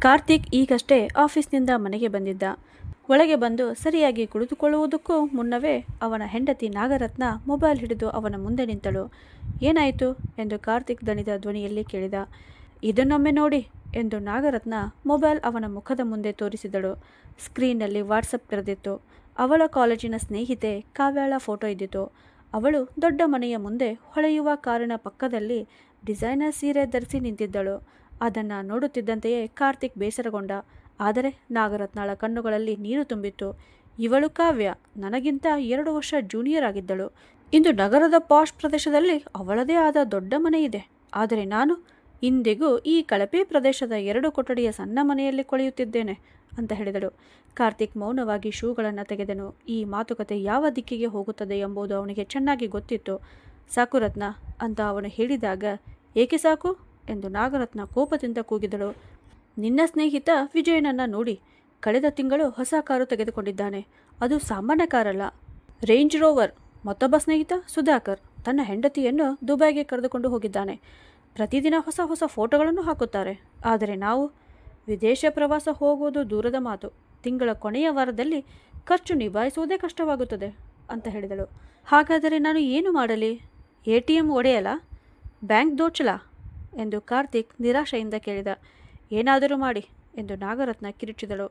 ಕಾರ್ತಿಕ್ ಈಗಷ್ಟೇ ಆಫೀಸ್ನಿಂದ ಮನೆಗೆ ಬಂದಿದ್ದ. ಒಳಗೆ ಬಂದು ಸರಿಯಾಗಿ ಕುಳಿತುಕೊಳ್ಳುವುದಕ್ಕೂ ಮುನ್ನವೇ ಅವನ ಹೆಂಡತಿ ನಾಗರತ್ನ ಮೊಬೈಲ್ ಹಿಡಿದು ಅವನ ಮುಂದೆ ನಿಂತಳು. ಏನಾಯಿತು ಎಂದು ಕಾರ್ತಿಕ್ ದಣಿದ ಧ್ವನಿಯಲ್ಲಿ ಕೇಳಿದ. ಇದನ್ನೊಮ್ಮೆ ನೋಡಿ ಎಂದು ನಾಗರತ್ನ ಮೊಬೈಲ್ ಅವನ ಮುಖದ ಮುಂದೆ ತೋರಿಸಿದಳು. ಸ್ಕ್ರೀನ್ನಲ್ಲಿ ವಾಟ್ಸಪ್ ತೆರೆದಿತ್ತು. ಅವಳ ಕಾಲೇಜಿನ ಸ್ನೇಹಿತೆ ಕಾವ್ಯಾಳ ಫೋಟೋ ಇದ್ದಿತು. ಅವಳು ದೊಡ್ಡ ಮನೆಯ ಮುಂದೆ ಹೊಳೆಯುವ ಕಾರಿನ ಪಕ್ಕದಲ್ಲಿ ಡಿಸೈನರ್ ಸೀರೆ ಧರಿಸಿ ನಿಂತಿದ್ದಳು. ಅದನ್ನು ನೋಡುತ್ತಿದ್ದಂತೆಯೇ ಕಾರ್ತಿಕ್ ಬೇಸರಗೊಂಡ. ಆದರೆ ನಾಗರತ್ನಾಳ ಕಣ್ಣುಗಳಲ್ಲಿ ನೀರು ತುಂಬಿತ್ತು. ಇವಳು ಕಾವ್ಯ ನನಗಿಂತ 2 ವರ್ಷ ಜೂನಿಯರ್ ಆಗಿದ್ದಳು. ಇಂದು ನಗರದ ಪಾಶ್ ಪ್ರದೇಶದಲ್ಲಿ ಅವಳದೇ ಆದ ದೊಡ್ಡ ಮನೆ ಇದೆ. ಆದರೆ ನಾನು ಇಂದಿಗೂ ಈ ಕಳಪೆ ಪ್ರದೇಶದ 2 ಕೊಠಡಿಯ ಸಣ್ಣ ಮನೆಯಲ್ಲಿ ಕೊಳೆಯುತ್ತಿದ್ದೇನೆ ಅಂತ ಹೇಳಿದಳು. ಕಾರ್ತಿಕ್ ಮೌನವಾಗಿ ಶೂಗಳನ್ನು ತೆಗೆದನು. ಈ ಮಾತುಕತೆ ಯಾವ ದಿಕ್ಕಿಗೆ ಹೋಗುತ್ತದೆ ಎಂಬುದು ಅವನಿಗೆ ಚೆನ್ನಾಗಿ ಗೊತ್ತಿತ್ತು. ಸಾಕು ರತ್ನ ಅಂತ ಅವನು ಹೇಳಿದಾಗ, ಏಕೆ ಸಾಕು ಎಂದು ನಾಗರತ್ನ ಕೋಪದಿಂದ ಕೂಗಿದಳು. ನಿನ್ನ ಸ್ನೇಹಿತ ವಿಜಯನನ್ನ ನೋಡಿ. ಕಳೆದ ತಿಂಗಳು ಹೊಸ ಕಾರು ತೆಗೆದುಕೊಂಡಿದ್ದಾನೆ. ಅದು ಸಾಮಾನ್ಯ ಕಾರಲ್ಲ, ರೇಂಜ್ ರೋವರ್. ಮತ್ತೊಬ್ಬ ಸ್ನೇಹಿತ ಸುಧಾಕರ್ ತನ್ನ ಹೆಂಡತಿಯನ್ನು ದುಬೈಗೆ ಕರೆದುಕೊಂಡು ಹೋಗಿದ್ದಾನೆ. ಪ್ರತಿದಿನ ಹೊಸ ಹೊಸ ಫೋಟೋಗಳನ್ನು ಹಾಕುತ್ತಾರೆ. ಆದರೆ ನಾವು ವಿದೇಶ ಪ್ರವಾಸ ಹೋಗುವುದು ದೂರದ ಮಾತು. ತಿಂಗಳ ಕೊನೆಯ ವಾರದಲ್ಲಿ ಖರ್ಚು ನಿಭಾಯಿಸುವುದೇ ಕಷ್ಟವಾಗುತ್ತದೆ ಅಂತ ಹೇಳಿದಳು. ಹಾಗಾದರೆ ನಾನು ಏನು ಮಾಡಲಿ? ATM ಒಡೆಯಲ್ಲ? ಬ್ಯಾಂಕ್ ದೋಚಲ ಎಂದು ಕಾರ್ತಿಕ್ ನಿರಾಶೆಯಿಂದ ಕೇಳಿದ. ಏನಾದರೂ ಮಾಡಿ ಎಂದು ನಾಗರತ್ನ ಕಿರುಚಿದಳು.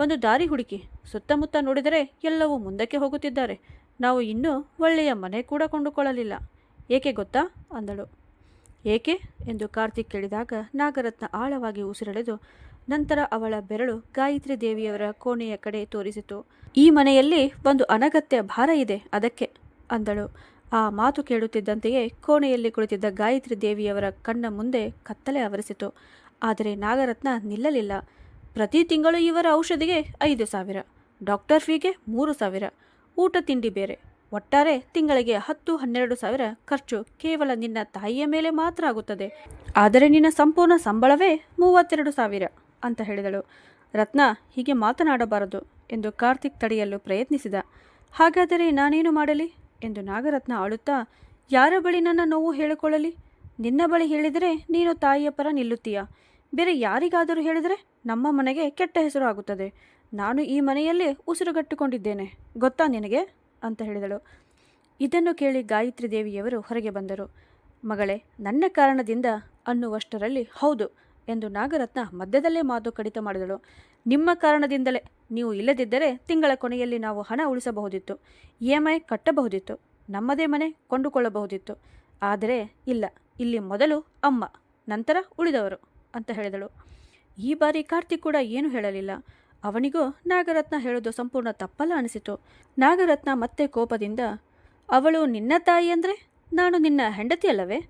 ಒಂದು ದಾರಿ ಹುಡುಕಿ. ಸುತ್ತಮುತ್ತ ನೋಡಿದರೆ ಎಲ್ಲವೂ ಮುಂದಕ್ಕೆ ಹೋಗುತ್ತಿದ್ದಾರೆ. ನಾವು ಇನ್ನೂ ಒಳ್ಳೆಯ ಮನೆ ಕೂಡ ಕೊಂಡುಕೊಳ್ಳಲಿಲ್ಲ. ಏಕೆ ಗೊತ್ತಾ ಅಂದಳು. ಏಕೆ ಎಂದು ಕಾರ್ತಿಕ್ ಕೇಳಿದಾಗ ನಾಗರತ್ನ ಆಳವಾಗಿ ಉಸಿರೆಳೆದು ನಂತರ ಅವಳ ಬೆರಳು ಗಾಯತ್ರಿ ದೇವಿಯವರ ಕೋಣೆಯ ಕಡೆ ತೋರಿಸಿತು. ಈ ಮನೆಯಲ್ಲಿ ಒಂದು ಅನಗತ್ಯ ಭಾರ ಇದೆ, ಅದಕ್ಕೆ ಅಂದಳು. ಆ ಮಾತು ಕೇಳುತ್ತಿದ್ದಂತೆಯೇ ಕೋಣೆಯಲ್ಲಿ ಕುಳಿತಿದ್ದ ಗಾಯತ್ರಿ ದೇವಿಯವರ ಕಣ್ಣ ಮುಂದೆ ಕತ್ತಲೆ ಆವರಿಸಿತು. ಆದರೆ ನಾಗರತ್ನ ನಿಲ್ಲಲಿಲ್ಲ. ಪ್ರತಿ ತಿಂಗಳು ಇವರ ಔಷಧಿಗೆ 5,000, ಡಾಕ್ಟರ್ ಫೀಗೆ 3,000, ಊಟ ತಿಂಡಿ ಬೇರೆ. ಒಟ್ಟಾರೆ ತಿಂಗಳಿಗೆ 10-12,000 ಖರ್ಚು ಕೇವಲ ನಿನ್ನ ತಾಯಿಯ ಮೇಲೆ ಮಾತ್ರ ಆಗುತ್ತದೆ. ಆದರೆ ನಿನ್ನ ಸಂಪೂರ್ಣ ಸಂಬಳವೇ 32,000 ಅಂತ ಹೇಳಿದಳು. ರತ್ನ, ಹೀಗೆ ಮಾತನಾಡಬಾರದು ಎಂದು ಕಾರ್ತಿಕ್ ತಡೆಯಲು ಪ್ರಯತ್ನಿಸಿದ. ಹಾಗಾದರೆ ನಾನೇನು ಮಾಡಲಿ ಎಂದು ನಾಗರತ್ನ ಆಳುತ್ತಾ, ಯಾರ ಬಳಿ ನನ್ನ ನೋವು ಹೇಳಿಕೊಳ್ಳಲಿ? ನಿನ್ನ ಬಳಿ ಹೇಳಿದರೆ ನೀನು ತಾಯಿಯ ಪರ ನಿಲ್ಲುತ್ತೀಯ. ಬೇರೆ ಯಾರಿಗಾದರೂ ಹೇಳಿದರೆ ನಮ್ಮ ಮನೆಗೆ ಕೆಟ್ಟ ಹೆಸರು ಆಗುತ್ತದೆ. ನಾನು ಈ ಮನೆಯಲ್ಲೇ ಉಸಿರುಗಟ್ಟಿಕೊಂಡಿದ್ದೇನೆ, ಗೊತ್ತಾ ನಿನಗೆ ಅಂತ ಹೇಳಿದಳು. ಇದನ್ನು ಕೇಳಿ ಗಾಯತ್ರಿ ದೇವಿಯವರು ಹೊರಗೆ ಬಂದರು. ಮಗಳೇ, ನನ್ನ ಕಾರಣದಿಂದ ಅನ್ನುವಷ್ಟರಲ್ಲಿ ಹೌದು ಎಂದು ನಾಗರತ್ನ ಮಧ್ಯದಲ್ಲೇ ಮಾತು ಕಡಿತ ಮಾಡಿದಳು. ನಿಮ್ಮ ಕಾರಣದಿಂದಲೇ. ನೀವು ಇಲ್ಲದಿದ್ದರೆ ತಿಂಗಳ ಕೊನೆಯಲ್ಲಿ ನಾವು ಹಣ ಉಳಿಸಬಹುದಿತ್ತು, EMI ಕಟ್ಟಬಹುದಿತ್ತು, ನಮ್ಮದೇ ಮನೆ ಕೊಂಡುಕೊಳ್ಳಬಹುದಿತ್ತು. ಆದರೆ ಇಲ್ಲ, ಇಲ್ಲಿ ಮೊದಲು ಅಮ್ಮ, ನಂತರ ಉಳಿದವರು ಅಂತ ಹೇಳಿದಳು. ಈ ಬಾರಿ ಕಾರ್ತಿಕ್ ಕೂಡ ಏನು ಹೇಳಲಿಲ್ಲ. ಅವನಿಗೂ ನಾಗರತ್ನ ಹೇಳೋದು ಸಂಪೂರ್ಣ ತಪ್ಪಲ್ಲ ಅನಿಸಿತು. ನಾಗರತ್ನ ಮತ್ತೆ ಕೋಪದಿಂದ, ಅವಳು ನಿನ್ನ ತಾಯಿ ಅಂದರೆ ನಾನು ನಿನ್ನ ಹೆಂಡತಿಯಲ್ಲವೇ?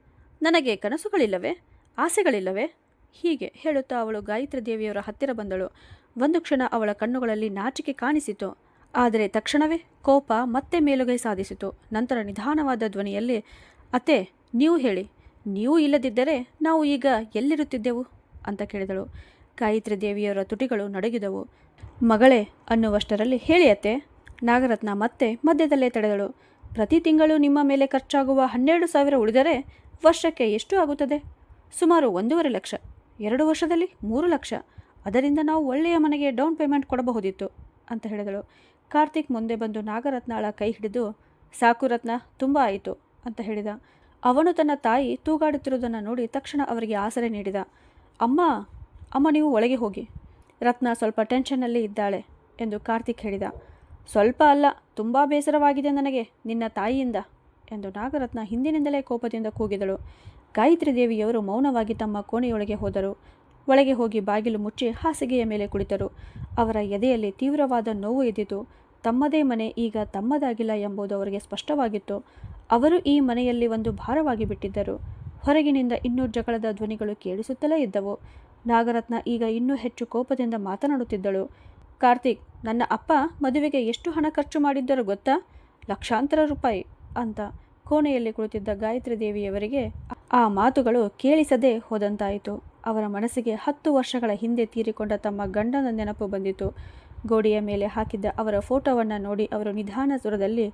ನನಗೆ ಕನಸುಗಳಿಲ್ಲವೇ? ಆಸೆಗಳಿಲ್ಲವೇ? ಹೀಗೆ ಹೇಳುತ್ತಾ ಅವಳು ಗಾಯತ್ರಿ ದೇವಿಯವರ ಹತ್ತಿರ ಬಂದಳು. ಒಂದು ಕ್ಷಣ ಅವಳ ಕಣ್ಣುಗಳಲ್ಲಿ ನಾಚಿಕೆ ಕಾಣಿಸಿತು. ಆದರೆ ತಕ್ಷಣವೇ ಕೋಪ ಮತ್ತೆ ಮೇಲುಗೈ ಸಾಧಿಸಿತು. ನಂತರ ನಿಧಾನವಾದ ಧ್ವನಿಯಲ್ಲಿ, ಅತ್ತೆ, ನೀವು ಹೇಳಿ, ನೀವು ಇಲ್ಲದಿದ್ದರೆ ನಾವು ಈಗ ಎಲ್ಲಿರುತ್ತಿದ್ದೆವು ಅಂತ ಕೇಳಿದಳು. ಗಾಯತ್ರಿ ದೇವಿಯವರ ತುಟಿಗಳು ನಡುಗಿದವು. ಮಗಳೇ ಅನ್ನುವಷ್ಟರಲ್ಲಿ, ಹೇಳಿ ಅತ್ತೆ. ನಾಗರತ್ನ ಮತ್ತೆ ಮಧ್ಯದಲ್ಲೇ ತಡೆದಳು. ಪ್ರತಿ ತಿಂಗಳು ನಿಮ್ಮ ಮೇಲೆ ಖರ್ಚಾಗುವ 12,000 ಉಳಿದರೆ ವರ್ಷಕ್ಕೆ ಎಷ್ಟು ಆಗುತ್ತದೆ? ಸುಮಾರು 1.5 ಲಕ್ಷ. 2 ವರ್ಷದಲ್ಲಿ 3 ಲಕ್ಷ. ಅದರಿಂದ ನಾವು ಒಳ್ಳೆಯ ಮನೆಗೆ ಡೌನ್ ಪೇಮೆಂಟ್ ಕೊಡಬಹುದಿತ್ತು ಅಂತ ಹೇಳಿದಳು. ಕಾರ್ತಿಕ್ ಮುಂದೆ ಬಂದು ನಾಗರತ್ನಾಳ ಕೈ ಹಿಡಿದು, ಸಾಕು ರತ್ನ, ತುಂಬ ಆಯಿತು ಅಂತ ಹೇಳಿದ. ಅವನು ತನ್ನ ತಾಯಿ ತೂಗಾಡುತ್ತಿರುವುದನ್ನು ನೋಡಿ ತಕ್ಷಣ ಅವರಿಗೆ ಆಸರೆ ನೀಡಿದ. ಅಮ್ಮ ನೀವು ಒಳಗೆ ಹೋಗಿ. ರತ್ನ ಸ್ವಲ್ಪ ಟೆನ್ಷನ್ನಲ್ಲಿ ಇದ್ದಾಳೆ ಎಂದು ಕಾರ್ತಿಕ್ ಹೇಳಿದ. ಸ್ವಲ್ಪ ಅಲ್ಲ, ತುಂಬ ಬೇಸರವಾಗಿದೆ ನನಗೆ ನಿನ್ನ ತಾಯಿಯಿಂದ ಎಂದು ನಾಗರತ್ನ ಹಿಂದಿನಿಂದಲೇ ಕೋಪದಿಂದ ಕೂಗಿದಳು. ಗಾಯತ್ರಿ ದೇವಿಯವರು ಮೌನವಾಗಿ ತಮ್ಮ ಕೋಣೆಯೊಳಗೆ ಹೋದರು. ಒಳಗೆ ಹೋಗಿ ಬಾಗಿಲು ಮುಚ್ಚಿ ಹಾಸಿಗೆಯ ಮೇಲೆ ಕುಳಿತರು. ಅವರ ಎದೆಯಲ್ಲಿ ತೀವ್ರವಾದ ನೋವು ಎದ್ದಿತು. ತಮ್ಮದೇ ಮನೆ ಈಗ ತಮ್ಮದಾಗಿಲ್ಲ ಎಂಬುದು ಅವರಿಗೆ ಸ್ಪಷ್ಟವಾಗಿತ್ತು. ಅವರು ಈ ಮನೆಯಲ್ಲಿ ಒಂದು ಭಾರವಾಗಿ ಬಿಟ್ಟಿದ್ದರು. ಹೊರಗಿನಿಂದ ಇನ್ನೂ ಜಗಳದ ಧ್ವನಿಗಳು ಕೇಳಿಸುತ್ತಲೇ ಇದ್ದವು. ನಾಗರತ್ನ ಈಗ ಇನ್ನೂ ಹೆಚ್ಚು ಕೋಪದಿಂದ ಮಾತನಾಡುತ್ತಿದ್ದಳು. ಕಾರ್ತಿಕ್, ನನ್ನ ಅಪ್ಪ ಮದುವೆಗೆ ಎಷ್ಟು ಹಣ ಖರ್ಚು ಮಾಡಿದ್ದರು ಗೊತ್ತಾ? ಲಕ್ಷಾಂತರ ರೂಪಾಯಿ ಅಂತ. ಕೋಣೆಯಲ್ಲಿ ಕುಳಿತಿದ್ದ ಗಾಯತ್ರಿ ದೇವಿಯವರಿಗೆ ಆ ಮಾತುಗಳು ಕೇಳಿಸದೇ ಹೋದಂತಾಯಿತು. ಅವರ ಮನಸ್ಸಿಗೆ 10 ವರ್ಷಗಳ ಹಿಂದೆ ತೀರಿಕೊಂಡ ತಮ್ಮ ಗಂಡನ ನೆನಪು ಬಂದಿತು. ಗೋಡೆಯ ಮೇಲೆ ಹಾಕಿದ್ದ ಅವರ ಫೋಟೋವನ್ನು ನೋಡಿ ಅವರು ನಿಧಾನ ಸ್ವರದಲ್ಲಿ,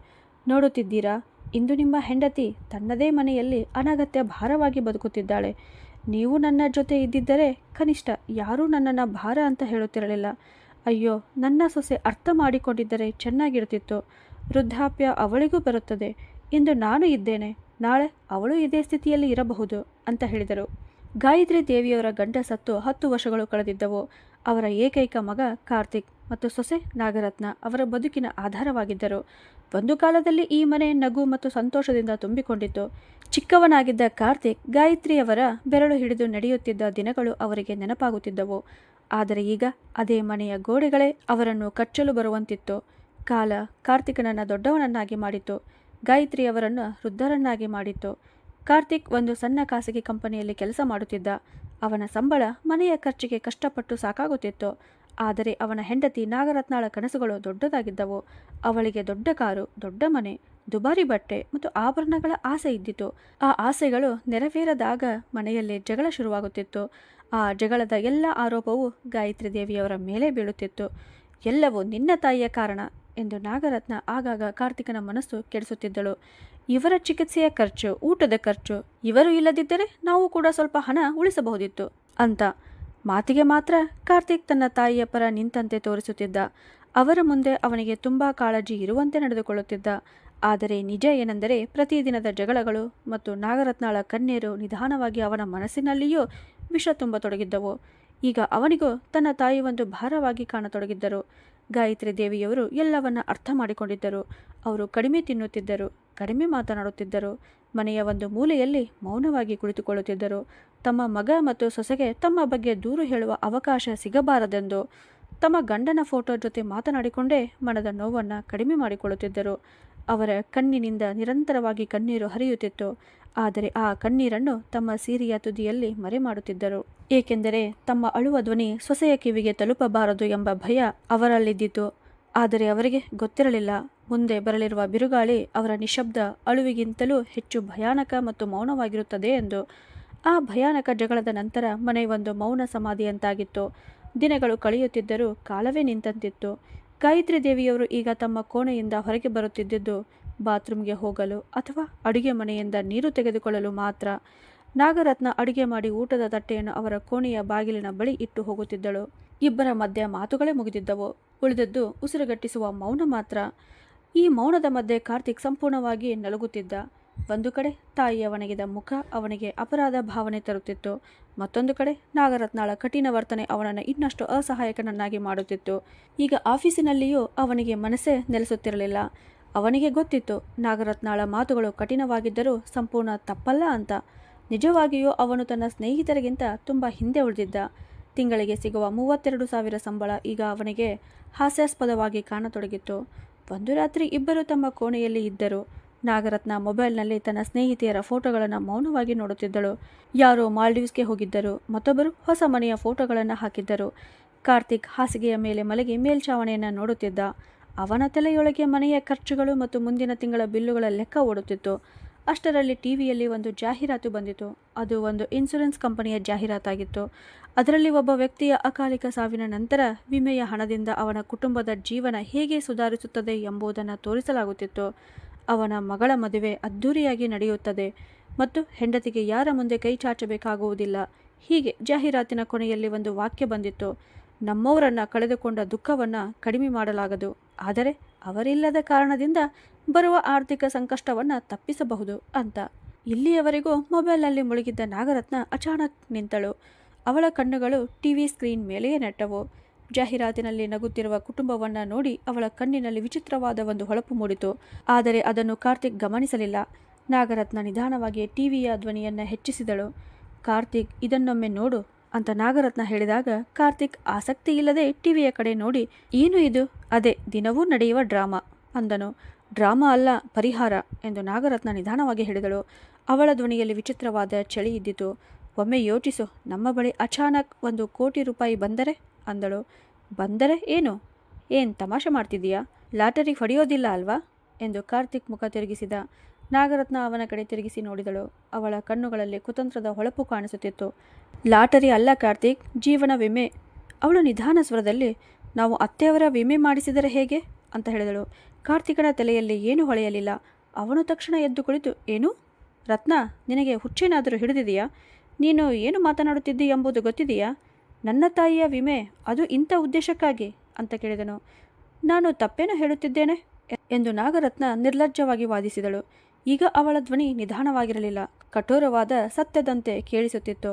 ನೋಡುತ್ತಿದ್ದೀರಾ, ಇಂದು ನಿಮ್ಮ ಹೆಂಡತಿ ತನ್ನದೇ ಮನೆಯಲ್ಲಿ ಅನಗತ್ಯ ಭಾರವಾಗಿ ಬದುಕುತ್ತಿದ್ದಾಳೆ. ನೀವು ನನ್ನ ಜೊತೆ ಇದ್ದಿದ್ದರೆ ಕನಿಷ್ಠ ಯಾರೂ ನನ್ನನ್ನು ಭಾರ ಅಂತ ಹೇಳುತ್ತಿರಲಿಲ್ಲ. ಅಯ್ಯೋ, ನನ್ನ ಸೊಸೆ ಅರ್ಥ ಮಾಡಿಕೊಂಡಿದ್ದರೆ ಚೆನ್ನಾಗಿರುತ್ತಿತ್ತು. ವೃದ್ಧಾಪ್ಯ ಅವಳಿಗೂ ಬರುತ್ತದೆ. ಇಂದು ನಾನು ಇದ್ದೇನೆ, ನಾಳೆ ಅವಳು ಇದೇ ಸ್ಥಿತಿಯಲ್ಲಿ ಇರಬಹುದು ಅಂತ ಹೇಳಿದರು. ಗಾಯತ್ರಿ ದೇವಿಯವರ ಗಂಡ ಸತ್ತು 10 ವರ್ಷಗಳು ಕಳೆದಿದ್ದವು. ಅವರ ಏಕೈಕ ಮಗ ಕಾರ್ತಿಕ್ ಮತ್ತು ಸೊಸೆ ನಾಗರತ್ನ ಅವರ ಬದುಕಿನ ಆಧಾರವಾಗಿದ್ದರು. ಒಂದು ಕಾಲದಲ್ಲಿ ಈ ಮನೆ ನಗು ಮತ್ತು ಸಂತೋಷದಿಂದ ತುಂಬಿಕೊಂಡಿತ್ತು. ಚಿಕ್ಕವನಾಗಿದ್ದ ಕಾರ್ತಿಕ್ ಗಾಯತ್ರಿಯವರ ಬೆರಳು ಹಿಡಿದು ನಡೆಯುತ್ತಿದ್ದ ದಿನಗಳು ಅವರಿಗೆ ನೆನಪಾಗುತ್ತಿದ್ದವು. ಆದರೆ ಈಗ ಅದೇ ಮನೆಯ ಗೋಡೆಗಳೇ ಅವರನ್ನು ಕಚ್ಚಲು ಬರುವಂತಿತ್ತು. ಕಾಲ ಕಾರ್ತಿಕನನ್ನು ದೊಡ್ಡವನನ್ನಾಗಿ ಮಾಡಿತು, ಗಾಯತ್ರಿಯವರನ್ನು ವೃದ್ಧರನ್ನಾಗಿ ಮಾಡಿತ್ತು. ಕಾರ್ತಿಕ್ ಒಂದು ಸಣ್ಣ ಖಾಸಗಿ ಕಂಪನಿಯಲ್ಲಿ ಕೆಲಸ ಮಾಡುತ್ತಿದ್ದ. ಅವನ ಸಂಬಳ ಮನೆಯ ಖರ್ಚಿಗೆ ಕಷ್ಟಪಟ್ಟು ಸಾಕಾಗುತ್ತಿತ್ತು. ಆದರೆ ಅವನ ಹೆಂಡತಿ ನಾಗರತ್ನಾಳ ಕನಸುಗಳು ದೊಡ್ಡದಾಗಿದ್ದವು. ಅವಳಿಗೆ ದೊಡ್ಡ ಕಾರು, ದೊಡ್ಡ ಮನೆ, ದುಬಾರಿ ಬಟ್ಟೆ ಮತ್ತು ಆಭರಣಗಳ ಆಸೆ ಇದ್ದಿತು. ಆ ಆಸೆಗಳು ನೆರವೇರದಾಗ ಮನೆಯಲ್ಲಿ ಜಗಳ ಶುರುವಾಗುತ್ತಿತ್ತು. ಆ ಜಗಳದ ಎಲ್ಲ ಆರೋಪವೂ ಗಾಯತ್ರಿ ದೇವಿಯವರ ಮೇಲೆ ಬೀಳುತ್ತಿತ್ತು. ಎಲ್ಲವೂ ನಿನ್ನ ತಾಯಿಯ ಕಾರಣ ಎಂದು ನಾಗರತ್ನ ಆಗಾಗ ಕಾರ್ತಿಕನ ಮನಸ್ಸು ಕೆಡಿಸುತ್ತಿದ್ದಳು. ಇವರ ಚಿಕಿತ್ಸೆಯ ಖರ್ಚು, ಊಟದ ಖರ್ಚು, ಇವರು ಇಲ್ಲದಿದ್ದರೆ ನಾವು ಕೂಡ ಸ್ವಲ್ಪ ಹಣ ಉಳಿಸಬಹುದಿತ್ತು ಅಂತ. ಮಾತಿಗೆ ಮಾತ್ರ ಕಾರ್ತಿಕ್ ತನ್ನ ತಾಯಿಯ ಪರ ನಿಂತಂತೆ ತೋರಿಸುತ್ತಿದ್ದ. ಅವರ ಮುಂದೆ ಅವನಿಗೆ ತುಂಬ ಕಾಳಜಿ ಇರುವಂತೆ ನಡೆದುಕೊಳ್ಳುತ್ತಿದ್ದ. ಆದರೆ ನಿಜ ಏನೆಂದರೆ ಪ್ರತಿದಿನದ ಜಗಳಗಳು ಮತ್ತು ನಾಗರತ್ನಾಳ ಕಣ್ಣೀರು ನಿಧಾನವಾಗಿ ಅವನ ಮನಸ್ಸಿನಲ್ಲಿಯೂ ವಿಷ ತುಂಬತೊಡಗಿದ್ದವು. ಈಗ ಅವನಿಗೂ ತನ್ನ ತಾಯಿ ಒಂದು ಭಾರವಾಗಿ ಕಾಣತೊಡಗಿದ್ದರು. ಗಾಯತ್ರಿ ದೇವಿಯವರು ಎಲ್ಲವನ್ನ ಅರ್ಥ ಮಾಡಿಕೊಂಡಿದ್ದರು. ಅವರು ಕಡಿಮೆ ತಿನ್ನುತ್ತಿದ್ದರು, ಕಡಿಮೆ ಮಾತನಾಡುತ್ತಿದ್ದರು, ಮನೆಯ ಒಂದು ಮೂಲೆಯಲ್ಲಿ ಮೌನವಾಗಿ ಕುಳಿತುಕೊಳ್ಳುತ್ತಿದ್ದರು. ತಮ್ಮ ಮಗ ಮತ್ತು ಸೊಸೆಗೆ ತಮ್ಮ ಬಗ್ಗೆ ದೂರು ಹೇಳುವ ಅವಕಾಶ ಸಿಗಬಾರದೆಂದು ತಮ್ಮ ಗಂಡನ ಫೋಟೋ ಜೊತೆ ಮಾತನಾಡಿಕೊಂಡೇ ಮನದ ನೋವನ್ನು ಕಡಿಮೆ ಮಾಡಿಕೊಳ್ಳುತ್ತಿದ್ದರು. ಅವರ ಕಣ್ಣಿನಿಂದ ನಿರಂತರವಾಗಿ ಕಣ್ಣೀರು ಹರಿಯುತ್ತಿತ್ತು. ಆದರೆ ಆ ಕಣ್ಣೀರನ್ನು ತಮ್ಮ ಸೀರೆಯ ತುದಿಯಲ್ಲಿ ಮರೆ ಮಾಡುತ್ತಿದ್ದರು. ಏಕೆಂದರೆ ತಮ್ಮ ಅಳುವ ಧ್ವನಿ ಸೊಸೆಯ ಕಿವಿಗೆ ತಲುಪಬಾರದು ಎಂಬ ಭಯ ಅವರಲ್ಲಿದ್ದಿತು. ಆದರೆ ಅವರಿಗೆ ಗೊತ್ತಿರಲಿಲ್ಲ, ಮುಂದೆ ಬರಲಿರುವ ಬಿರುಗಾಳಿ ಅವರ ನಿಶಬ್ದ ಅಳುವಿಗಿಂತಲೂ ಹೆಚ್ಚು ಭಯಾನಕ ಮತ್ತು ಮೌನವಾಗಿರುತ್ತದೆ ಎಂದು. ಆ ಭಯಾನಕ ಜಗಳದ ನಂತರ ಮನೆ ಒಂದು ಮೌನ ಸಮಾಧಿಯಂತಾಗಿತ್ತು. ದಿನಗಳು ಕಳೆಯುತ್ತಿದ್ದರೂ ಕಾಲವೇ ನಿಂತಂತಿತ್ತು. ಗಾಯತ್ರಿ ದೇವಿಯವರು ಈಗ ತಮ್ಮ ಕೋಣೆಯಿಂದ ಹೊರಗೆ ಬರುತ್ತಿದ್ದುದು ಬಾತ್ರೂಮ್ಗೆ ಹೋಗಲು ಅಥವಾ ಅಡುಗೆ ಮನೆಯಿಂದ ನೀರು ತೆಗೆದುಕೊಳ್ಳಲು ಮಾತ್ರ. ನಾಗರತ್ನ ಅಡುಗೆ ಮಾಡಿ ಊಟದ ತಟ್ಟೆಯನ್ನು ಅವರ ಕೋಣೆಯ ಬಾಗಿಲಿನ ಬಳಿ ಇಟ್ಟು ಹೋಗುತ್ತಿದ್ದಳು. ಇಬ್ಬರ ಮಧ್ಯೆ ಮಾತುಗಳೇ ಮುಗಿದಿದ್ದವು. ಉಳಿದದ್ದು ಉಸಿರುಗಟ್ಟಿಸುವ ಮೌನ ಮಾತ್ರ. ಈ ಮೌನದ ಮಧ್ಯೆ ಕಾರ್ತಿಕ್ ಸಂಪೂರ್ಣವಾಗಿ ನಲುಗುತ್ತಿದ್ದ. ಒಂದು ಕಡೆ ತಾಯಿಯ ಒಣಗಿದ ಮುಖ ಅವನಿಗೆ ಅಪರಾಧ ಭಾವನೆ ತರುತ್ತಿತ್ತು. ಮತ್ತೊಂದು ಕಡೆ ನಾಗರತ್ನಾಳ ಕಠಿಣ ವರ್ತನೆ ಅವನನ್ನು ಇನ್ನಷ್ಟು ಅಸಹಾಯಕನನ್ನಾಗಿ ಮಾಡುತ್ತಿತ್ತು. ಈಗ ಆಫೀಸಿನಲ್ಲಿಯೂ ಅವನಿಗೆ ಮನಸ್ಸೇ ನೆಲೆಸುತ್ತಿರಲಿಲ್ಲ. ಅವನಿಗೆ ಗೊತ್ತಿತ್ತು, ನಾಗರತ್ನಾಳ ಮಾತುಗಳು ಕಠಿಣವಾಗಿದ್ದರೂ ಸಂಪೂರ್ಣ ತಪ್ಪಲ್ಲ ಅಂತ. ನಿಜವಾಗಿಯೂ ಅವನು ತನ್ನ ಸ್ನೇಹಿತರಿಗಿಂತ ತುಂಬ ಹಿಂದೆ ಉಳಿದಿದ್ದ. ತಿಂಗಳಿಗೆ ಸಿಗುವ 32,000 ಸಂಬಳ ಈಗ ಅವನಿಗೆ ಹಾಸ್ಯಾಸ್ಪದವಾಗಿ ಕಾಣತೊಡಗಿತ್ತು. ಒಂದು ರಾತ್ರಿ ಇಬ್ಬರು ತಮ್ಮ ಕೋಣೆಯಲ್ಲಿ ಇದ್ದರು. ನಾಗರತ್ನ ಮೊಬೈಲ್ನಲ್ಲಿ ತನ್ನ ಸ್ನೇಹಿತೆಯರ ಫೋಟೋಗಳನ್ನು ಮೌನವಾಗಿ ನೋಡುತ್ತಿದ್ದಳು. ಯಾರೋ ಮಾಲ್ಡೀವ್ಸ್ಗೆ ಹೋಗಿದ್ದರು, ಮತ್ತೊಬ್ಬರು ಹೊಸ ಮನೆಯ ಫೋಟೋಗಳನ್ನು ಹಾಕಿದ್ದರು. ಕಾರ್ತಿಕ್ ಹಾಸಿಗೆಯ ಮೇಲೆ ಮಲಗಿ ಮೇಲ್ಛಾವಣಿಯನ್ನು ನೋಡುತ್ತಿದ್ದ. ಅವನ ತಲೆಯೊಳಗೆ ಮನೆಯ ಖರ್ಚುಗಳು ಮತ್ತು ಮುಂದಿನ ತಿಂಗಳ ಬಿಲ್ಲುಗಳ ಲೆಕ್ಕ ಓಡುತ್ತಿತ್ತು. ಅಷ್ಟರಲ್ಲಿ ಟಿವಿಯಲ್ಲಿ ಒಂದು ಜಾಹೀರಾತು ಬಂದಿತು. ಅದು ಒಂದು ಇನ್ಶೂರೆನ್ಸ್ ಕಂಪನಿಯ ಜಾಹೀರಾತಾಗಿತ್ತು. ಅದರಲ್ಲಿ ಒಬ್ಬ ವ್ಯಕ್ತಿಯ ಅಕಾಲಿಕ ಸಾವಿನ ನಂತರ ವಿಮೆಯ ಹಣದಿಂದ ಅವನ ಕುಟುಂಬದ ಜೀವನ ಹೇಗೆ ಸುಧಾರಿಸುತ್ತದೆ ಎಂಬುದನ್ನು ತೋರಿಸಲಾಗುತ್ತಿತ್ತು. ಅವನ ಮಗಳ ಮದುವೆ ಅದ್ಧೂರಿಯಾಗಿ ನಡೆಯುತ್ತದೆ ಮತ್ತು ಹೆಂಡತಿಗೆ ಯಾರ ಮುಂದೆ ಕೈ ಚಾಚಬೇಕಾಗುವುದಿಲ್ಲ. ಹೀಗೆ ಜಾಹೀರಾತಿನ ಕೊನೆಯಲ್ಲಿ ಒಂದು ವಾಕ್ಯ ಬಂದಿತ್ತು, ನಮ್ಮವರನ್ನು ಕಳೆದುಕೊಂಡ ದುಃಖವನ್ನು ಕಡಿಮೆ ಮಾಡಲಾಗದು, ಆದರೆ ಅವರಿಲ್ಲದ ಕಾರಣದಿಂದ ಬರುವ ಆರ್ಥಿಕ ಸಂಕಷ್ಟವನ್ನು ತಪ್ಪಿಸಬಹುದು ಅಂತ. ಇಲ್ಲಿಯವರೆಗೂ ಮೊಬೈಲ್ನಲ್ಲಿ ಮುಳುಗಿದ್ದ ನಾಗರತ್ನ ಅಚಾನಕ್ ನಿಂತಳು. ಅವಳ ಕಣ್ಣುಗಳು ಟಿವಿ ಸ್ಕ್ರೀನ್ ಮೇಲೆಯೇ ನೆಟ್ಟವು. ಜಾಹೀರಾತಿನಲ್ಲಿ ನಗುತ್ತಿರುವ ಕುಟುಂಬವನ್ನು ನೋಡಿ ಅವಳ ಕಣ್ಣಿನಲ್ಲಿ ವಿಚಿತ್ರವಾದ ಒಂದು ಹೊಳಪು ಮೂಡಿತು. ಆದರೆ ಅದನ್ನು ಕಾರ್ತಿಕ್ ಗಮನಿಸಲಿಲ್ಲ. ನಾಗರತ್ನ ನಿಧಾನವಾಗಿ ಟಿವಿಯ ಧ್ವನಿಯನ್ನು ಹೆಚ್ಚಿಸಿದಳು. ಕಾರ್ತಿಕ್, ಇದನ್ನೊಮ್ಮೆ ನೋಡು ಅಂತ ನಾಗರತ್ನ ಹೇಳಿದಾಗ ಕಾರ್ತಿಕ್ ಆಸಕ್ತಿ ಇಲ್ಲದೆ ಟಿವಿಯ ಕಡೆ ನೋಡಿ, ಏನು ಇದು? ಅದೇ ದಿನವೂ ನಡೆಯುವ ಡ್ರಾಮಾ ಅಂದನು. ಡ್ರಾಮಾ ಅಲ್ಲ, ಪರಿಹಾರ ಎಂದು ನಾಗರತ್ನ ನಿಧಾನವಾಗಿ ಹೇಳಿದಳು. ಅವಳ ಧ್ವನಿಯಲ್ಲಿ ವಿಚಿತ್ರವಾದ ಚಳಿ ಇದ್ದಿತು. ಒಮ್ಮೆ ಯೋಚಿಸು, ನಮ್ಮ ಬಳಿ ಅಚಾನಕ್ 1 ಕೋಟಿ ರೂಪಾಯಿ ಬಂದರೆ ಅಂದಳು. ಬಂದರೆ ಏನು? ತಮಾಷೆ ಮಾಡ್ತಿದ್ದೀಯಾ? ಲಾಟರಿ ಹೊಡೆಯೋದಿಲ್ಲ ಅಲ್ವಾ ಎಂದು ಕಾರ್ತಿಕ್ ಮುಖ ತಿರುಗಿಸಿದ. ನಾಗರತ್ನ ಅವನ ಕಡೆ ತಿರುಗಿಸಿ ನೋಡಿದಳು. ಅವಳ ಕಣ್ಣುಗಳಲ್ಲಿ ಕುತಂತ್ರದ ಹೊಳಪು ಕಾಣಿಸುತ್ತಿತ್ತು. ಲಾಟರಿ ಅಲ್ಲ ಕಾರ್ತಿಕ್, ಜೀವನ ವಿಮೆ. ಅವಳು ನಿಧಾನ ಸ್ವರದಲ್ಲಿ, ನಾವು ಅತ್ತೆಯವರ ವಿಮೆ ಮಾಡಿಸಿದರೆ ಹೇಗೆ ಅಂತ ಹೇಳಿದಳು. ಕಾರ್ತಿಕನ ತಲೆಯಲ್ಲಿ ಏನೂ ಹೊಳೆಯಲಿಲ್ಲ. ಅವನು ತಕ್ಷಣ ಎದ್ದು ಕುಳಿತು, ಏನು ರತ್ನ, ನಿನಗೆ ಹುಚ್ಚೇನಾದರೂ ಹಿಡಿದಿದೆಯಾ? ನೀನು ಏನು ಮಾತನಾಡುತ್ತಿದ್ದಿ ಎಂಬುದು ಗೊತ್ತಿದೆಯಾ? ನನ್ನ ತಾಯಿಯ ವಿಮೆ ಅದು ಇಂಥ ಉದ್ದೇಶಕ್ಕಾಗಿ ಅಂತ ಕೇಳಿದನು. ನಾನು ತಪ್ಪೇನು ಹೇಳುತ್ತಿದ್ದೇನೆ ಎಂದು ನಾಗರತ್ನ ನಿರ್ಲಜ್ಜವಾಗಿ ವಾದಿಸಿದಳು. ಈಗ ಅವಳ ಧ್ವನಿ ನಿಧಾನವಾಗಿರಲಿಲ್ಲ, ಕಠೋರವಾದ ಸತ್ಯದಂತೆ ಕೇಳಿಸುತ್ತಿತ್ತು.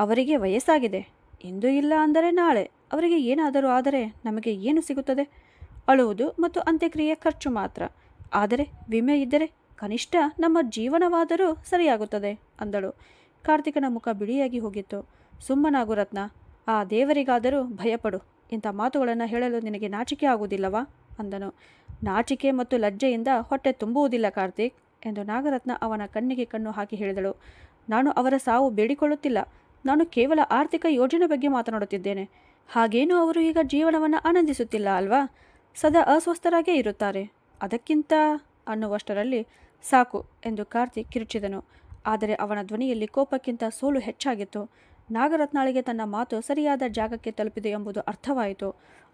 ಅವರಿಗೆ ವಯಸ್ಸಾಗಿದೆ. ಇಂದು ಇಲ್ಲ ಅಂದರೆ ನಾಳೆ ಅವರಿಗೆ ಏನಾದರೂ ಆದರೆ ನಮಗೆ ಏನು ಸಿಗುತ್ತದೆ? ಅಳುವುದು ಮತ್ತು ಅಂತ್ಯಕ್ರಿಯೆ ಖರ್ಚು ಮಾತ್ರ. ಆದರೆ ವಿಮೆ ಇದ್ದರೆ ಕನಿಷ್ಠ ನಮ್ಮ ಜೀವನವಾದರೂ ಸರಿಯಾಗುತ್ತದೆ ಅಂದಳು. ಕಾರ್ತಿಕನ ಮುಖ ಬಿಳಿಯಾಗಿ ಹೋಗಿತ್ತು. ಸುಮ್ಮನಾಗು ರತ್ನ, ಆ ದೇವರಿಗಾದರೂ ಭಯಪಡು. ಇಂಥ ಮಾತುಗಳನ್ನು ಹೇಳಲು ನಿನಗೆ ನಾಚಿಕೆ ಆಗುವುದಿಲ್ಲವಾ ಅಂದನು. ನಾಚಿಕೆ ಮತ್ತು ಲಜ್ಜೆಯಿಂದ ಹೊಟ್ಟೆ ತುಂಬುವುದಿಲ್ಲ ಕಾರ್ತಿಕ್ ಎಂದು ನಾಗರತ್ನ ಅವನ ಕಣ್ಣಿಗೆ ಕಣ್ಣು ಹಾಕಿ ಹೇಳಿದಳು. ನಾನು ಅವರ ಸಾವು ಬೇಡಿಕೊಳ್ಳುತ್ತಿಲ್ಲ. ನಾನು ಕೇವಲ ಆರ್ಥಿಕ ಯೋಜನೆ ಬಗ್ಗೆ ಮಾತನಾಡುತ್ತಿದ್ದೇನೆ. ಹಾಗೇನೂ ಅವರು ಈಗ ಜೀವನವನ್ನು ಆನಂದಿಸುತ್ತಿಲ್ಲ ಅಲ್ವಾ? ಸದಾ ಅಸ್ವಸ್ಥರಾಗೇ ಇರುತ್ತಾರೆ. ಅದಕ್ಕಿಂತ ಅನ್ನುವಷ್ಟರಲ್ಲಿ ಸಾಕು ಎಂದು ಕಾರ್ತಿಕ್ ಕಿರುಚಿದನು. ಆದರೆ ಅವನ ಧ್ವನಿಯಲ್ಲಿ ಕೋಪಕ್ಕಿಂತ ಸೋಲು ಹೆಚ್ಚಾಗಿತ್ತು. ನಾಗರತ್ನಾಳಿಗೆ ತನ್ನ ಮಾತು ಸರಿಯಾದ ಜಾಗಕ್ಕೆ ತಲುಪಿದೆ ಎಂಬುದು ಅರ್ಥವಾಯಿತು.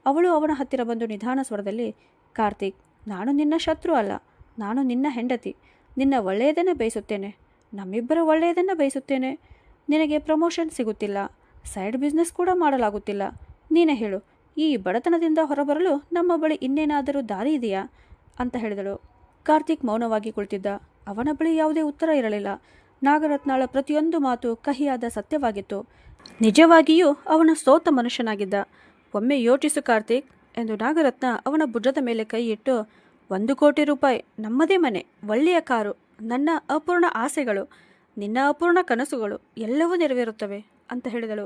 ಅವಳು ಅವನ ಹತ್ತಿರ ಬಂದು ನಿಧಾನ ಸ್ವರದಲ್ಲಿ, ಕಾರ್ತಿಕ್, ನಾನು ನಿನ್ನ ಶತ್ರು ಅಲ್ಲ. ನಾನು ನಿನ್ನ ಹೆಂಡತಿ. ನಿನ್ನ ಒಳ್ಳೆಯದನ್ನೇ ಬಯಸುತ್ತೇನೆ. ನಮ್ಮಿಬ್ಬರ ಒಳ್ಳೆಯದನ್ನು ಬಯಸುತ್ತೇನೆ. ನಿನಗೆ ಪ್ರಮೋಷನ್ ಸಿಗುತ್ತಿಲ್ಲ, ಸೈಡ್ ಬಿಸ್ನೆಸ್ ಕೂಡ ಮಾಡಲಾಗುತ್ತಿಲ್ಲ. ನೀನೇ ಹೇಳು, ಈ ಬಡತನದಿಂದ ಹೊರಬರಲು ನಮ್ಮ ಬಳಿ ಇನ್ನೇನಾದರೂ ದಾರಿ ಇದೆಯಾ ಅಂತ ಹೇಳಿದಳು. ಕಾರ್ತಿಕ್ ಮೌನವಾಗಿ ಕುಳಿತಿದ್ದ. ಅವನ ಬಳಿ ಯಾವುದೇ ಉತ್ತರ ಇರಲಿಲ್ಲ. ನಾಗರತ್ನಾಳ ಪ್ರತಿಯೊಂದು ಮಾತು ಕಹಿಯಾದ ಸತ್ಯವಾಗಿತ್ತು. ನಿಜವಾಗಿಯೂ ಅವನು ಸೋತ ಮನುಷ್ಯನಾಗಿದ್ದ. ಒಮ್ಮೆ ಯೋಚಿಸು ಕಾರ್ತಿಕ್ ಎಂದು ನಾಗರತ್ನ ಅವನ ಭುಜದ ಮೇಲೆ ಕೈ ಇಟ್ಟು, 1 ಕೋಟಿ ರೂಪಾಯಿ, ನಮ್ಮದೇ ಮನೆ, ಒಳ್ಳೆಯ ಕಾರು, ನನ್ನ ಅಪೂರ್ಣ ಆಸೆಗಳು, ನಿನ್ನ ಅಪೂರ್ಣ ಕನಸುಗಳು ಎಲ್ಲವೂ ನೆರವೇರುತ್ತವೆ ಅಂತ ಹೇಳಿದಳು.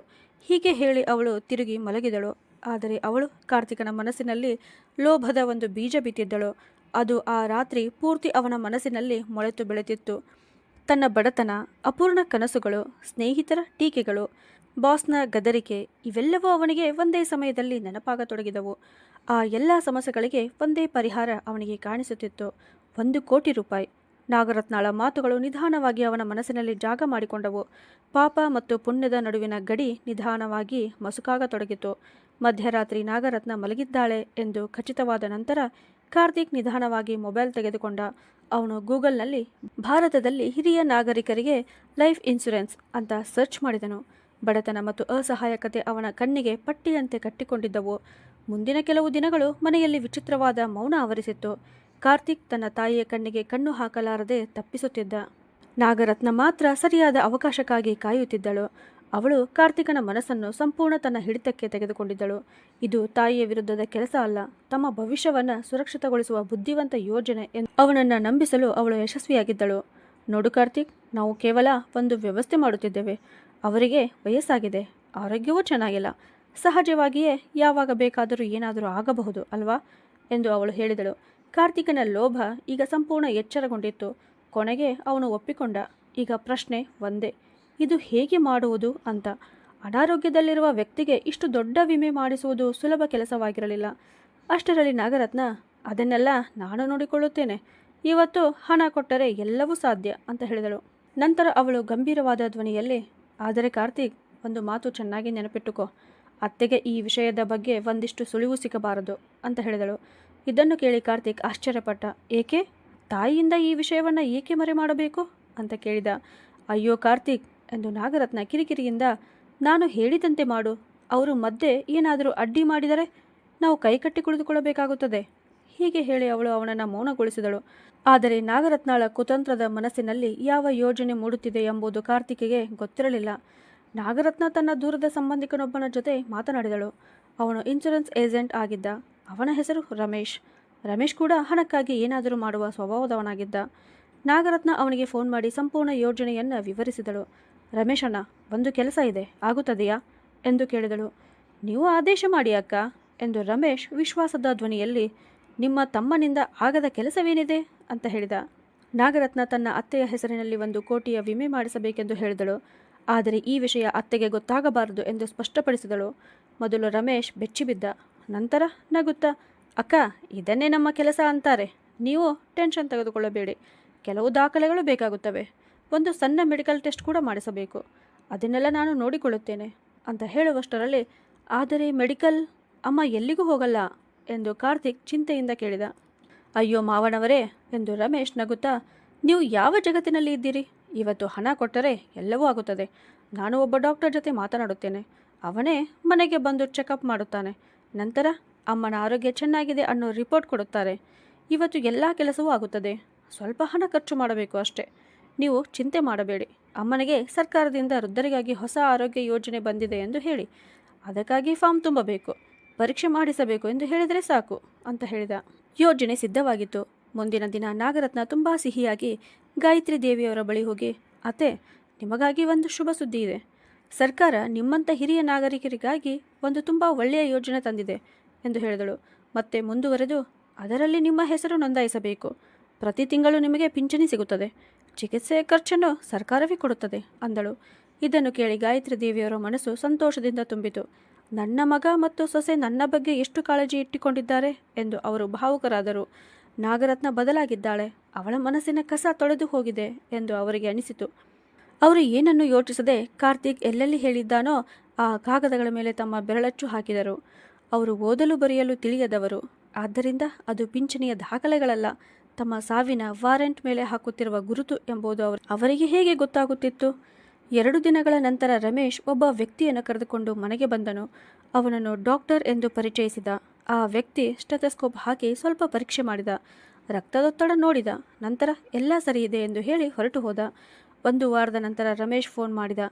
ಹೀಗೆ ಹೇಳಿ ಅವಳು ತಿರುಗಿ ಮಲಗಿದಳು. ಆದರೆ ಅವಳು ಕಾರ್ತಿಕನ ಮನಸ್ಸಿನಲ್ಲಿ ಲೋಭದ ಒಂದು ಬೀಜ ಬಿತ್ತಿದ್ದಳು. ಅದು ಆ ರಾತ್ರಿ ಪೂರ್ತಿ ಅವನ ಮನಸ್ಸಿನಲ್ಲಿ ಮೊಳೆತು ಬೆಳೆತಿತ್ತು. ತನ್ನ ಬಡತನ, ಅಪೂರ್ಣ ಕನಸುಗಳು, ಸ್ನೇಹಿತರ ಟೀಕೆಗಳು, ಬಾಸ್ನ ಗದರಿಕೆ ಇವೆಲ್ಲವೂ ಅವನಿಗೆ ಒಂದೇ ಸಮಯದಲ್ಲಿ ನೆನಪಾಗತೊಡಗಿದವು. ಆ ಎಲ್ಲ ಸಮಸ್ಯೆಗಳಿಗೆ ಒಂದೇ ಪರಿಹಾರ ಅವನಿಗೆ ಕಾಣಿಸುತ್ತಿತ್ತು, 1 ಕೋಟಿ ರೂಪಾಯಿ. ನಾಗರತ್ನಾಳ ಮಾತುಗಳು ನಿಧಾನವಾಗಿ ಅವನ ಮನಸ್ಸಿನಲ್ಲಿ ಜಾಗ ಮಾಡಿಕೊಂಡವು. ಪಾಪ ಮತ್ತು ಪುಣ್ಯದ ನಡುವಿನ ಗಡಿ ನಿಧಾನವಾಗಿ ಮಸುಕಾಗತೊಡಗಿತು. ಮಧ್ಯರಾತ್ರಿ ನಾಗರತ್ನ ಮಲಗಿದ್ದಾಳೆ ಎಂದು ಖಚಿತವಾದ ನಂತರ ಕಾರ್ತಿಕ್ ನಿಧಾನವಾಗಿ ಮೊಬೈಲ್ ತೆಗೆದುಕೊಂಡ. ಅವನು ಗೂಗಲ್ನಲ್ಲಿ ಭಾರತದಲ್ಲಿ ಹಿರಿಯ ನಾಗರಿಕರಿಗೆ ಲೈಫ್ ಇನ್ಶೂರೆನ್ಸ್ ಅಂತ ಸರ್ಚ್ ಮಾಡಿದನು. ಬಡತನ ಮತ್ತು ಅಸಹಾಯಕತೆ ಅವನ ಕಣ್ಣಿಗೆ ಪಟ್ಟಿಯಂತೆ ಕಟ್ಟಿಕೊಂಡಿದ್ದವು. ಮುಂದಿನ ಕೆಲವು ದಿನಗಳು ಮನೆಯಲ್ಲಿ ವಿಚಿತ್ರವಾದ ಮೌನ ಆವರಿಸಿತ್ತು. ಕಾರ್ತಿಕ್ ತನ್ನ ತಾಯಿಯ ಕಣ್ಣಿಗೆ ಕಣ್ಣು ಹಾಕಲಾರದೆ ತಪ್ಪಿಸುತ್ತಿದ್ದ. ನಾಗರತ್ನ ಮಾತ್ರ ಸರಿಯಾದ ಅವಕಾಶಕ್ಕಾಗಿ ಕಾಯುತ್ತಿದ್ದಳು. ಅವಳು ಕಾರ್ತಿಕನ ಮನಸ್ಸನ್ನು ಸಂಪೂರ್ಣ ತನ್ನ ಹಿಡಿತಕ್ಕೆ ತೆಗೆದುಕೊಂಡಿದ್ದಳು. ಇದು ತಾಯಿಯ ವಿರುದ್ಧದ ಕೆಲಸ ಅಲ್ಲ, ತಮ್ಮ ಭವಿಷ್ಯವನ್ನು ಸುರಕ್ಷಿತಗೊಳಿಸುವ ಬುದ್ಧಿವಂತ ಯೋಜನೆ ಎಂದು ಅವನನ್ನು ನಂಬಿಸಲು ಅವಳು ಯಶಸ್ವಿಯಾಗಿದ್ದಳು. ನೋಡು ಕಾರ್ತಿಕ್, ನಾವು ಕೇವಲ ಒಂದು ವ್ಯವಸ್ಥೆ ಮಾಡುತ್ತಿದ್ದೇವೆ. ಅವರಿಗೆ ವಯಸ್ಸಾಗಿದೆ, ಆರೋಗ್ಯವೂ ಚೆನ್ನಾಗಿಲ್ಲ. ಸಹಜವಾಗಿಯೇ ಯಾವಾಗ ಬೇಕಾದರೂ ಏನಾದರೂ ಆಗಬಹುದು ಅಲ್ವಾ ಎಂದು ಅವಳು ಹೇಳಿದಳು. ಕಾರ್ತಿಕನ ಲೋಭ ಈಗ ಸಂಪೂರ್ಣ ಎಚ್ಚರಗೊಂಡಿತ್ತು. ಕೊನೆಗೆ ಅವನು ಒಪ್ಪಿಕೊಂಡ. ಈಗ ಪ್ರಶ್ನೆ ಒಂದೇ, ಇದು ಹೇಗೆ ಮಾಡುವುದು ಅಂತ. ಅನಾರೋಗ್ಯದಲ್ಲಿರುವ ವ್ಯಕ್ತಿಗೆ ಇಷ್ಟು ದೊಡ್ಡ ವಿಮೆ ಮಾಡಿಸುವುದು ಸುಲಭ ಕೆಲಸವಾಗಿರಲಿಲ್ಲ. ಅಷ್ಟರಲ್ಲಿ ನಾಗರತ್ನ, ಅದನ್ನೆಲ್ಲ ನಾನು ನೋಡಿಕೊಳ್ಳುತ್ತೇನೆ. ಇವತ್ತು ಹಣ ಕೊಟ್ಟರೆ ಎಲ್ಲವೂ ಸಾಧ್ಯ ಅಂತ ಹೇಳಿದಳು. ನಂತರ ಅವಳು ಗಂಭೀರವಾದ ಧ್ವನಿಯಲ್ಲಿ, ಆದರೆ ಕಾರ್ತಿಕ್, ಒಂದು ಮಾತು ಚೆನ್ನಾಗಿ ನೆನಪಿಟ್ಟುಕೋ. ಅತ್ತೆಗೆ ಈ ವಿಷಯದ ಬಗ್ಗೆ ಒಂದಿಷ್ಟು ಸುಳಿವು ಸಿಗಬಾರದು ಅಂತ ಹೇಳಿದಳು. ಇದನ್ನು ಕೇಳಿ ಕಾರ್ತಿಕ್ ಆಶ್ಚರ್ಯಪಟ್ಟ. ಏಕೆ? ತಾಯಿಯಿಂದ ಈ ವಿಷಯವನ್ನು ಏಕೆ ಮರೆ ಮಾಡಬೇಕು ಅಂತ ಕೇಳಿದ. ಅಯ್ಯೋ ಕಾರ್ತಿಕ್ ಎಂದು ನಾಗರತ್ನ ಕಿರಿಕಿರಿಯಿಂದ, ನಾನು ಹೇಳಿದಂತೆ ಮಾಡು. ಅವರು ಮಧ್ಯೆ ಏನಾದರೂ ಅಡ್ಡಿ ಮಾಡಿದರೆ ನಾವು ಕೈಕಟ್ಟಿ ಕುಳಿತುಕೊಳ್ಳಬೇಕಾಗುತ್ತದೆ. ಹೀಗೆ ಹೇಳಿ ಅವಳು ಅವನನ್ನು ಮೌನಗೊಳಿಸಿದಳು. ಆದರೆ ನಾಗರತ್ನಾಳ ಕುತಂತ್ರದ ಮನಸ್ಸಿನಲ್ಲಿ ಯಾವ ಯೋಜನೆ ಮೂಡುತ್ತಿದೆ ಎಂಬುದು ಕಾರ್ತಿಕ್ಗೆ ಗೊತ್ತಿರಲಿಲ್ಲ. ನಾಗರತ್ನ ತನ್ನ ದೂರದ ಸಂಬಂಧಿಕನೊಬ್ಬನ ಜೊತೆ ಮಾತನಾಡಿದಳು. ಅವನು ಇನ್ಶೂರೆನ್ಸ್ ಏಜೆಂಟ್ ಆಗಿದ್ದ. ಅವನ ಹೆಸರು ರಮೇಶ್. ರಮೇಶ್ ಕೂಡ ಹಣಕ್ಕಾಗಿ ಏನಾದರೂ ಮಾಡುವ ಸ್ವಭಾವದವನಾಗಿದ್ದ. ನಾಗರತ್ನ ಅವನಿಗೆ ಫೋನ್ ಮಾಡಿ ಸಂಪೂರ್ಣ ಯೋಜನೆಯನ್ನು ವಿವರಿಸಿದಳು. ರಮೇಶ್ ಅಣ್ಣ, ಒಂದು ಕೆಲಸ ಇದೆ, ಆಗುತ್ತದೆಯಾ ಎಂದು ಕೇಳಿದಳು. ನೀವು ಆದೇಶ ಮಾಡಿ ಅಕ್ಕ ಎಂದು ರಮೇಶ್ ವಿಶ್ವಾಸದ ಧ್ವನಿಯಲ್ಲಿ, ನಿಮ್ಮ ತಮ್ಮನಿಂದ ಆಗದ ಕೆಲಸವೇನಿದೆ ಅಂತ ಹೇಳಿದ. ನಾಗರತ್ನ ತನ್ನ ಅತ್ತೆಯ ಹೆಸರಿನಲ್ಲಿ 1 ಕೋಟಿಯ ವಿಮೆ ಮಾಡಿಸಬೇಕೆಂದು ಹೇಳಿದಳು. ಆದರೆ ಈ ವಿಷಯ ಅತ್ತೆಗೆ ಗೊತ್ತಾಗಬಾರದು ಎಂದು ಸ್ಪಷ್ಟಪಡಿಸಿದಳು. ಮೊದಲು ರಮೇಶ್ ಬೆಚ್ಚಿಬಿದ್ದ. ನಂತರ ನಗುತ್ತಾ, ಅಕ್ಕ, ಇದನ್ನೇ ನಮ್ಮ ಕೆಲಸ ಅಂತಾರೆ. ನೀವು ಟೆನ್ಷನ್ ತೆಗೆದುಕೊಳ್ಳಬೇಡಿ. ಕೆಲವು ದಾಖಲೆಗಳು ಬೇಕಾಗುತ್ತವೆ. ಒಂದು ಸಣ್ಣ ಮೆಡಿಕಲ್ ಟೆಸ್ಟ್ ಕೂಡ ಮಾಡಿಸಬೇಕು. ಅದನ್ನೆಲ್ಲ ನಾನು ನೋಡಿಕೊಳ್ಳುತ್ತೇನೆ ಅಂತ ಹೇಳುವಷ್ಟರಲ್ಲಿ, ಆದರೆ ಮೆಡಿಕಲ್, ಅಮ್ಮ ಎಲ್ಲಿಗೂ ಹೋಗಲ್ಲ ಎಂದು ಕಾರ್ತಿಕ್ ಚಿಂತೆಯಿಂದ ಕೇಳಿದ. ಅಯ್ಯೋ ಮಾವನವರೇ ಎಂದು ರಮೇಶ್ ನಗುತ್ತಾ, ನೀವು ಯಾವ ಜಗತ್ತಿನಲ್ಲಿ ಇದ್ದೀರಿ? ಇವತ್ತು ಹಣ ಕೊಟ್ಟರೆ ಎಲ್ಲವೂ ಆಗುತ್ತದೆ. ನಾನು ಒಬ್ಬ ಡಾಕ್ಟರ್ ಜೊತೆ ಮಾತನಾಡುತ್ತೇನೆ. ಅವನೇ ಮನೆಗೆ ಬಂದು ಚೆಕಪ್ ಮಾಡುತ್ತಾನೆ. ನಂತರ ಅಮ್ಮನ ಆರೋಗ್ಯ ಚೆನ್ನಾಗಿದೆ ಅನ್ನೋ ರಿಪೋರ್ಟ್ ಕೊಡುತ್ತಾರೆ. ಇವತ್ತು ಎಲ್ಲ ಕೆಲಸವೂ ಆಗುತ್ತದೆ. ಸ್ವಲ್ಪ ಹಣ ಖರ್ಚು ಮಾಡಬೇಕು ಅಷ್ಟೇ. ನೀವು ಚಿಂತೆ ಮಾಡಬೇಡಿ. ಅಮ್ಮನಿಗೆ ಸರ್ಕಾರದಿಂದ ವೃದ್ಧರಿಗಾಗಿ ಹೊಸ ಆರೋಗ್ಯ ಯೋಜನೆ ಬಂದಿದೆ ಎಂದು ಹೇಳಿ. ಅದಕ್ಕಾಗಿ ಫಾರ್ಮ್ ತುಂಬಬೇಕು, ಪರೀಕ್ಷೆ ಮಾಡಿಸಬೇಕು ಎಂದು ಹೇಳಿದರೆ ಸಾಕು ಅಂತ ಹೇಳಿದ. ಯೋಜನೆ ಸಿದ್ಧವಾಗಿತ್ತು. ಮುಂದಿನ ದಿನ ನಾಗರತ್ನ ತುಂಬ ಸಿಹಿಯಾಗಿ ಗಾಯತ್ರಿ ದೇವಿಯವರ ಬಳಿ ಹೋಗಿ, ಅತ್ತೆ, ನಿಮಗಾಗಿ ಒಂದು ಶುಭ ಸುದ್ದಿ ಇದೆ. ಸರ್ಕಾರ ನಿಮ್ಮಂಥ ಹಿರಿಯ ನಾಗರಿಕರಿಗಾಗಿ ಒಂದು ತುಂಬ ಒಳ್ಳೆಯ ಯೋಜನೆ ತಂದಿದೆ ಎಂದು ಹೇಳಿದಳು. ಮತ್ತೆ ಮುಂದುವರೆದು, ಅದರಲ್ಲಿ ನಿಮ್ಮ ಹೆಸರು ನೋಂದಾಯಿಸಬೇಕು. ಪ್ರತಿ ತಿಂಗಳು ನಿಮಗೆ ಪಿಂಚಣಿ ಸಿಗುತ್ತದೆ. ಚಿಕಿತ್ಸೆಯ ಖರ್ಚನ್ನು ಸರ್ಕಾರವೇ ಕೊಡುತ್ತದೆ ಅಂದಳು. ಇದನ್ನು ಕೇಳಿ ಗಾಯತ್ರಿ ದೇವಿಯವರ ಮನಸ್ಸು ಸಂತೋಷದಿಂದ ತುಂಬಿತು. ನನ್ನ ಮಗ ಮತ್ತು ಸೊಸೆ ನನ್ನ ಬಗ್ಗೆ ಎಷ್ಟು ಕಾಳಜಿ ಇಟ್ಟುಕೊಂಡಿದ್ದಾರೆ ಎಂದು ಅವರು ಭಾವುಕರಾದರು. ನಾಗರತ್ನ ಬದಲಾಗಿದ್ದಾಳೆ, ಅವಳ ಮನಸ್ಸಿನ ಕಸ ತೊಳೆದು ಹೋಗಿದೆ ಎಂದು ಅವರಿಗೆ ಅನಿಸಿತು. ಅವರು ಏನನ್ನು ಯೋಚಿಸದೆ ಕಾರ್ತಿಕ್ ಎಲ್ಲೆಲ್ಲಿ ಹೇಳಿದ್ದಾನೋ ಆ ಕಾಗದಗಳ ಮೇಲೆ ತಮ್ಮ ಬೆರಳಚ್ಚು ಹಾಕಿದರು. ಅವರು ಓದಲು ಬರೆಯಲು ತಿಳಿಯದವರು, ಆದ್ದರಿಂದ ಅದು ಪಿಂಚಣಿಯ ದಾಖಲೆಗಳಲ್ಲ, ತಮ್ಮ ಸಾವಿನ ವಾರೆಂಟ್ ಮೇಲೆ ಹಾಕುತ್ತಿರುವ ಗುರುತು ಎಂಬುದು ಅವರಿಗೆ ಹೇಗೆ ಗೊತ್ತಾಗುತ್ತಿತ್ತು? 2 ದಿನಗಳ ನಂತರ ರಮೇಶ್ ಒಬ್ಬ ವ್ಯಕ್ತಿಯನ್ನು ಕರೆದುಕೊಂಡು ಮನೆಗೆ ಬಂದನು. ಅವನನ್ನು ಡಾಕ್ಟರ್ ಎಂದು ಪರಿಚಯಿಸಿದ. ಆ ವ್ಯಕ್ತಿ ಸ್ಟೆಥೋಸ್ಕೋಪ್ ಹಾಕಿ ಸ್ವಲ್ಪ ಪರೀಕ್ಷೆ ಮಾಡಿದ, ರಕ್ತದೊತ್ತಡ ನೋಡಿದ. ನಂತರ ಎಲ್ಲ ಸರಿಯಿದೆ ಎಂದು ಹೇಳಿ ಹೊರಟು ಹೋದ. 1 ವಾರದ ನಂತರ ರಮೇಶ್ ಫೋನ್ ಮಾಡಿದ.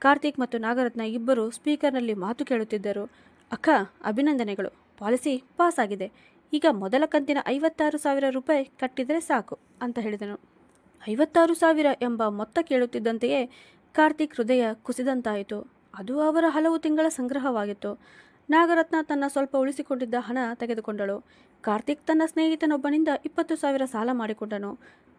ಕಾರ್ತಿಕ್ ಮತ್ತು ನಾಗರತ್ನ ಇಬ್ಬರು ಸ್ಪೀಕರ್ನಲ್ಲಿ ಮಾತು ಕೇಳುತ್ತಿದ್ದರು. ಅಕ್ಕ, ಅಭಿನಂದನೆಗಳು, ಪಾಲಿಸಿ ಪಾಸ್ ಆಗಿದೆ. ಈಗ ಮೊದಲ ಕಂತಿನ 56,000 ರೂಪಾಯಿ ಕಟ್ಟಿದರೆ ಸಾಕು ಅಂತ ಹೇಳಿದನು. 56,000 ಎಂಬ ಮೊತ್ತ ಕೇಳುತ್ತಿದ್ದಂತೆಯೇ ಕಾರ್ತಿಕ್ ಹೃದಯ ಕುಸಿದಂತಾಯಿತು. ಅದು ಅವರ ಹಲವು ತಿಂಗಳ ಸಂಗ್ರಹವಾಗಿತ್ತು. ನಾಗರತ್ನ ತನ್ನ ಸ್ವಲ್ಪ ಉಳಿಸಿಕೊಂಡಿದ್ದ ಹಣ ತೆಗೆದುಕೊಂಡಳು. ಕಾರ್ತಿಕ್ ತನ್ನ ಸ್ನೇಹಿತನೊಬ್ಬನಿಂದ 20,000 ಸಾಲ ಮಾಡಿಕೊಂಡನು.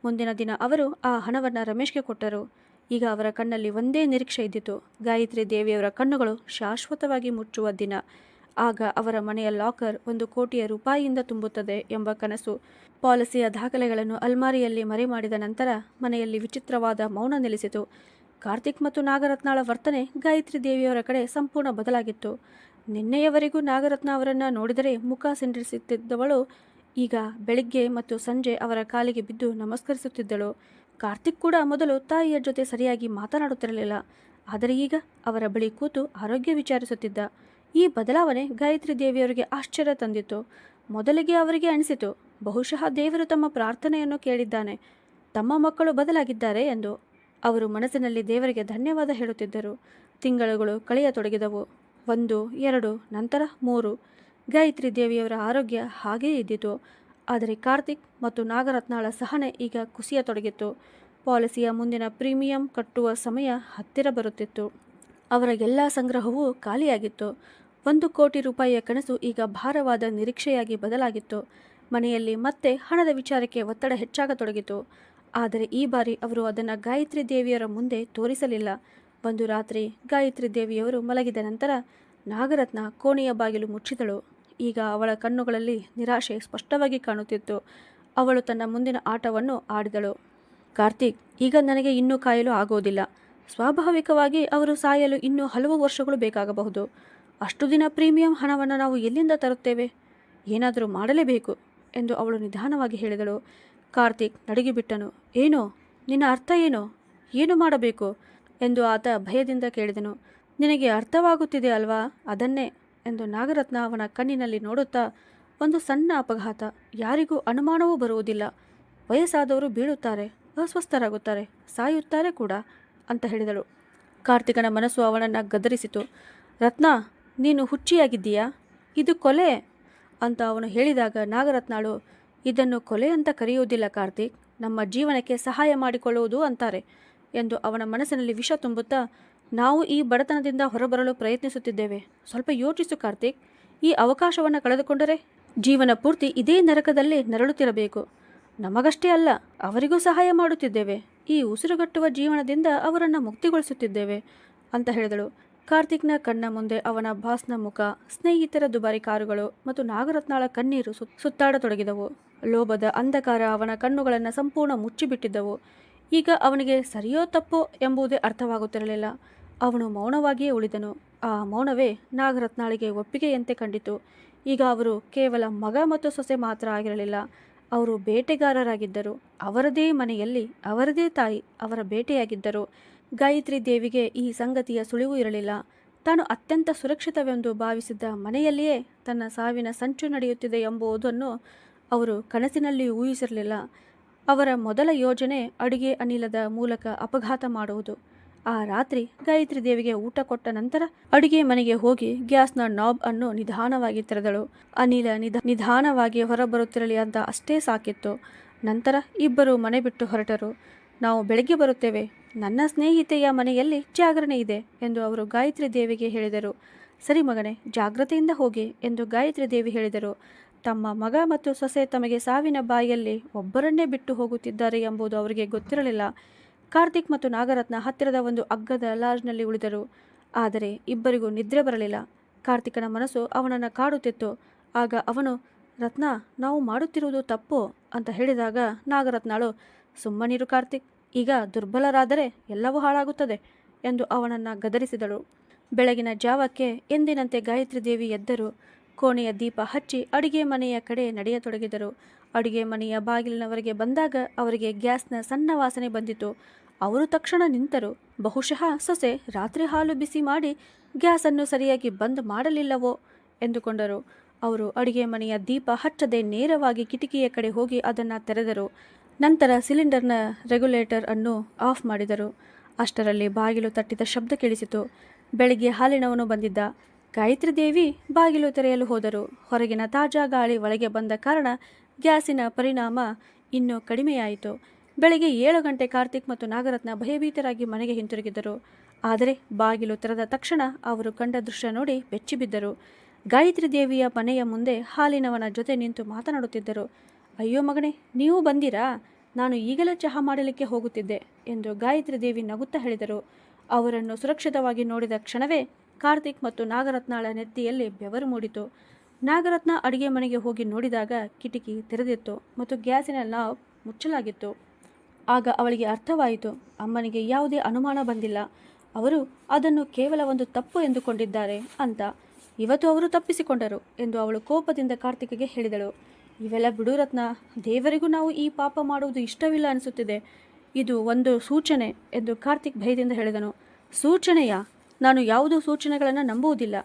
ಮುಂದಿನ ದಿನ ಅವರು ಆ ಹಣವನ್ನು ರಮೇಶ್ಗೆ ಕೊಟ್ಟರು. ಈಗ ಅವರ ಕಣ್ಣಲ್ಲಿ ಒಂದೇ ನಿರೀಕ್ಷೆ ಇದ್ದಿತು, ಗಾಯತ್ರಿ ದೇವಿಯವರ ಕಣ್ಣುಗಳು ಶಾಶ್ವತವಾಗಿ ಮುಚ್ಚುವ ದಿನ. ಆಗ ಅವರ ಮನೆಯ ಲಾಕರ್ 1 ಕೋಟಿ ರೂಪಾಯಿಯಿಂದ ತುಂಬುತ್ತದೆ ಎಂಬ ಕನಸು. ಪಾಲಿಸಿಯ ದಾಖಲೆಗಳನ್ನು ಅಲ್ಮಾರಿಯಲ್ಲಿ ಮರೆ ಮಾಡಿದ ನಂತರ ಮನೆಯಲ್ಲಿ ವಿಚಿತ್ರವಾದ ಮೌನ ನೆಲೆಸಿತು. ಕಾರ್ತಿಕ್ ಮತ್ತು ನಾಗರತ್ನಾಳ ವರ್ತನೆ ಗಾಯತ್ರಿ ದೇವಿಯವರ ಕಡೆ ಸಂಪೂರ್ಣ ಬದಲಾಗಿತ್ತು. ನಿನ್ನೆಯವರೆಗೂ ನಾಗರತ್ನ ಅವರನ್ನು ನೋಡಿದರೆ ಮುಖ ಸಿಂಡಿಸುತ್ತಿದ್ದವಳು ಈಗ ಬೆಳಿಗ್ಗೆ ಮತ್ತು ಸಂಜೆ ಅವರ ಕಾಲಿಗೆ ಬಿದ್ದು ನಮಸ್ಕರಿಸುತ್ತಿದ್ದಳು. ಕಾರ್ತಿಕ್ ಕೂಡ ಮೊದಲು ತಾಯಿಯ ಜೊತೆ ಸರಿಯಾಗಿ ಮಾತನಾಡುತ್ತಿರಲಿಲ್ಲ, ಆದರೆ ಈಗ ಅವರ ಬಳಿ ಕೂತು ಆರೋಗ್ಯ ವಿಚಾರಿಸುತ್ತಿದ್ದ. ಈ ಬದಲಾವಣೆ ಗಾಯತ್ರಿ ದೇವಿಯವರಿಗೆ ಆಶ್ಚರ್ಯ ತಂದಿತ್ತು. ಮೊದಲಿಗೆ ಅವರಿಗೆ ಅನಿಸಿತು, ಬಹುಶಃ ದೇವರು ತಮ್ಮ ಪ್ರಾರ್ಥನೆಯನ್ನು ಕೇಳಿದ್ದಾನೆ, ತಮ್ಮ ಮಕ್ಕಳು ಬದಲಾಗಿದ್ದಾರೆ ಎಂದು. ಅವರು ಮನಸ್ಸಿನಲ್ಲಿ ದೇವರಿಗೆ ಧನ್ಯವಾದ ಹೇಳುತ್ತಿದ್ದರು. ತಿಂಗಳುಗಳು ಕಳೆಯತೊಡಗಿದವು. 1, 2, ನಂತರ 3. ಗಾಯತ್ರಿ ದೇವಿಯವರ ಆರೋಗ್ಯ ಹಾಗೇ ಇದ್ದಿತು. ಆದರೆ ಕಾರ್ತಿಕ್ ಮತ್ತು ನಾಗರತ್ನಾಳ ಸಹನೆ ಈಗ ಕುಸಿಯತೊಡಗಿತ್ತು. ಪಾಲಿಸಿಯ ಮುಂದಿನ ಪ್ರೀಮಿಯಂ ಕಟ್ಟುವ ಸಮಯ ಹತ್ತಿರ ಬರುತ್ತಿತ್ತು. ಅವರ ಎಲ್ಲ ಸಂಗ್ರಹವೂ ಖಾಲಿಯಾಗಿತ್ತು. 1 ಕೋಟಿ ರೂಪಾಯಿಯ ಕನಸು ಈಗ ಭಾರವಾದ ನಿರೀಕ್ಷೆಯಾಗಿ ಬದಲಾಗಿತ್ತು. ಮನೆಯಲ್ಲಿ ಮತ್ತೆ ಹಣದ ವಿಚಾರಕ್ಕೆ ಒತ್ತಡ ಹೆಚ್ಚಾಗತೊಡಗಿತು. ಆದರೆ ಈ ಬಾರಿ ಅವರು ಅದನ್ನು ಗಾಯತ್ರಿ ದೇವಿಯವರ ಮುಂದೆ ತೋರಿಸಲಿಲ್ಲ. ಒಂದು ರಾತ್ರಿ ಗಾಯತ್ರಿ ದೇವಿಯವರು ಮಲಗಿದ ನಂತರ ನಾಗರತ್ನ ಕೋಣೆಯ ಬಾಗಿಲು ಮುಚ್ಚಿದಳು. ಈಗ ಅವಳ ಕಣ್ಣುಗಳಲ್ಲಿ ನಿರಾಶೆ ಸ್ಪಷ್ಟವಾಗಿ ಕಾಣುತ್ತಿತ್ತು. ಅವಳು ತನ್ನ ಮುಂದಿನ ಆಟವನ್ನು ಆಡಿದಳು. ಕಾರ್ತಿಕ್, ಈಗ ನನಗೆ ಇನ್ನೂ ಕಾಯಲು ಆಗೋದಿಲ್ಲ. ಸ್ವಾಭಾವಿಕವಾಗಿ ಅವರು ಸಾಯಲು ಇನ್ನೂ ಹಲವು ವರ್ಷಗಳು ಬೇಕಾಗಬಹುದು. ಅಷ್ಟು ದಿನ ಪ್ರೀಮಿಯಂ ಹಣವನ್ನು ನಾವು ಎಲ್ಲಿಂದ ತರುತ್ತೇವೆ? ಏನಾದರೂ ಮಾಡಲೇಬೇಕು ಎಂದು ಅವಳು ನಿಧಾನವಾಗಿ ಹೇಳಿದಳು. ಕಾರ್ತಿಕ್ ನಡುಗಿಬಿಟ್ಟನು. ಏನೋ, ನಿನ್ನ ಅರ್ಥ ಏನೋ? ಏನು ಮಾಡಬೇಕು ಎಂದು ಆತ ಭಯದಿಂದ ಕೇಳಿದನು. ನಿನಗೆ ಅರ್ಥವಾಗುತ್ತಿದೆ ಅಲ್ವಾ? ಅದನ್ನೇ ಎಂದು ನಾಗರತ್ನ ಅವನ ಕಣ್ಣಿನಲ್ಲಿ ನೋಡುತ್ತಾ, ಒಂದು ಸಣ್ಣ ಅಪಘಾತ, ಯಾರಿಗೂ ಅನುಮಾನವೂ ಬರುವುದಿಲ್ಲ. ವಯಸ್ಸಾದವರು ಬೀಳುತ್ತಾರೆ, ಅಸ್ವಸ್ಥರಾಗುತ್ತಾರೆ, ಸಾಯುತ್ತಾರೆ ಕೂಡ ಅಂತ ಹೇಳಿದಳು. ಕಾರ್ತಿಕನ ಮನಸ್ಸು ಅವನನ್ನು ಗದರಿಸಿತು. ರತ್ನ, ನೀನು ಹುಚ್ಚಿಯಾಗಿದ್ದೀಯಾ? ಇದು ಕೊಲೆ ಅಂತ ಅವನು ಹೇಳಿದಾಗ ನಾಗರತ್ನಾಳು, ಇದನ್ನು ಕೊಲೆ ಅಂತ ಕರೆಯುವುದಿಲ್ಲ ಕಾರ್ತಿಕ್, ನಮ್ಮ ಜೀವನಕ್ಕೆ ಸಹಾಯ ಮಾಡಿಕೊಳ್ಳುವುದು ಅಂತಾರೆ ಎಂದು ಅವನ ಮನಸ್ಸಿನಲ್ಲಿ ವಿಷ ತುಂಬುತ್ತಾ, ನಾವು ಈ ಬಡತನದಿಂದ ಹೊರಬರಲು ಪ್ರಯತ್ನಿಸುತ್ತಿದ್ದೇವೆ. ಸ್ವಲ್ಪ ಯೋಚಿಸು ಕಾರ್ತಿಕ್. ಈ ಅವಕಾಶವನ್ನು ಕಳೆದುಕೊಂಡರೆ ಜೀವನ ಪೂರ್ತಿ ಇದೇ ನರಕದಲ್ಲಿ ನರಳುತ್ತಿರಬೇಕು. ನಮಗಷ್ಟೇ ಅಲ್ಲ, ಅವರಿಗೂ ಸಹಾಯ ಮಾಡುತ್ತಿದ್ದೇವೆ. ಈ ಉಸಿರುಗಟ್ಟುವ ಜೀವನದಿಂದ ಅವರನ್ನು ಮುಕ್ತಿಗೊಳಿಸುತ್ತಿದ್ದೇವೆ ಅಂತ ಹೇಳಿದಳು. ಕಾರ್ತಿಕ್ನ ಕಣ್ಣ ಮುಂದೆ ಅವನ ಬಾಸ್ನ ಮುಖ, ಸ್ನೇಹಿತರ ದುಬಾರಿ ಕಾರುಗಳು ಮತ್ತು ನಾಗರತ್ನಾಳ ಕಣ್ಣೀರು ಸುತ್ತಾಡತೊಡಗಿದವು. ಲೋಭದ ಅಂಧಕಾರ ಅವನ ಕಣ್ಣುಗಳನ್ನು ಸಂಪೂರ್ಣ ಮುಚ್ಚಿಬಿಟ್ಟಿದ್ದವು. ಈಗ ಅವನಿಗೆ ಸರಿಯೋ ತಪ್ಪೋ ಎಂಬುದೇ ಅರ್ಥವಾಗುತ್ತಿರಲಿಲ್ಲ. ಅವನು ಮೌನವಾಗಿಯೇ ಉಳಿದನು. ಆ ಮೌನವೇ ನಾಗರತ್ನಾಳಿಗೆ ಒಪ್ಪಿಗೆಯಂತೆ ಕಂಡಿತು. ಈಗ ಅವರು ಕೇವಲ ಮಗ ಮತ್ತು ಸೊಸೆ ಮಾತ್ರ ಆಗಿರಲಿಲ್ಲ, ಅವರು ಬೇಟೆಗಾರರಾಗಿದ್ದರು. ಅವರದೇ ಮನೆಯಲ್ಲಿ ಅವರದೇ ತಾಯಿ ಅವರ ಬೇಟೆಯಾಗಿದ್ದರು. ಗಾಯತ್ರಿ ದೇವಿಗೆ ಈ ಸಂಗತಿಯ ಸುಳಿವು ಇರಲಿಲ್ಲ. ತಾನು ಅತ್ಯಂತ ಸುರಕ್ಷಿತವೆಂದು ಭಾವಿಸಿದ್ದ ಮನೆಯಲ್ಲಿಯೇ ತನ್ನ ಸಾವಿನ ಸಂಚು ನಡೆಯುತ್ತಿದೆ ಎಂಬುದನ್ನು ಅವರು ಕನಸಿನಲ್ಲಿಯೂ ಊಹಿಸಿರಲಿಲ್ಲ. ಅವರ ಮೊದಲ ಯೋಜನೆ ಅಡುಗೆ ಅನಿಲದ ಮೂಲಕ ಅಪಘಾತ ಮಾಡುವುದು. ಆ ರಾತ್ರಿ ಗಾಯತ್ರಿ ದೇವಿಗೆ ಊಟ ಕೊಟ್ಟ ನಂತರ ಅಡುಗೆ ಮನೆಗೆ ಹೋಗಿ ಗ್ಯಾಸ್ನ ನಾಬ್ ಅನ್ನು ನಿಧಾನವಾಗಿ ತೆರೆದಳು. ಅನಿಲ ನಿಧಾನವಾಗಿ ಹೊರಬರುತ್ತಿರಲಿ ಅಂತ ಅಷ್ಟೇ ಸಾಕಿತ್ತು. ನಂತರ ಇಬ್ಬರು ಮನೆ ಬಿಟ್ಟು ಹೊರಟರು. ನಾವು ಬೆಳಗ್ಗೆ ಬರುತ್ತೇವೆ, ನನ್ನ ಸ್ನೇಹಿತೆಯ ಮನೆಯಲ್ಲಿ ಜಾಗರಣೆ ಇದೆ ಎಂದು ಅವರು ಗಾಯತ್ರಿ ದೇವಿಗೆ ಹೇಳಿದರು. ಸರಿ ಮಗನೇ, ಜಾಗ್ರತೆಯಿಂದ ಹೋಗಿ ಎಂದು ಗಾಯತ್ರಿ ದೇವಿ ಹೇಳಿದರು. ತಮ್ಮ ಮಗ ಮತ್ತು ಸೊಸೆ ತಮಗೆ ಸಾವಿನ ಬಾಯಲ್ಲಿ ಒಬ್ಬರನ್ನೇ ಬಿಟ್ಟು ಹೋಗುತ್ತಿದ್ದಾರೆ ಎಂಬುದು ಅವರಿಗೆ ಗೊತ್ತಿರಲಿಲ್ಲ. ಕಾರ್ತಿಕ್ ಮತ್ತು ನಾಗರತ್ನ ಹತ್ತಿರದ ಒಂದು ಅಗ್ಗದ ಲಾಡ್ಜ್ನಲ್ಲಿ ಉಳಿದರು. ಆದರೆ ಇಬ್ಬರಿಗೂ ನಿದ್ರೆ ಬರಲಿಲ್ಲ. ಕಾರ್ತಿಕನ ಮನಸ್ಸು ಅವನನ್ನು ಕಾಡುತ್ತಿತ್ತು. ಆಗ ಅವನು, ರತ್ನ, ನಾವು ಮಾಡುತ್ತಿರುವುದು ತಪ್ಪು ಅಂತ ಹೇಳಿದಾಗ ನಾಗರತ್ನಾಳು, ಸುಮ್ಮನಿರು ಕಾರ್ತಿಕ್, ಈಗ ದುರ್ಬಲರಾದರೆ ಎಲ್ಲವೂ ಹಾಳಾಗುತ್ತದೆ ಎಂದು ಅವನನ್ನು ಗದರಿಸಿದಳು. ಬೆಳಗಿನ ಜಾವಕ್ಕೆ ಎಂದಿನಂತೆ ಗಾಯತ್ರಿ ದೇವಿ ಎದ್ದರು. ಕೋಣೆಯ ದೀಪ ಹಚ್ಚಿ ಅಡುಗೆ ಮನೆಯ ಕಡೆ ನಡೆಯತೊಡಗಿದರು. ಅಡುಗೆ ಮನೆಯ ಬಾಗಿಲಿನವರೆಗೆ ಬಂದಾಗ ಅವರಿಗೆ ಗ್ಯಾಸ್ನ ಸಣ್ಣ ವಾಸನೆ ಬಂದಿತು. ಅವರು ತಕ್ಷಣ ನಿಂತರು. ಬಹುಶಃ ಸೊಸೆ ರಾತ್ರಿ ಹಾಲು ಬಿಸಿ ಮಾಡಿ ಗ್ಯಾಸನ್ನು ಸರಿಯಾಗಿ ಬಂದ್ ಮಾಡಲಿಲ್ಲವೋ ಎಂದುಕೊಂಡರು. ಅವರು ಅಡುಗೆ ಮನೆಯ ದೀಪ ಹಚ್ಚದೆ ನೇರವಾಗಿ ಕಿಟಕಿಯ ಕಡೆ ಹೋಗಿ ಅದನ್ನು ತೆರೆದರು. ನಂತರ ಸಿಲಿಂಡರ್ನ ರೆಗ್ಯುಲೇಟರ್ ಅನ್ನು ಆಫ್ ಮಾಡಿದರು. ಅಷ್ಟರಲ್ಲಿ ಬಾಗಿಲು ತಟ್ಟಿದ ಶಬ್ದ ಕೇಳಿಸಿತು. ಬೆಳಿಗ್ಗೆ ಹಾಲಿನವನು ಬಂದಿದ್ದ. ಗಾಯತ್ರಿ ದೇವಿ ಬಾಗಿಲು ತೆರೆಯಲು ಹೋದರು. ಹೊರಗಿನ ತಾಜಾ ಗಾಳಿ ಒಳಗೆ ಬಂದ ಕಾರಣ ಗ್ಯಾಸಿನ ಪರಿಣಾಮ ಇನ್ನೂ ಕಡಿಮೆಯಾಯಿತು. ಬೆಳಗ್ಗೆ 7 ಗಂಟೆ ಕಾರ್ತಿಕ್ ಮತ್ತು ನಾಗರತ್ನ ಭಯಭೀತರಾಗಿ ಮನೆಗೆ ಹಿಂತಿರುಗಿದರು. ಆದರೆ ಬಾಗಿಲು ತೆರೆದ ತಕ್ಷಣ ಅವರು ಕಂಡ ದೃಶ್ಯ ನೋಡಿ ಬೆಚ್ಚಿಬಿದ್ದರು. ಗಾಯತ್ರಿ ದೇವಿಯ ಮನೆಯ ಮುಂದೆ ಹಾಲಿನವನ ಜೊತೆ ನಿಂತು ಮಾತನಾಡುತ್ತಿದ್ದರು. ಅಯ್ಯೋ ಮಗನೇ, ನೀವು ಬಂದಿರಾ? ನಾನು ಈಗಲೇ ಚಹಾ ಮಾಡಲಿಕ್ಕೆ ಹೋಗುತ್ತಿದ್ದೆ ಎಂದು ಗಾಯತ್ರಿ ದೇವಿ ನಗುತ್ತಾ ಹೇಳಿದರು. ಅವರನ್ನು ಸುರಕ್ಷಿತವಾಗಿ ನೋಡಿದ ಕ್ಷಣವೇ ಕಾರ್ತಿಕ್ ಮತ್ತು ನಾಗರತ್ನಾಳ ನೆತ್ತಿಯಲ್ಲಿ ಬೆವರು ಮೂಡಿತು. ನಾಗರತ್ನ ಅಡುಗೆ ಮನೆಗೆ ಹೋಗಿ ನೋಡಿದಾಗ ಕಿಟಕಿ ತೆರೆದಿತ್ತು ಮತ್ತು ಗ್ಯಾಸಿನ ನಾಬ್ ಮುಚ್ಚಲಾಗಿತ್ತು. ಆಗ ಅವಳಿಗೆ ಅರ್ಥವಾಯಿತು, ಅಮ್ಮನಿಗೆ ಯಾವುದೇ ಅನುಮಾನ ಬಂದಿಲ್ಲ. ಅವರು ಅದನ್ನು ಕೇವಲ ಒಂದು ತಪ್ಪು ಎಂದುಕೊಂಡಿದ್ದಾರೆ ಅಂತ. ಇವತ್ತು ಅವರು ತಪ್ಪಿಸಿಕೊಂಡರು ಎಂದು ಅವಳು ಕೋಪದಿಂದ ಕಾರ್ತಿಕ್ಗೆ ಹೇಳಿದಳು. ಇವೆಲ್ಲ ಬಿಡು ರತ್ನ, ದೇವರಿಗೂ ನಾವು ಈ ಪಾಪ ಮಾಡುವುದು ಇಷ್ಟವಿಲ್ಲ ಅನಿಸುತ್ತಿದೆ. ಇದು ಒಂದು ಸೂಚನೆ ಎಂದು ಕಾರ್ತಿಕ್ ಭಯದಿಂದ ಹೇಳಿದನು. ಸೂಚನೆಯಾ? ನಾನು ಯಾವುದೂ ಸೂಚನೆಗಳನ್ನು ನಂಬುವುದಿಲ್ಲ.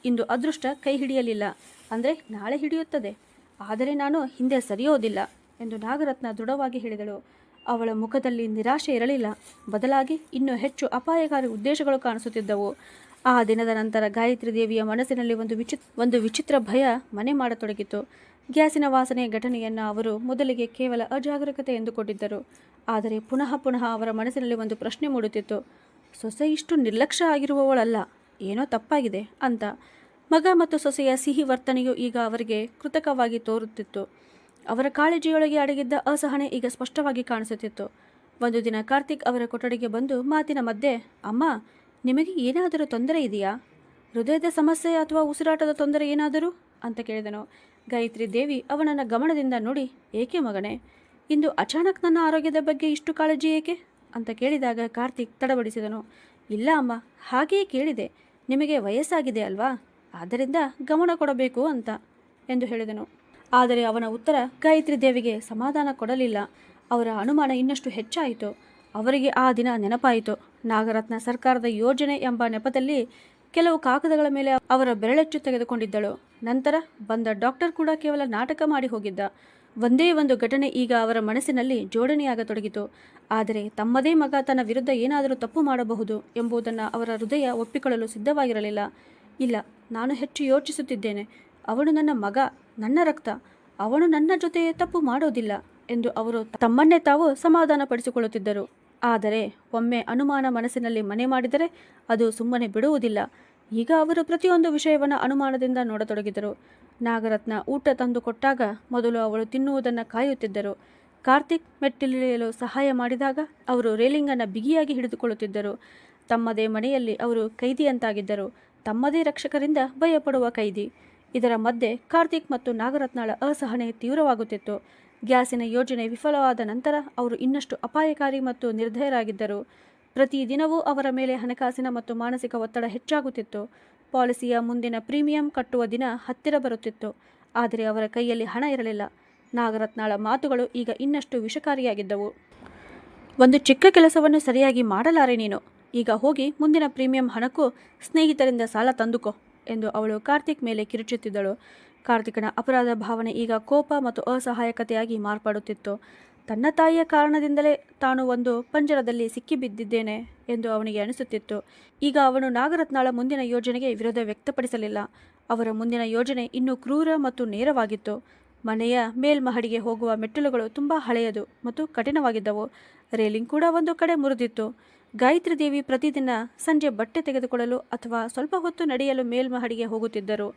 ಇಂದು ಅದೃಷ್ಟ ಕೈ ಹಿಡಿಯಲಿಲ್ಲ ಅಂದರೆ ನಾಳೆ ಹಿಡಿಯುತ್ತದೆ. ಆದರೆ ನಾನು ಹಿಂದೆ ಸರಿಯೋದಿಲ್ಲ ಎಂದು ನಾಗರತ್ನ ದೃಢವಾಗಿ ಹೇಳಿದಳು. ಅವಳ ಮುಖದಲ್ಲಿ ನಿರಾಶೆ ಇರಲಿಲ್ಲ. ಬದಲಾಗಿ ಇನ್ನೂ ಹೆಚ್ಚು ಅಪಾಯಕಾರಿ ಉದ್ದೇಶಗಳು ಕಾಣಿಸುತ್ತಿದ್ದವು. ಆ ದಿನದ ನಂತರ ಗಾಯತ್ರಿ ದೇವಿಯ ಮನಸ್ಸಿನಲ್ಲಿ ಒಂದು ವಿಚಿತ್ರ ಭಯ ಮನೆ ಮಾಡತೊಡಗಿತು. ಗ್ಯಾಸಿನ ವಾಸನೆಯ ಘಟನೆಯನ್ನು ಅವರು ಮೊದಲಿಗೆ ಕೇವಲ ಅಜಾಗರೂಕತೆ ಎಂದುಕೊಂಡಿದ್ದರು. ಆದರೆ ಪುನಃ ಅವರ ಮನಸ್ಸಿನಲ್ಲಿ ಒಂದು ಪ್ರಶ್ನೆ ಮೂಡುತ್ತಿತ್ತು. ಸೊಸೆ ಇಷ್ಟು ನಿರ್ಲಕ್ಷ್ಯ ಆಗಿರುವವಳಲ್ಲ, ಏನೋ ತಪ್ಪಾಗಿದೆ ಅಂತ. ಮಗ ಮತ್ತು ಸೊಸೆಯ ಸಿಹಿ ವರ್ತನೆಯು ಈಗ ಅವರಿಗೆ ಕೃತಕವಾಗಿ ತೋರುತ್ತಿತ್ತು. ಅವರ ಕಾಳಜಿಯೊಳಗೆ ಅಡಗಿದ್ದ ಅಸಹನೆ ಈಗ ಸ್ಪಷ್ಟವಾಗಿ ಕಾಣಿಸುತ್ತಿತ್ತು. ಒಂದು ದಿನ ಕಾರ್ತಿಕ್ ಅವರ ಕೊಠಡಿಗೆ ಬಂದು ಮಾತಿನ ಮಧ್ಯೆ, ಅಮ್ಮ, ನಿಮಗೆ ಏನಾದರೂ ತೊಂದರೆ ಇದೆಯಾ? ಹೃದಯದ ಸಮಸ್ಯೆ ಅಥವಾ ಉಸಿರಾಟದ ತೊಂದರೆ ಏನಾದರೂ ಅಂತ ಕೇಳಿದನು. ಗಾಯತ್ರಿ ದೇವಿ ಅವನನ್ನು ಗಮನದಿಂದ ನೋಡಿ, ಏಕೆ ಮಗನೇ, ಇಂದು ಅಚಾನಕ್ ನನ್ನ ಆರೋಗ್ಯದ ಬಗ್ಗೆ ಇಷ್ಟು ಕಾಳಜಿ ಏಕೆ ಅಂತ ಕೇಳಿದಾಗ ಕಾರ್ತಿಕ್ ತಡಬಡಿಸಿದನು. ಇಲ್ಲ ಅಮ್ಮ, ಹಾಗೆಯೇ ಕೇಳಿದೆ. ನಿಮಗೆ ವಯಸ್ಸಾಗಿದೆ ಅಲ್ವಾ, ಆದ್ದರಿಂದ ಗಮನ ಕೊಡಬೇಕು ಅಂತ ಎಂದು ಹೇಳಿದನು. ಆದರೆ ಅವನ ಉತ್ತರ ಗಾಯತ್ರಿ ದೇವಿಗೆ ಸಮಾಧಾನ ಕೊಡಲಿಲ್ಲ. ಅವರ ಅನುಮಾನ ಇನ್ನಷ್ಟು ಹೆಚ್ಚಾಯಿತು. ಅವರಿಗೆ ಆ ದಿನ ನೆನಪಾಯಿತು. ನಾಗರತ್ನ ಸರ್ಕಾರದ ಯೋಜನೆ ಎಂಬ ನೆಪದಲ್ಲಿ ಕೆಲವು ಕಾಗದಗಳ ಮೇಲೆ ಅವರ ಬೆರಳಚ್ಚು ತೆಗೆದುಕೊಂಡಿದ್ದಳು. ನಂತರ ಬಂದ ಡಾಕ್ಟರ್ ಕೂಡ ಕೇವಲ ನಾಟಕ ಮಾಡಿ ಹೋಗಿದ್ದ. ಒಂದೇ ಒಂದು ಘಟನೆ ಈಗ ಅವರ ಮನಸ್ಸಿನಲ್ಲಿ ಜೋಡಣೆಯಾಗತೊಡಗಿತು. ಆದರೆ ತಮ್ಮದೇ ಮಗ ತನ್ನ ವಿರುದ್ಧ ಏನಾದರೂ ತಪ್ಪು ಮಾಡಬಹುದು ಎಂಬುದನ್ನು ಅವರ ಹೃದಯ ಒಪ್ಪಿಕೊಳ್ಳಲು ಸಿದ್ಧವಾಗಿರಲಿಲ್ಲ. ಇಲ್ಲ, ನಾನು ಹೆಚ್ಚು ಯೋಚಿಸುತ್ತಿದ್ದೇನೆ. ಅವನು ನನ್ನ ಮಗ, ನನ್ನ ರಕ್ತ. ಅವನು ನನ್ನ ಜೊತೆ ತಪ್ಪು ಮಾಡೋದಿಲ್ಲ ಎಂದು ಅವರು ತಮ್ಮನ್ನೇ ತಾವು ಸಮಾಧಾನ ಪಡಿಸಿಕೊಳ್ಳುತ್ತಿದ್ದರು. ಆದರೆ ಒಮ್ಮೆ ಅನುಮಾನ ಮನಸ್ಸಿನಲ್ಲಿ ಮನೆ ಮಾಡಿದರೆ ಅದು ಸುಮ್ಮನೆ ಬಿಡುವುದಿಲ್ಲ. ಈಗ ಅವರು ಪ್ರತಿಯೊಂದು ವಿಷಯವನ್ನು ಅನುಮಾನದಿಂದ ನೋಡತೊಡಗಿದರು. ನಾಗರತ್ನ ಊಟ ತಂದು ಕೊಟ್ಟಾಗ ಮೊದಲು ಅವಳು ತಿನ್ನುವುದನ್ನು ಕಾಯುತ್ತಿದ್ದರು. ಕಾರ್ತಿಕ್ ಮೆಟ್ಟಿಲಿಳಿಯಲು ಸಹಾಯ ಮಾಡಿದಾಗ ಅವರು ರೇಲಿಂಗನ್ನು ಬಿಗಿಯಾಗಿ ಹಿಡಿದುಕೊಳ್ಳುತ್ತಿದ್ದರು. ತಮ್ಮದೇ ಮನೆಯಲ್ಲಿ ಅವರು ಕೈದಿಯಂತಾಗಿದ್ದರು. ತಮ್ಮದೇ ರಕ್ಷಕರಿಂದ ಭಯಪಡುವ ಕೈದಿ. ಇದರ ಮಧ್ಯೆ ಕಾರ್ತಿಕ್ ಮತ್ತು ನಾಗರತ್ನಾಳ ಅಸಹನೆ ತೀವ್ರವಾಗುತ್ತಿತ್ತು. ಗ್ಯಾಸಿನ ಯೋಜನೆ ವಿಫಲವಾದ ನಂತರ ಅವರು ಇನ್ನಷ್ಟು ಅಪಾಯಕಾರಿ ಮತ್ತು ನಿರ್ದಯರಾಗಿದ್ದರು. ಪ್ರತಿದಿನವೂ ಅವರ ಮೇಲೆ ಹಣಕಾಸಿನ ಮತ್ತು ಮಾನಸಿಕ ಒತ್ತಡ ಹೆಚ್ಚಾಗುತ್ತಿತ್ತು. ಪಾಲಿಸಿಯ ಮುಂದಿನ ಪ್ರೀಮಿಯಂ ಕಟ್ಟುವ ದಿನ ಹತ್ತಿರ ಬರುತ್ತಿತ್ತು. ಆದರೆ ಅವರ ಕೈಯಲ್ಲಿ ಹಣ ಇರಲಿಲ್ಲ. ನಾಗರತ್ನಾಳ ಮಾತುಗಳು ಈಗ ಇನ್ನಷ್ಟು ವಿಷಕಾರಿಯಾಗಿದ್ದವು. ಒಂದು ಚಿಕ್ಕ ಕೆಲಸವನ್ನು ಸರಿಯಾಗಿ ಮಾಡಲಾರೆ ನೀನು. ಈಗ ಹೋಗಿ ಮುಂದಿನ ಪ್ರೀಮಿಯಂ ಹಣಕ್ಕೂ ಸ್ನೇಹಿತರಿಂದ ಸಾಲ ತಂದುಕೋ ಎಂದು ಅವಳು ಕಾರ್ತಿಕ್ ಮೇಲೆ ಕಿರುಚುತ್ತಿದ್ದಳು. ಕಾರ್ತಿಕನ ಅಪರಾಧ ಭಾವನೆ ಈಗ ಕೋಪ ಮತ್ತು ಅಸಹಾಯಕತೆಯಾಗಿ ಮಾರ್ಪಡುತ್ತಿತ್ತು. ತನ್ನ ತಾಯಿಯ ಕಾರಣದಿಂದಲೇ ತಾನು ಒಂದು ಪಂಜರದಲ್ಲಿ ಸಿಕ್ಕಿಬಿದ್ದಿದ್ದೇನೆ ಎಂದು ಅವನಿಗೆ ಅನಿಸುತ್ತಿತ್ತು. ಈಗ ಅವನು ನಾಗರತ್ನಾಳ ಮುಂದಿನ ಯೋಜನೆಗೆ ವಿರೋಧ ವ್ಯಕ್ತಪಡಿಸಲಿಲ್ಲ. ಅವರ ಮುಂದಿನ ಯೋಜನೆ ಇನ್ನೂ ಕ್ರೂರ ಮತ್ತು ನೇರವಾಗಿತ್ತು. ಮನೆಯ ಮೇಲ್ಮಹಡಿಗೆ ಹೋಗುವ ಮೆಟ್ಟಿಲುಗಳು ತುಂಬ ಹಳೆಯದು ಮತ್ತು ಕಠಿಣವಾಗಿದ್ದವು. ರೇಲಿಂಗ್ ಕೂಡ ಒಂದು ಕಡೆ ಮುರಿದಿತ್ತು. ಗಾಯತ್ರಿ ದೇವಿ ಪ್ರತಿದಿನ ಸಂಜೆ ಬಟ್ಟೆ ತೆಗೆದುಕೊಳ್ಳಲು ಅಥವಾ ಸ್ವಲ್ಪ ಹೊತ್ತು ನಡೆಯಲು ಮೇಲ್ಮಹಡಿಗೆ ಹೋಗುತ್ತಿದ್ದರು.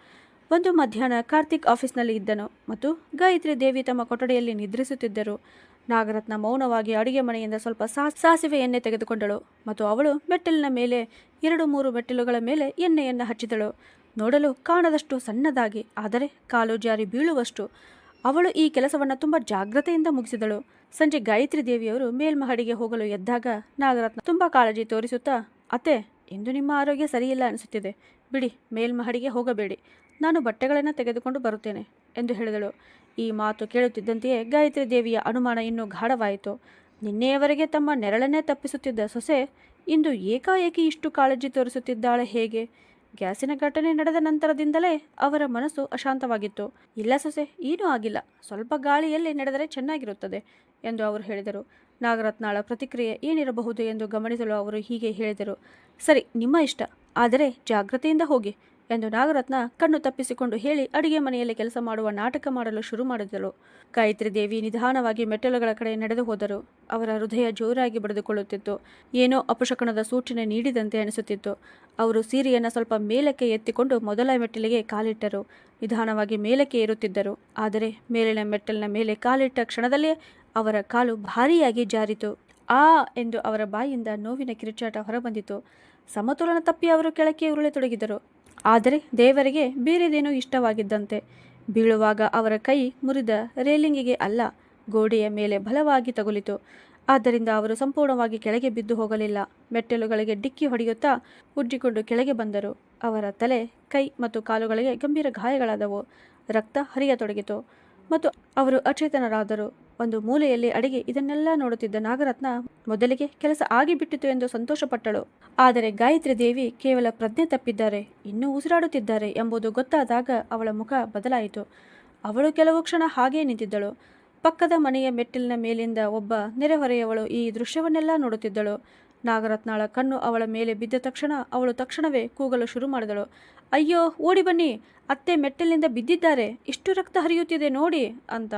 ಒಂದು ಮಧ್ಯಾಹ್ನ ಕಾರ್ತಿಕ್ ಆಫೀಸ್ನಲ್ಲಿ ಇದ್ದನು ಮತ್ತು ಗಾಯತ್ರಿ ದೇವಿ ತಮ್ಮ ಕೊಠಡಿಯಲ್ಲಿ ನಿದ್ರಿಸುತ್ತಿದ್ದರು. ನಾಗರತ್ನ ಮೌನವಾಗಿ ಅಡುಗೆ ಮನೆಯಿಂದ ಸ್ವಲ್ಪ ಸಾಸಿವೆ ಎಣ್ಣೆ ತೆಗೆದುಕೊಂಡಳು ಮತ್ತು ಅವಳು ಮೆಟ್ಟಿಲಿನ ಮೇಲೆ 2-3 ಮೆಟ್ಟಿಲುಗಳ ಮೇಲೆ ಎಣ್ಣೆಯನ್ನು ಹಚ್ಚಿದಳು. ನೋಡಲು ಕಾಣದಷ್ಟು ಸಣ್ಣದಾಗಿ, ಆದರೆ ಕಾಲು ಜಾರಿ ಬೀಳುವಷ್ಟು. ಅವಳು ಈ ಕೆಲಸವನ್ನು ತುಂಬ ಜಾಗ್ರತೆಯಿಂದ ಮುಗಿಸಿದಳು. ಸಂಜೆ ಗಾಯತ್ರಿ ದೇವಿಯವರು ಮೇಲ್ಮಹಡಿಗೆ ಹೋಗಲು ಎದ್ದಾಗ ನಾಗರತ್ನ ತುಂಬ ಕಾಳಜಿ ತೋರಿಸುತ್ತಾ, ಅತ್ತೆ, ಇಂದು ನಿಮ್ಮ ಆರೋಗ್ಯ ಸರಿಯಿಲ್ಲ ಅನಿಸುತ್ತಿದೆ, ಬಿಡಿ, ಮೇಲ್ಮಹಡಿಗೆ ಹೋಗಬೇಡಿ, ನಾನು ಬಟ್ಟೆಗಳನ್ನು ತೆಗೆದುಕೊಂಡು ಬರುತ್ತೇನೆ ಎಂದು ಹೇಳಿದಳು. ಈ ಮಾತು ಕೇಳುತ್ತಿದ್ದಂತೆಯೇ ಗಾಯತ್ರಿ ದೇವಿಯ ಅನುಮಾನ ಇನ್ನೂ ಗಾಢವಾಯಿತು. ನಿನ್ನೆಯವರೆಗೆ ತಮ್ಮ ನೆರಳನ್ನೇ ತಪ್ಪಿಸುತ್ತಿದ್ದ ಸೊಸೆ ಇಂದು ಏಕಾಏಕಿ ಇಷ್ಟು ಕಾಳಜಿ ತೋರಿಸುತ್ತಿದ್ದಾಳೆ ಹೇಗೆ? ಗ್ಯಾಸಿನ ಘಟನೆ ನಡೆದ ನಂತರದಿಂದಲೇ ಅವರ ಮನಸ್ಸು ಅಶಾಂತವಾಗಿತ್ತು. ಇಲ್ಲ ಸೊಸೆ, ಏನೂ ಆಗಿಲ್ಲ, ಸ್ವಲ್ಪ ಗಾಳಿಯಲ್ಲಿ ನಡೆದರೆ ಚೆನ್ನಾಗಿರುತ್ತದೆ ಎಂದು ಅವರು ಹೇಳಿದರು. ನಾಗರತ್ನಾಳ ಪ್ರತಿಕ್ರಿಯೆ ಏನಿರಬಹುದು ಎಂದು ಗಮನಿಸಲು ಅವರು ಹೀಗೆ ಹೇಳಿದರು. ಸರಿ, ನಿಮ್ಮ ಇಷ್ಟ, ಆದರೆ ಜಾಗ್ರತೆಯಿಂದ ಹೋಗಿ ಎಂದು ನಾಗರತ್ನ ಕಣ್ಣು ತಪ್ಪಿಸಿಕೊಂಡು ಹೇಳಿ ಅಡುಗೆ ಮನೆಯಲ್ಲಿ ಕೆಲಸ ಮಾಡುವ ನಾಟಕ ಮಾಡಲು ಶುರು ಮಾಡಿದಳು. ಗಾಯತ್ರಿ ದೇವಿ ನಿಧಾನವಾಗಿ ಮೆಟ್ಟಿಲುಗಳ ಕಡೆ ನಡೆದು ಹೋದರು. ಅವರ ಹೃದಯ ಜೋರಾಗಿ ಬಡಿದುಕೊಳ್ಳುತ್ತಿತ್ತು. ಏನೋ ಅಪಶಕನದ ಸೂಚನೆ ನೀಡಿದಂತೆ ಅನಿಸುತ್ತಿತ್ತು. ಅವರು ಸೀರೆಯನ್ನು ಸ್ವಲ್ಪ ಮೇಲಕ್ಕೆ ಎತ್ತಿಕೊಂಡು ಮೊದಲ ಮೆಟ್ಟಿಲಿಗೆ ಕಾಲಿಟ್ಟರು. ನಿಧಾನವಾಗಿ ಮೇಲಕ್ಕೆ ಏರುತ್ತಿದ್ದರು. ಆದರೆ ಮೇಲಿನ ಮೆಟ್ಟಲಿನ ಮೇಲೆ ಕಾಲಿಟ್ಟ ಕ್ಷಣದಲ್ಲೇ ಅವರ ಕಾಲು ಭಾರಿಯಾಗಿ ಜಾರಿತು. ಆ ಎಂದು ಅವರ ಬಾಯಿಂದ ನೋವಿನ ಕಿರುಚಾಟ ಹೊರಬಂದಿತು. ಸಮತೋಲನ ತಪ್ಪಿ ಅವರು ಕೆಳಕ್ಕೆ ಉರುಳತೊಡಗಿದರು. ಆದರೆ ದೇವರಿಗೆ ಬೇರೆದೇನೋ ಇಷ್ಟವಾಗಿದ್ದಂತೆ ಬೀಳುವಾಗ ಅವರ ಕೈ ಮುರಿದ ರೇಲಿಂಗಿಗೆ ಅಲ್ಲ, ಗೋಡೆಯ ಮೇಲೆ ಬಲವಾಗಿ ತಗುಲಿತು. ಆದ್ದರಿಂದ ಅವರು ಸಂಪೂರ್ಣವಾಗಿ ಕೆಳಗೆ ಬಿದ್ದು ಹೋಗಲಿಲ್ಲ. ಮೆಟ್ಟಿಲುಗಳಿಗೆ ಡಿಕ್ಕಿ ಹೊಡೆಯುತ್ತಾ ಉಜ್ಜಿಕೊಂಡು ಕೆಳಗೆ ಬಂದರು. ಅವರ ತಲೆ, ಕೈ ಮತ್ತು ಕಾಲುಗಳಿಗೆ ಗಂಭೀರ ಗಾಯಗಳಾದವು. ರಕ್ತ ಹರಿಯತೊಡಗಿತು ಮತ್ತು ಅವರು ಅಚೇತನರಾದರು. ಒಂದು ಮೂಲೆಯಲ್ಲಿ ಅಡಿಗೆ ಇದನ್ನೆಲ್ಲ ನೋಡುತ್ತಿದ್ದ ನಾಗರತ್ನ ಮೊದಲಿಗೆ ಕೆಲಸ ಆಗಿಬಿಟ್ಟಿತು ಎಂದು ಸಂತೋಷಪಟ್ಟಳು. ಆದರೆ ಗಾಯತ್ರಿ ದೇವಿ ಕೇವಲ ಪ್ರಜ್ಞೆ ತಪ್ಪಿದ್ದಾರೆ, ಇನ್ನೂ ಉಸಿರಾಡುತ್ತಿದ್ದಾರೆ ಎಂಬುದು ಗೊತ್ತಾದಾಗ ಅವಳ ಮುಖ ಬದಲಾಯಿತು. ಅವಳು ಕೆಲವು ಕ್ಷಣ ಹಾಗೇ ನಿಂತಿದ್ದಳು. ಪಕ್ಕದ ಮನೆಯ ಮೆಟ್ಟಿಲಿನ ಮೇಲಿಂದ ಒಬ್ಬ ನೆರೆಹೊರೆಯವಳು ಈ ದೃಶ್ಯವನ್ನೆಲ್ಲ ನೋಡುತ್ತಿದ್ದಳು. ನಾಗರತ್ನಾಳ ಕಣ್ಣು ಅವಳ ಮೇಲೆ ಬಿದ್ದ ತಕ್ಷಣ ಅವಳು ತಕ್ಷಣವೇ ಕೂಗಲು ಶುರು ಮಾಡಿದಳು. ಅಯ್ಯೋ, ಓಡಿ ಬನ್ನಿ, ಅತ್ತೆ ಮೆಟ್ಟಿಲಿನಿಂದ ಬಿದ್ದಿದ್ದಾರೆ, ಇಷ್ಟು ರಕ್ತ ಹರಿಯುತ್ತಿದೆ ನೋಡಿ ಅಂತ.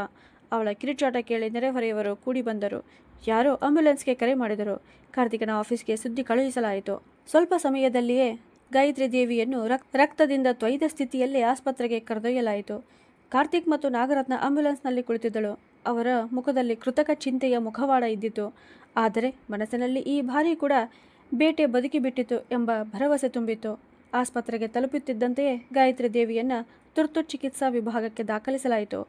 ಅವಳ ಕಿರುಚಾಟ ಕೇಳಿ ನೆರೆಹೊರೆಯವರು ಕೂಡಿ ಬಂದರು. ಯಾರೋ ಆಂಬ್ಯುಲೆನ್ಸ್ಗೆ ಕರೆ ಮಾಡಿದರು. ಕಾರ್ತಿಕನ ಆಫೀಸ್ಗೆ ಸುದ್ದಿ ಕಳುಹಿಸಲಾಯಿತು. ಸ್ವಲ್ಪ ಸಮಯದಲ್ಲಿಯೇ ಗಾಯತ್ರಿ ದೇವಿಯನ್ನು ರಕ್ತದಿಂದ ತೊಯ್ದ ಸ್ಥಿತಿಯಲ್ಲಿ ಆಸ್ಪತ್ರೆಗೆ ಕರೆದೊಯ್ಯಲಾಯಿತು. ಕಾರ್ತಿಕ್ ಮತ್ತು ನಾಗರತ್ನ ಆಂಬ್ಯುಲೆನ್ಸ್ನಲ್ಲಿ ಕುಳಿತಿದ್ದಳು. ಅವರ ಮುಖದಲ್ಲಿ ಕೃತಕ ಚಿಂತೆಯ ಮುಖವಾಡ ಇದ್ದಿತು. ಆದರೆ ಮನಸ್ಸಿನಲ್ಲಿ ಈ ಬಾರಿ ಕೂಡ ಬೇಟೆ ಬದುಕಿಬಿಟ್ಟಿತು ಎಂಬ ಭರವಸೆ ತುಂಬಿತ್ತು. ಆಸ್ಪತ್ರೆಗೆ ತಲುಪುತ್ತಿದ್ದಂತೆಯೇ ಗಾಯತ್ರಿ ದೇವಿಯನ್ನು ತುರ್ತು ಚಿಕಿತ್ಸಾ ವಿಭಾಗಕ್ಕೆ ದಾಖಲಿಸಲಾಯಿತು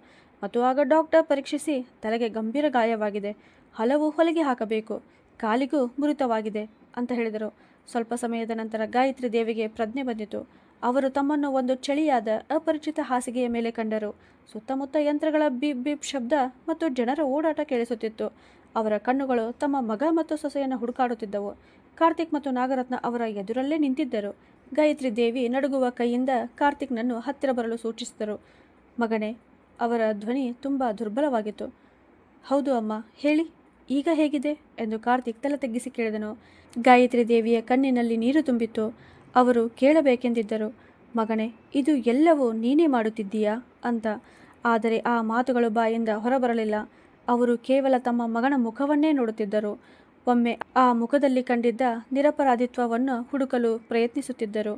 ಮತ್ತು ಆಗ ಡಾಕ್ಟರ್ ಪರೀಕ್ಷಿಸಿ, ತಲೆಗೆ ಗಂಭೀರ ಗಾಯವಾಗಿದೆ, ಹಲವು ಹೊಲಿಗೆ ಹಾಕಬೇಕು, ಕಾಲಿಗೂ ಮುರಿತವಾಗಿದೆ ಅಂತ ಹೇಳಿದರು. ಸ್ವಲ್ಪ ಸಮಯದ ನಂತರ ಗಾಯತ್ರಿ ದೇವಿಗೆ ಪ್ರಜ್ಞೆ ಬಂದಿತು. ಅವರು ತಮ್ಮನ್ನು ಒಂದು ಚಳಿಯಾದ ಅಪರಿಚಿತ ಹಾಸಿಗೆಯ ಮೇಲೆ ಕಂಡರು. ಸುತ್ತಮುತ್ತ ಯಂತ್ರಗಳ ಬೀಪ್ ಬೀಪ್ ಶಬ್ದ ಮತ್ತು ಜನರ ಓಡಾಟ ಕೇಳಿಸುತ್ತಿತ್ತು. ಅವರ ಕಣ್ಣುಗಳು ತಮ್ಮ ಮಗ ಮತ್ತು ಸೊಸೆಯನ್ನು ಹುಡುಕಾಡುತ್ತಿದ್ದವು. ಕಾರ್ತಿಕ್ ಮತ್ತು ನಾಗರತ್ನ ಅವರ ಎದುರಲ್ಲೇ ನಿಂತಿದ್ದರು. ಗಾಯತ್ರಿ ದೇವಿ ನಡುಗುವ ಕೈಯಿಂದ ಕಾರ್ತಿಕ್ನನ್ನು ಹತ್ತಿರ ಬರಲು ಸೂಚಿಸಿದರು. ಮಗನೇ, ಅವರ ಧ್ವನಿ ತುಂಬ ದುರ್ಬಲವಾಗಿತ್ತು. ಹೌದು ಅಮ್ಮ, ಹೇಳಿ, ಈಗ ಹೇಗಿದೆ ಎಂದು ಕಾರ್ತಿಕ್ ತಲೆ ತಗ್ಗಿಸಿ ಕೇಳಿದನು. ಗಾಯತ್ರಿ ದೇವಿಯ ಕಣ್ಣಿನಲ್ಲಿ ನೀರು ತುಂಬಿತ್ತು. ಅವರು ಕೇಳಬೇಕೆಂದಿದ್ದರು, ಮಗನೇ, ಇದು ಎಲ್ಲವೂ ನೀನೇ ಮಾಡುತ್ತಿದ್ದೀಯಾ ಅಂತ. ಆದರೆ ಆ ಮಾತುಗಳು ಬಾಯಿಂದ ಹೊರಬರಲಿಲ್ಲ. ಅವರು ಕೇವಲ ತಮ್ಮ ಮಗನ ಮುಖವನ್ನೇ ನೋಡುತ್ತಿದ್ದರು. ಒಮ್ಮೆ ಆ ಮುಖದಲ್ಲಿ ಕಂಡಿದ್ದ ನಿರಪರಾಧಿತ್ವವನ್ನು ಹುಡುಕಲು ಪ್ರಯತ್ನಿಸುತ್ತಿದ್ದರು.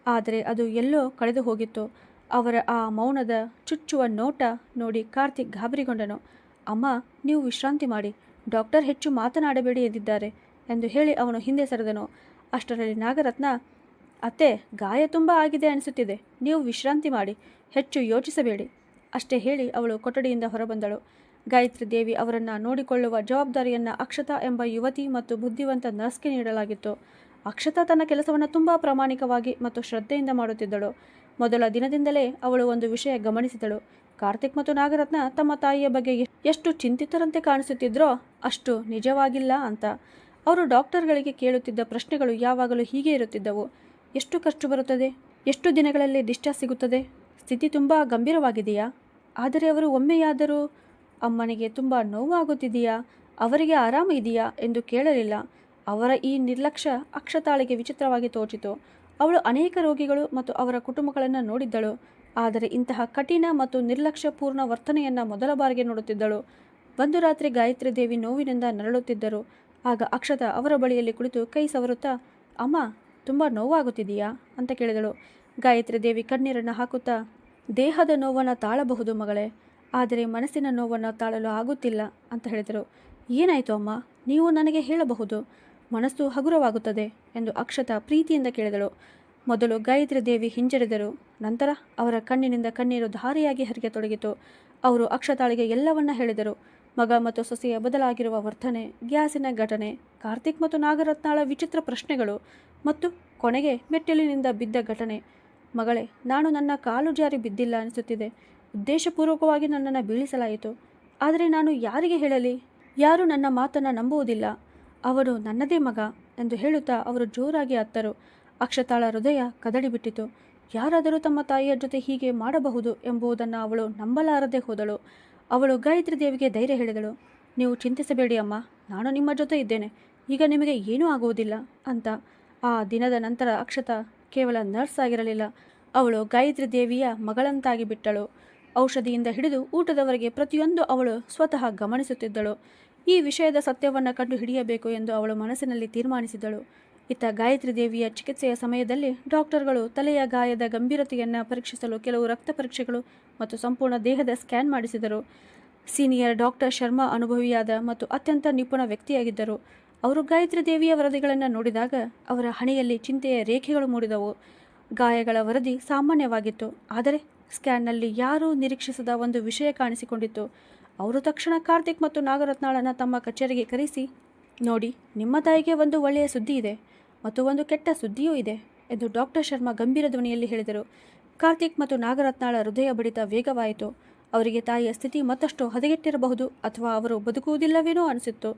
ಆದರೆ ಅದು ಎಲ್ಲೋ ಕಳೆದು ಹೋಗಿತ್ತು. ಅವರ ಆ ಮೌನದ ಚುಚ್ಚುವ ನೋಟ ನೋಡಿ ಕಾರ್ತಿಕ್ ಗಾಬರಿಗೊಂಡನು. ಅಮ್ಮ, ನೀವು ವಿಶ್ರಾಂತಿ ಮಾಡಿ, ಡಾಕ್ಟರ್ ಹೆಚ್ಚು ಮಾತನಾಡಬೇಡಿ ಎಂದಿದ್ದಾರೆ ಎಂದು ಹೇಳಿ ಅವನು ಹಿಂದೆ ಸರಿದನು. ಅಷ್ಟರಲ್ಲಿ ನಾಗರತ್ನ, ಅತ್ತೆ, ಗಾಯ ತುಂಬ ಆಗಿದೆ ಅನಿಸುತ್ತಿದೆ, ನೀವು ವಿಶ್ರಾಂತಿ ಮಾಡಿ, ಹೆಚ್ಚು ಯೋಚಿಸಬೇಡಿ ಅಷ್ಟೇ ಹೇಳಿ ಅವಳು ಕೊಠಡಿಯಿಂದ ಹೊರಬಂದಳು. ಗಾಯತ್ರಿ ದೇವಿ ಅವರನ್ನು ನೋಡಿಕೊಳ್ಳುವ ಜವಾಬ್ದಾರಿಯನ್ನು ಅಕ್ಷತಾ ಎಂಬ ಯುವತಿ ಮತ್ತು ಬುದ್ಧಿವಂತ ನರ್ಸ್ಗೆ ನೀಡಲಾಗಿತ್ತು. ಅಕ್ಷತಾ ತನ್ನ ಕೆಲಸವನ್ನು ತುಂಬ ಪ್ರಾಮಾಣಿಕವಾಗಿ ಮತ್ತು ಶ್ರದ್ಧೆಯಿಂದ ಮಾಡುತ್ತಿದ್ದಳು. ಮೊದಲ ದಿನದಿಂದಲೇ ಅವಳು ಒಂದು ವಿಷಯ ಗಮನಿಸಿದಳು. ಕಾರ್ತಿಕ್ ಮತ್ತು ನಾಗರತ್ನ ತಮ್ಮ ತಾಯಿಯ ಬಗ್ಗೆ ಎಷ್ಟು ಚಿಂತಿತರಂತೆ ಕಾಣಿಸುತ್ತಿದ್ರೋ ಅಷ್ಟು ನಿಜವಾಗಿಲ್ಲ ಅಂತ. ಅವರು ಡಾಕ್ಟರ್ಗಳಿಗೆ ಕೇಳುತ್ತಿದ್ದ ಪ್ರಶ್ನೆಗಳು ಯಾವಾಗಲೂ ಹೀಗೆ ಇರುತ್ತಿದ್ದವು. ಎಷ್ಟು ಖರ್ಚು ಬರುತ್ತದೆ? ಎಷ್ಟು ದಿನಗಳಲ್ಲಿ ಡಿಸ್ಚಾರ್ಜ್ ಸಿಗುತ್ತದೆ? ಸ್ಥಿತಿ ತುಂಬ ಗಂಭೀರವಾಗಿದೆಯಾ? ಆದರೆ ಅವರು ಒಮ್ಮೆಯಾದರೂ ಅಮ್ಮನಿಗೆ ತುಂಬ ನೋವಾಗುತ್ತಿದೆಯಾ, ಅವರಿಗೆ ಆರಾಮ ಇದೆಯಾ ಎಂದು ಕೇಳಲಿಲ್ಲ. ಅವರ ಈ ನಿರ್ಲಕ್ಷ್ಯ ಅಕ್ಷತಾಳಿಗೆ ವಿಚಿತ್ರವಾಗಿ ತೋಚಿತು. ಅವಳು ಅನೇಕ ರೋಗಿಗಳು ಮತ್ತು ಅವರ ಕುಟುಂಬಗಳನ್ನು ನೋಡಿದ್ದಳು, ಆದರೆ ಇಂತಹ ಕಠಿಣ ಮತ್ತು ನಿರ್ಲಕ್ಷ್ಯಪೂರ್ಣ ವರ್ತನೆಯನ್ನು ಮೊದಲ ಬಾರಿಗೆ ನೋಡುತ್ತಿದ್ದಳು. ಒಂದು ರಾತ್ರಿ ಗಾಯತ್ರಿ ದೇವಿ ನೋವಿನಿಂದ ನರಳುತ್ತಿದ್ದರು. ಆಗ ಅಕ್ಷತಾ ಅವರ ಬಳಿಯಲ್ಲಿ ಕುಳಿತು ಕೈ ಸವರುತ್ತಾ, ಅಮ್ಮ, ತುಂಬ ನೋವಾಗುತ್ತಿದೆಯಾ ಅಂತ ಕೇಳಿದಳು. ಗಾಯತ್ರಿ ದೇವಿ ಕಣ್ಣೀರನ್ನು ಹಾಕುತ್ತಾ, ದೇಹದ ನೋವನ್ನು ತಾಳಬಹುದು ಮಗಳೇ, ಆದರೆ ಮನಸ್ಸಿನ ನೋವನ್ನು ತಾಳಲು ಆಗುತ್ತಿಲ್ಲ ಅಂತ ಹೇಳಿದರು. ಏನಾಯಿತು ಅಮ್ಮ, ನೀವು ನನಗೆ ಹೇಳಬಹುದು, ಮನಸ್ಸು ಹಗುರವಾಗುತ್ತದೆ ಎಂದು ಅಕ್ಷತಾ ಪ್ರೀತಿಯಿಂದ ಕೇಳಿದಳು. ಮೊದಲು ಗಾಯತ್ರಿ ದೇವಿ ಹಿಂಜರಿದರು. ನಂತರ ಅವರ ಕಣ್ಣಿನಿಂದ ಕಣ್ಣೀರು ಧಾರೆಯಾಗಿ ಹರಿಯತೊಡಗಿತು. ಅವರು ಅಕ್ಷತಾಳಿಗೆ ಎಲ್ಲವನ್ನ ಹೇಳಿದರು. ಮಗ ಮತ್ತು ಸೊಸೆಯ ಬದಲಾಗಿರುವ ವರ್ತನೆ, ಗ್ಯಾಸಿನ ಘಟನೆ, ಕಾರ್ತಿಕ್ ಮತ್ತು ನಾಗರತ್ನಾಳ ವಿಚಿತ್ರ ಪ್ರಶ್ನೆಗಳು ಮತ್ತು ಕೊನೆಗೆ ಮೆಟ್ಟಿಲಿನಿಂದ ಬಿದ್ದ ಘಟನೆ. ಮಗಳೇ, ನಾನು ನನ್ನ ಕಾಲು ಜಾರಿ ಬಿದ್ದಿಲ್ಲ ಅನಿಸುತ್ತಿದೆ. ಉದ್ದೇಶಪೂರ್ವಕವಾಗಿ ನನ್ನನ್ನು ಬೀಳಿಸಲಾಯಿತು. ಆದರೆ ನಾನು ಯಾರಿಗೆ ಹೇಳಲಿ? ಯಾರೂ ನನ್ನ ಮಾತನ್ನು ನಂಬುವುದಿಲ್ಲ. ಅವನು ನನ್ನದೇ ಮಗ ಎಂದು ಹೇಳುತ್ತಾ ಅವರು ಜೋರಾಗಿ ಅತ್ತರು. ಅಕ್ಷತಾಳ ಹೃದಯ ಕದಡಿಬಿಟ್ಟಿತು. ಯಾರಾದರೂ ತಮ್ಮ ತಾಯಿಯ ಜೊತೆ ಹೀಗೆ ಮಾಡಬಹುದು ಎಂಬುದನ್ನು ಅವಳು ನಂಬಲಾರದೆ ಹೋದಳು. ಅವಳು ಗಾಯತ್ರಿ ದೇವಿಗೆ ಧೈರ್ಯ ಹೇಳಿದಳು. ನೀವು ಚಿಂತಿಸಬೇಡಿ ಅಮ್ಮ, ನಾನು ನಿಮ್ಮ ಜೊತೆ ಇದ್ದೇನೆ. ಈಗ ನಿಮಗೆ ಏನೂ ಆಗುವುದಿಲ್ಲ ಅಂತ. ಆ ದಿನದ ನಂತರ ಅಕ್ಷತಾ ಕೇವಲ ನರ್ಸ್ ಆಗಿರಲಿಲ್ಲ, ಅವಳು ಗಾಯತ್ರಿ ದೇವಿಯ ಮಗಳಂತಾಗಿ ಬಿಟ್ಟಳು. ಔಷಧಿಯಿಂದ ಹಿಡಿದು ಊಟದವರೆಗೆ ಪ್ರತಿಯೊಂದು ಅವಳು ಸ್ವತಃ ಗಮನಿಸುತ್ತಿದ್ದಳು. ಈ ವಿಷಯದ ಸತ್ಯವನ್ನು ಕಂಡು ಹಿಡಿಯಬೇಕು ಎಂದು ಅವಳು ಮನಸ್ಸಿನಲ್ಲಿ ತೀರ್ಮಾನಿಸಿದಳು. ಇತ್ತ ಗಾಯತ್ರಿ ದೇವಿಯ ಚಿಕಿತ್ಸೆಯ ಸಮಯದಲ್ಲಿ ಡಾಕ್ಟರ್ಗಳು ತಲೆಯ ಗಾಯದ ಗಂಭೀರತೆಯನ್ನು ಪರೀಕ್ಷಿಸಲು ಕೆಲವು ರಕ್ತ ಪರೀಕ್ಷೆಗಳು ಮತ್ತು ಸಂಪೂರ್ಣ ದೇಹದ ಸ್ಕ್ಯಾನ್ ಮಾಡಿಸಿದರು. ಸೀನಿಯರ್ ಡಾಕ್ಟರ್ ಶರ್ಮಾ ಅನುಭವಿಯಾದ ಮತ್ತು ಅತ್ಯಂತ ನಿಪುಣ ವ್ಯಕ್ತಿಯಾಗಿದ್ದರು. ಅವರು ಗಾಯತ್ರಿ ದೇವಿಯ ವರದಿಗಳನ್ನು ನೋಡಿದಾಗ ಅವರ ಹಣೆಯಲ್ಲಿ ಚಿಂತೆಯ ರೇಖೆಗಳು ಮೂಡಿದವು. ಗಾಯಗಳ ವರದಿ ಸಾಮಾನ್ಯವಾಗಿತ್ತು, ಆದರೆ ಸ್ಕ್ಯಾನ್ನಲ್ಲಿ ಯಾರೂ ನಿರೀಕ್ಷಿಸದ ಒಂದು ವಿಷಯ ಕಾಣಿಸಿಕೊಂಡಿತ್ತು. ಅವರು ತಕ್ಷಣ ಕಾರ್ತಿಕ್ ಮತ್ತು ನಾಗರತ್ನಾಳನ್ನು ತಮ್ಮ ಕಚೇರಿಗೆ ಕರೆಸಿ, ನೋಡಿ, ನಿಮ್ಮ ತಾಯಿಗೆ ಒಂದು ಒಳ್ಳೆಯ ಸುದ್ದಿ ಇದೆ ಮತ್ತು ಒಂದು ಕೆಟ್ಟ ಸುದ್ದಿಯೂ ಇದೆ ಎಂದು ಡಾಕ್ಟರ್ ಶರ್ಮಾ ಗಂಭೀರ ಧ್ವನಿಯಲ್ಲಿ ಹೇಳಿದರು. ಕಾರ್ತಿಕ್ ಮತ್ತು ನಾಗರತ್ನಾಳ ಹೃದಯ ಬಡಿತ ವೇಗವಾಯಿತು. ಅವರಿಗೆ ತಾಯಿಯ ಸ್ಥಿತಿ ಮತ್ತಷ್ಟು ಹದಗೆಟ್ಟಿರಬಹುದು ಅಥವಾ ಅವರು ಬದುಕುವುದಿಲ್ಲವೇನೋ ಅನಿಸಿತ್ತು.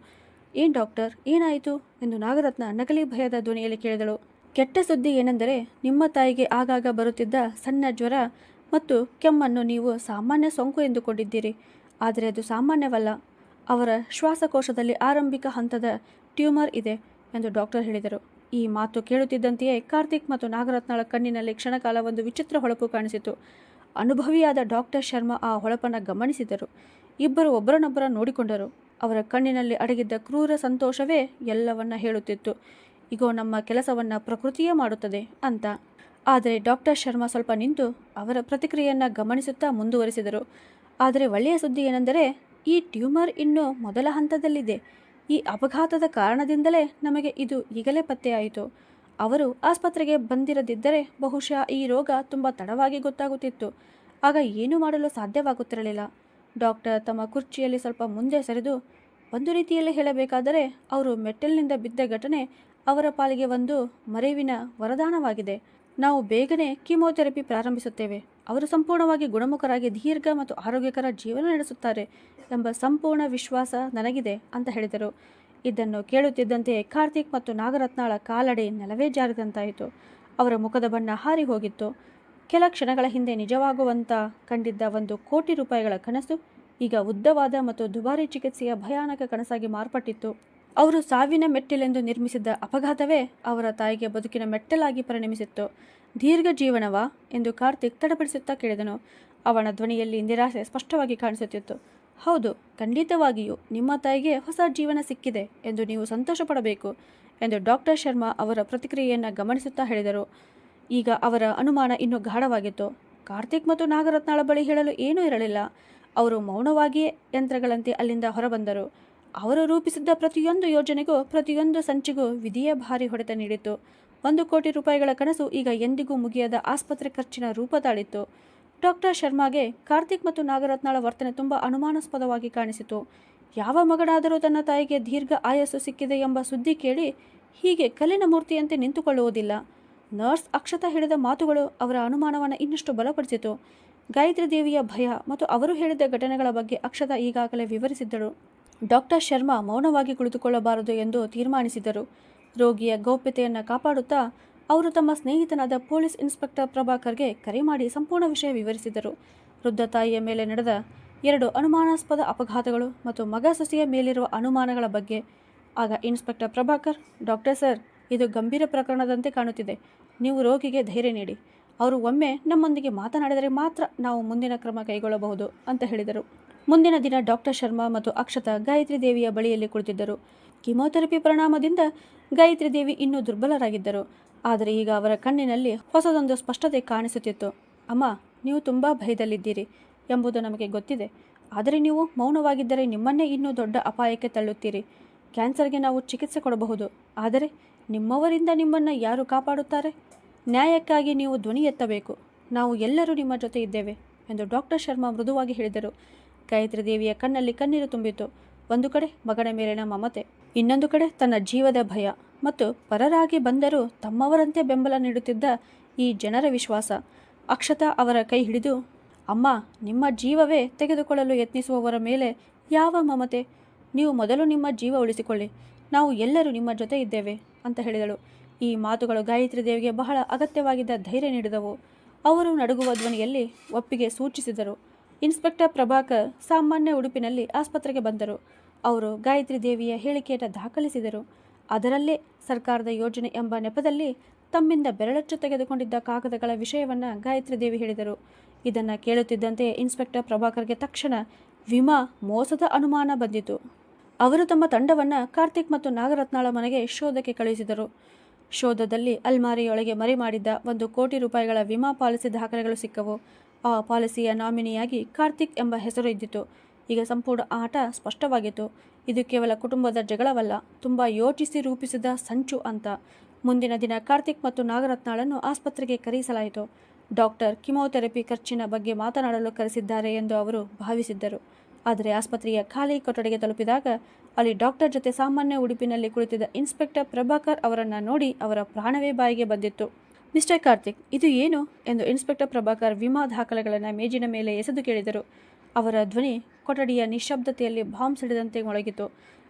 ಏನು ಡಾಕ್ಟರ್, ಏನಾಯಿತು ಎಂದು ನಾಗರತ್ನ ನಕಲಿ ಭಯದ ಧ್ವನಿಯಲ್ಲಿ ಕೇಳಿದಳು. ಕೆಟ್ಟ ಸುದ್ದಿ ಏನೆಂದರೆ, ನಿಮ್ಮ ತಾಯಿಗೆ ಆಗಾಗ ಬರುತ್ತಿದ್ದ ಸಣ್ಣ ಜ್ವರ ಮತ್ತು ಕೆಮ್ಮನ್ನು ನೀವು ಸಾಮಾನ್ಯ ಸೋಂಕು ಎಂದುಕೊಂಡಿದ್ದೀರಿ, ಆದರೆ ಅದು ಸಾಮಾನ್ಯವಲ್ಲ. ಅವರ ಶ್ವಾಸಕೋಶದಲ್ಲಿ ಆರಂಭಿಕ ಹಂತದ ಟ್ಯೂಮರ್ ಇದೆ ಎಂದು ಡಾಕ್ಟರ್ ಹೇಳಿದರು. ಈ ಮಾತು ಕೇಳುತ್ತಿದ್ದಂತೆಯೇ ಕಾರ್ತಿಕ್ ಮತ್ತು ನಾಗರತ್ನಾಳ ಕಣ್ಣಿನಲ್ಲಿ ಕ್ಷಣಕಾಲ ಒಂದು ವಿಚಿತ್ರ ಹೊಳಪು ಕಾಣಿಸಿತು. ಅನುಭವಿಯಾದ ಡಾಕ್ಟರ್ ಶರ್ಮಾ ಆ ಹೊಳಪನ್ನು ಗಮನಿಸಿದರು. ಇಬ್ಬರು ಒಬ್ಬರನ್ನೊಬ್ಬರ ನೋಡಿಕೊಂಡರು. ಅವರ ಕಣ್ಣಿನಲ್ಲಿ ಅಡಗಿದ್ದ ಕ್ರೂರ ಸಂತೋಷವೇ ಎಲ್ಲವನ್ನ ಹೇಳುತ್ತಿತ್ತು. ಈಗೋ ನಮ್ಮ ಕೆಲಸವನ್ನು ಪ್ರಕೃತಿಯೇ ಮಾಡುತ್ತದೆ ಅಂತ. ಆದರೆ ಡಾಕ್ಟರ್ ಶರ್ಮಾ ಸ್ವಲ್ಪ ನಿಂತು ಅವರ ಪ್ರತಿಕ್ರಿಯೆಯನ್ನು ಗಮನಿಸುತ್ತಾ ಮುಂದುವರಿಸಿದರು. ಆದರೆ ಒಳ್ಳೆಯ ಸುದ್ದಿ ಏನೆಂದರೆ, ಈ ಟ್ಯೂಮರ್ ಇನ್ನೂ ಮೊದಲ ಹಂತದಲ್ಲಿದೆ. ಈ ಅಪಘಾತದ ಕಾರಣದಿಂದಲೇ ನಮಗೆ ಇದು ಈಗಲೇ ಪತ್ತೆಯಾಯಿತು. ಅವರು ಆಸ್ಪತ್ರೆಗೆ ಬಂದಿರದಿದ್ದರೆ ಬಹುಶಃ ಈ ರೋಗ ತುಂಬ ತಡವಾಗಿ ಗೊತ್ತಾಗುತ್ತಿತ್ತು. ಆಗ ಏನೂ ಮಾಡಲು ಸಾಧ್ಯವಾಗುತ್ತಿರಲಿಲ್ಲ. ಡಾಕ್ಟರ್ ತಮ್ಮ ಕುರ್ಚಿಯಲ್ಲಿ ಸ್ವಲ್ಪ ಮುಂದೆ ಸರಿದು, ಒಂದು ರೀತಿಯಲ್ಲಿ ಹೇಳಬೇಕಾದರೆ ಅವರು ಮೆಟ್ಟಲಿನಿಂದ ಬಿದ್ದ ಘಟನೆ ಅವರ ಪಾಲಿಗೆ ಒಂದು ಮರೆವಿನ ವರದಾನವಾಗಿದೆ. ನಾವು ಬೇಗನೆ ಕೀಮೋಥೆರಪಿ ಪ್ರಾರಂಭಿಸುತ್ತೇವೆ. ಅವರು ಸಂಪೂರ್ಣವಾಗಿ ಗುಣಮುಖರಾಗಿ ದೀರ್ಘ ಮತ್ತು ಆರೋಗ್ಯಕರ ಜೀವನ ನಡೆಸುತ್ತಾರೆ ಎಂಬ ಸಂಪೂರ್ಣ ವಿಶ್ವಾಸ ನನಗಿದೆ ಅಂತ ಹೇಳಿದರು. ಇದನ್ನು ಕೇಳುತ್ತಿದ್ದಂತೆಯೇ ಕಾರ್ತಿಕ್ ಮತ್ತು ನಾಗರತ್ನಾಳ ಕಾಲಡಿ ನೆಲವೇ ಜಾರಿದಂತಾಯಿತು. ಅವರ ಮುಖದ ಬಣ್ಣ ಹಾರಿ ಹೋಗಿತ್ತು. ಕೆಲ ಕ್ಷಣಗಳ ಹಿಂದೆ ನಿಜವಾಗುವಂತ ಕಂಡಿದ್ದ ₹1 ಕೋಟಿ ಕನಸು ಈಗ ಉದ್ದವಾದ ಮತ್ತು ದುಬಾರಿ ಚಿಕಿತ್ಸೆಯ ಭಯಾನಕ ಕನಸಾಗಿ ಮಾರ್ಪಟ್ಟಿತ್ತು. ಅವರು ಸಾವಿನ ಮೆಟ್ಟಿಲೆಂದು ನಿರ್ಮಿಸಿದ್ದ ಅಪಘಾತವೇ ಅವರ ತಾಯಿಗೆ ಬದುಕಿನ ಮೆಟ್ಟಲಾಗಿ ಪರಿಣಮಿಸಿತ್ತು. ದೀರ್ಘ ಜೀವನವಾ ಎಂದು ಕಾರ್ತಿಕ್ ತಡಪಡಿಸುತ್ತಾ ಕೇಳಿದನು. ಅವನ ಧ್ವನಿಯಲ್ಲಿ ನಿರಾಸೆ ಸ್ಪಷ್ಟವಾಗಿ ಕಾಣಿಸುತ್ತಿತ್ತು. ಹೌದು, ಖಂಡಿತವಾಗಿಯೂ ನಿಮ್ಮ ತಾಯಿಗೆ ಹೊಸ ಜೀವನ ಸಿಕ್ಕಿದೆ ಎಂದು ನೀವು ಸಂತೋಷ ಪಡಬೇಕು ಎಂದು ಡಾಕ್ಟರ್ ಶರ್ಮಾ ಅವರ ಪ್ರತಿಕ್ರಿಯೆಯನ್ನು ಗಮನಿಸುತ್ತಾ ಹೇಳಿದರು. ಈಗ ಅವರ ಅನುಮಾನ ಇನ್ನೂ ಗಾಢವಾಗಿತ್ತು. ಕಾರ್ತಿಕ್ ಮತ್ತು ನಾಗರತ್ನಾಳ ಬಳಿ ಹೇಳಲು ಏನೂ ಇರಲಿಲ್ಲ. ಅವರು ಮೌನವಾಗಿಯೇ ಯಂತ್ರಗಳಂತೆ ಅಲ್ಲಿಂದ ಹೊರಬಂದರು. ಅವರು ರೂಪಿಸಿದ್ದ ಪ್ರತಿಯೊಂದು ಯೋಜನೆಗೂ ಪ್ರತಿಯೊಂದು ಸಂಚಿಗೂ ವಿಧಿಯ ಭಾರಿ ಹೊಡೆತ ನೀಡಿತು. ₹1 ಕೋಟಿ ಕನಸು ಈಗ ಎಂದಿಗೂ ಮುಗಿಯದ ಆಸ್ಪತ್ರೆ ಖರ್ಚಿನ ರೂಪ ತಾಳಿತ್ತು. ಡಾಕ್ಟರ್ ಶರ್ಮಾಗೆ ಕಾರ್ತಿಕ್ ಮತ್ತು ನಾಗರತ್ನಾಳ ವರ್ತನೆ ತುಂಬ ಅನುಮಾನಾಸ್ಪದವಾಗಿ ಕಾಣಿಸಿತು. ಯಾವ ಮಗನಾದರೂ ತನ್ನ ತಾಯಿಗೆ ದೀರ್ಘ ಆಯಸ್ಸು ಸಿಕ್ಕಿದೆ ಎಂಬ ಸುದ್ದಿ ಕೇಳಿ ಹೀಗೆ ಕಲ್ಲಿನ ಮೂರ್ತಿಯಂತೆ ನಿಂತುಕೊಳ್ಳುವುದಿಲ್ಲ. ನರ್ಸ್ ಅಕ್ಷತಾ ಹೇಳಿದ ಮಾತುಗಳು ಅವರ ಅನುಮಾನವನ್ನು ಇನ್ನಷ್ಟು ಬಲಪಡಿಸಿತು. ಗಾಯತ್ರಿ ದೇವಿಯ ಭಯ ಮತ್ತು ಅವರು ಹೇಳಿದ ಘಟನೆಗಳ ಬಗ್ಗೆ ಅಕ್ಷತಾ ಈಗಾಗಲೇ ವಿವರಿಸಿದ್ದಳು. ಡಾಕ್ಟರ್ ಶರ್ಮಾ ಮೌನವಾಗಿ ಕುಳಿತುಕೊಳ್ಳಬಾರದು ಎಂದು ತೀರ್ಮಾನಿಸಿದರು. ರೋಗಿಯ ಗೌಪ್ಯತೆಯನ್ನು ಕಾಪಾಡುತ್ತಾ ಅವರು ತಮ್ಮ ಸ್ನೇಹಿತನಾದ ಪೊಲೀಸ್ ಇನ್ಸ್ಪೆಕ್ಟರ್ ಪ್ರಭಾಕರ್ಗೆ ಕರೆ ಮಾಡಿ ಸಂಪೂರ್ಣ ವಿಷಯ ವಿವರಿಸಿದರು. ವೃದ್ಧ ತಾಯಿಯ ಮೇಲೆ ನಡೆದ 2 ಅನುಮಾನಾಸ್ಪದ ಅಪಘಾತಗಳು ಮತ್ತು ಮಗ ಸೊಸೆಯ ಮೇಲಿರುವ ಅನುಮಾನಗಳ ಬಗ್ಗೆ. ಆಗ ಇನ್ಸ್ಪೆಕ್ಟರ್ ಪ್ರಭಾಕರ್, ಡಾಕ್ಟರ್ ಸರ್, ಇದು ಗಂಭೀರ ಪ್ರಕರಣದಂತೆ ಕಾಣುತ್ತಿದೆ. ನೀವು ರೋಗಿಗೆ ಧೈರ್ಯ ನೀಡಿ. ಅವರು ಒಮ್ಮೆ ನಮ್ಮೊಂದಿಗೆ ಮಾತನಾಡಿದರೆ ಮಾತ್ರ ನಾವು ಮುಂದಿನ ಕ್ರಮ ಕೈಗೊಳ್ಳಬಹುದು ಅಂತ ಹೇಳಿದರು. ಮುಂದಿನ ದಿನ ಡಾಕ್ಟರ್ ಶರ್ಮಾ ಮತ್ತು ಅಕ್ಷತಾ ಗಾಯತ್ರಿ ದೇವಿಯ ಬಳಿಯಲ್ಲಿ ಕುಳಿತಿದ್ದರು. ಕಿಮೋಥೆರಪಿ ಪರಿಣಾಮದಿಂದ ಗಾಯತ್ರಿ ದೇವಿ ಇನ್ನೂ ದುರ್ಬಲರಾಗಿದ್ದರು. ಆದರೆ ಈಗ ಅವರ ಕಣ್ಣಿನಲ್ಲಿ ಹೊಸದೊಂದು ಸ್ಪಷ್ಟತೆ ಕಾಣಿಸುತ್ತಿತ್ತು. ಅಮ್ಮ, ನೀವು ತುಂಬ ಭಯದಲ್ಲಿದ್ದೀರಿ ಎಂಬುದು ನಮಗೆ ಗೊತ್ತಿದೆ. ಆದರೆ ನೀವು ಮೌನವಾಗಿದ್ದರೆ ನಿಮ್ಮನ್ನೇ ಇನ್ನೂ ದೊಡ್ಡ ಅಪಾಯಕ್ಕೆ ತಳ್ಳುತ್ತೀರಿ. ಕ್ಯಾನ್ಸರ್ಗೆ ನಾವು ಚಿಕಿತ್ಸೆ ಕೊಡಬಹುದು, ಆದರೆ ನಿಮ್ಮವರಿಂದ ನಿಮ್ಮನ್ನು ಯಾರು ಕಾಪಾಡುತ್ತಾರೆ? ನ್ಯಾಯಕ್ಕಾಗಿ ನೀವು ಧ್ವನಿ ಎತ್ತಬೇಕು. ನಾವು ಎಲ್ಲರೂ ನಿಮ್ಮ ಜೊತೆ ಇದ್ದೇವೆ ಎಂದು ಡಾಕ್ಟರ್ ಶರ್ಮಾ ಮೃದುವಾಗಿ ಹೇಳಿದರು. ಗಾಯತ್ರಿ ದೇವಿಯ ಕಣ್ಣಲ್ಲಿ ಕಣ್ಣೀರು ತುಂಬಿತು. ಒಂದು ಕಡೆ ಮಗನ ಮೇಲಿನ ಮಮತೆ, ಇನ್ನೊಂದು ಕಡೆ ತನ್ನ ಜೀವದ ಭಯ ಮತ್ತು ಪರರಾಗಿ ಬಂದರೂ ತಮ್ಮವರಂತೆ ಬೆಂಬಲ ನೀಡುತ್ತಿದ್ದ ಈ ಜನರ ವಿಶ್ವಾಸ. ಅಕ್ಷತಾ ಅವರ ಕೈ ಹಿಡಿದು, ಅಮ್ಮ, ನಿಮ್ಮ ಜೀವವೇ ತೆಗೆದುಕೊಳ್ಳಲು ಯತ್ನಿಸುವವರ ಮೇಲೆ ಯಾವ ಮಮತೆ? ನೀವು ಮೊದಲು ನಿಮ್ಮ ಜೀವ ಉಳಿಸಿಕೊಳ್ಳಿ. ನಾವು ಎಲ್ಲರೂ ನಿಮ್ಮ ಜೊತೆ ಇದ್ದೇವೆ ಅಂತ ಹೇಳಿದಳು. ಈ ಮಾತುಗಳು ಗಾಯತ್ರಿ ದೇವಿಗೆ ಬಹಳ ಅಗತ್ಯವಾಗಿದ್ದ ಧೈರ್ಯ ನೀಡಿದವು. ಅವರು ನಡುಗುವ ಧ್ವನಿಯಲ್ಲಿ ಒಪ್ಪಿಗೆ ಸೂಚಿಸಿದರು. ಇನ್ಸ್ಪೆಕ್ಟರ್ ಪ್ರಭಾಕರ್ ಸಾಮಾನ್ಯ ಉಡುಪಿನಲ್ಲಿ ಆಸ್ಪತ್ರೆಗೆ ಬಂದರು. ಅವರು ಗಾಯತ್ರಿ ದೇವಿಯ ಹೇಳಿಕೆಯನ್ನು ದಾಖಲಿಸಿದರು. ಅದರಲ್ಲೇ ಸರ್ಕಾರದ ಯೋಜನೆ ಎಂಬ ನೆಪದಲ್ಲಿ ತಮ್ಮಿಂದ ಬೆರಳಚ್ಚು ತೆಗೆದುಕೊಂಡಿದ್ದ ಕಾಗದಗಳ ವಿಷಯವನ್ನು ಗಾಯತ್ರಿ ದೇವಿ ಹೇಳಿದರು. ಇದನ್ನು ಕೇಳುತ್ತಿದ್ದಂತೆ ಇನ್ಸ್ಪೆಕ್ಟರ್ ಪ್ರಭಾಕರ್ಗೆ ತಕ್ಷಣ ವಿಮಾ ಮೋಸದ ಅನುಮಾನ ಬಂದಿತು. ಅವರು ತಮ್ಮ ತಂಡವನ್ನು ಕಾರ್ತಿಕ್ ಮತ್ತು ನಾಗರತ್ನಾಳ ಮನೆಗೆ ಶೋಧಕ್ಕೆ ಕಳುಹಿಸಿದರು. ಶೋಧದಲ್ಲಿ ಅಲ್ಮಾರಿಯೊಳಗೆ ಮರೆ ಮಾಡಿದ್ದ 1 ಕೋಟಿ ರೂಪಾಯಿಗಳ ವಿಮಾ ಪಾಲಿಸಿ ದಾಖಲೆಗಳು ಸಿಕ್ಕವು. ಆ ಪಾಲಿಸಿಯ ನಾಮಿನಿಯಾಗಿ ಕಾರ್ತಿಕ್ ಎಂಬ ಹೆಸರು ಇದ್ದಿತು. ಈಗ ಸಂಪೂರ್ಣ ಆಟ ಸ್ಪಷ್ಟವಾಗಿತ್ತು. ಇದು ಕೇವಲ ಕುಟುಂಬದ ಜಗಳವಲ್ಲ, ತುಂಬ ಯೋಚಿಸಿ ರೂಪಿಸಿದ ಸಂಚು ಅಂತ. ಮುಂದಿನ ದಿನ ಕಾರ್ತಿಕ್ ಮತ್ತು ನಾಗರತ್ನಾಳನ್ನು ಆಸ್ಪತ್ರೆಗೆ ಕರೆಯಿಸಲಾಯಿತು. ಡಾಕ್ಟರ್ ಕಿಮೋಥೆರಪಿ ಖರ್ಚಿನ ಬಗ್ಗೆ ಮಾತನಾಡಲು ಕರೆಸಿದ್ದಾರೆ ಎಂದು ಅವರು ಭಾವಿಸಿದ್ದರು. ಆದರೆ ಆಸ್ಪತ್ರೆಯ ಖಾಲಿ ಕೊಠಡಿಗೆ ತಲುಪಿದಾಗ ಅಲ್ಲಿ ಡಾಕ್ಟರ್ ಜೊತೆ ಸಾಮಾನ್ಯ ಉಡುಪಿನಲ್ಲಿ ಕುಳಿತಿದ್ದ ಇನ್ಸ್ಪೆಕ್ಟರ್ ಪ್ರಭಾಕರ್ ಅವರನ್ನು ನೋಡಿ ಅವರ ಪ್ರಾಣವೇ ಬಾಯಿಗೆ ಬಂದಿತ್ತು. ಮಿಸ್ಟರ್ ಕಾರ್ತಿಕ್, ಇದು ಏನು ಎಂದು ಇನ್ಸ್ಪೆಕ್ಟರ್ ಪ್ರಭಾಕರ್ ವಿಮಾ ದಾಖಲೆಗಳನ್ನು ಮೇಜಿನ ಮೇಲೆ ಎಸೆದು ಕೇಳಿದರು. ಅವರ ಧ್ವನಿ ಕೊಠಡಿಯ ನಿಶ್ಶಬ್ದತೆಯಲ್ಲಿ ಬಾಂಬ್ ಸಿಡಿದಂತೆ ಮೊಳಗಿತು.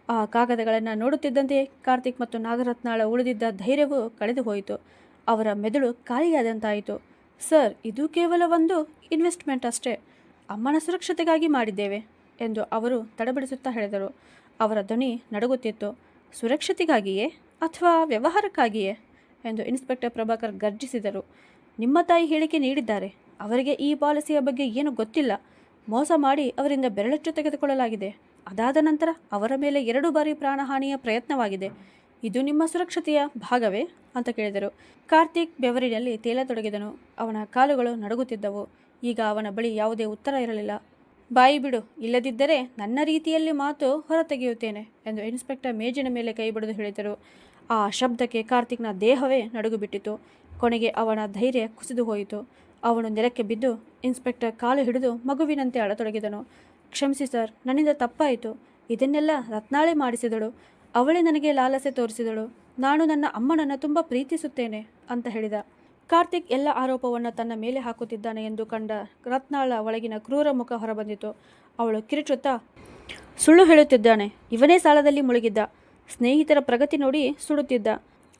ಆ ಕಾಗದಗಳನ್ನು ನೋಡುತ್ತಿದ್ದಂತೆ ಕಾರ್ತಿಕ್ ಮತ್ತು ನಾಗರತ್ನಾಳ ಉಳಿದಿದ್ದ ಧೈರ್ಯವೂ ಕಳೆದು ಹೋಯಿತು. ಅವರ ಮೆದುಳು ಖಾಲಿಯಾದಂತಾಯಿತು. ಸರ್, ಇದು ಕೇವಲ ಒಂದು ಇನ್ವೆಸ್ಟ್ಮೆಂಟ್ ಅಷ್ಟೇ. ಅಮ್ಮನ ಸುರಕ್ಷತೆಗಾಗಿ ಮಾಡಿದ್ದೇವೆ ಎಂದು ಅವರು ತಡಬಡಿಸುತ್ತಾ ಹೇಳಿದರು. ಅವರ ಧ್ವನಿ ನಡುಗುತ್ತಿತ್ತು. ಸುರಕ್ಷತೆಗಾಗಿಯೇ ಅಥವಾ ವ್ಯವಹಾರಕ್ಕಾಗಿಯೇ ಎಂದು ಇನ್ಸ್ಪೆಕ್ಟರ್ ಪ್ರಭಾಕರ್ ಗರ್ಜಿಸಿದರು. ನಿಮ್ಮ ತಾಯಿ ಹೇಳಿಕೆ ನೀಡಿದ್ದಾರೆ. ಅವರಿಗೆ ಈ ಪಾಲಿಸಿಯ ಬಗ್ಗೆ ಏನೂ ಗೊತ್ತಿಲ್ಲ. ಮೋಸ ಮಾಡಿ ಅವರಿಂದ ಬೆರಳಚ್ಚು ತೆಗೆದುಕೊಳ್ಳಲಾಗಿದೆ. ಅದಾದ ನಂತರ ಅವರ ಮೇಲೆ 2 ಬಾರಿ ಪ್ರಾಣಹಾನಿಯ ಪ್ರಯತ್ನವಾಗಿದೆ. ಇದು ನಿಮ್ಮ ಸುರಕ್ಷತೆಯ ಭಾಗವೇ ಅಂತ ಕೇಳಿದರು. ಕಾರ್ತಿಕ್ ಬೆವರಿನಲ್ಲಿ ತೇಲತೊಡಗಿದನು. ಅವನ ಕಾಲುಗಳು ನಡುಗುತ್ತಿದ್ದವು. ಈಗ ಅವನ ಬಳಿ ಯಾವುದೇ ಉತ್ತರ ಇರಲಿಲ್ಲ. ಬಾಯಿ ಬಿಡು, ಇಲ್ಲದಿದ್ದರೆ ನನ್ನ ರೀತಿಯಲ್ಲಿ ಮಾತು ಹೊರತೆಗೆಯುತ್ತೇನೆ ಎಂದು ಇನ್ಸ್ಪೆಕ್ಟರ್ ಮೇಜಿನ ಮೇಲೆ ಕೈ ಬಡಿದು ಹೇಳಿದರು. ಆ ಶಬ್ದಕ್ಕೆ ಕಾರ್ತಿಕ್ನ ದೇಹವೇ ನಡುಗುಬಿಟ್ಟಿತು. ಕೊನೆಗೆ ಅವನ ಧೈರ್ಯ ಕುಸಿದು ಹೋಯಿತು. ಅವನು ನೆಲಕ್ಕೆ ಬಿದ್ದು ಇನ್ಸ್ಪೆಕ್ಟರ್ ಕಾಲು ಹಿಡಿದು ಮಗುವಿನಂತೆ ಅಳತೊಡಗಿದನು. ಕ್ಷಮಿಸಿ ಸರ್, ನನ್ನಿಂದ ತಪ್ಪಾಯಿತು. ಇದನ್ನೆಲ್ಲ ರತ್ನಾಳೆ ಮಾಡಿಸಿದಳು. ಅವಳೇ ನನಗೆ ಲಾಲಸೆ ತೋರಿಸಿದಳು. ನಾನು ನನ್ನ ಅಮ್ಮನನ್ನು ತುಂಬ ಪ್ರೀತಿಸುತ್ತೇನೆ ಅಂತ ಹೇಳಿದ. ಕಾರ್ತಿಕ್ ಎಲ್ಲ ಆರೋಪವನ್ನು ತನ್ನ ಮೇಲೆ ಹಾಕುತ್ತಿದ್ದಾನೆ ಎಂದು ಕಂಡ ರತ್ನಾಳ ಒಳಗಿನ ಕ್ರೂರ ಮುಖ ಹೊರಬಂದಿತು. ಅವಳು ಕಿರುಚುತ್ತಾ, ಸುಳ್ಳು ಹೇಳುತ್ತಿದ್ದಾನೆ. ಇವನೇ ಸಾಲದಲ್ಲಿ ಮುಳುಗಿದ್ದ. ಸ್ನೇಹಿತರ ಪ್ರಗತಿ ನೋಡಿ ಸುಡುತ್ತಿದ್ದ.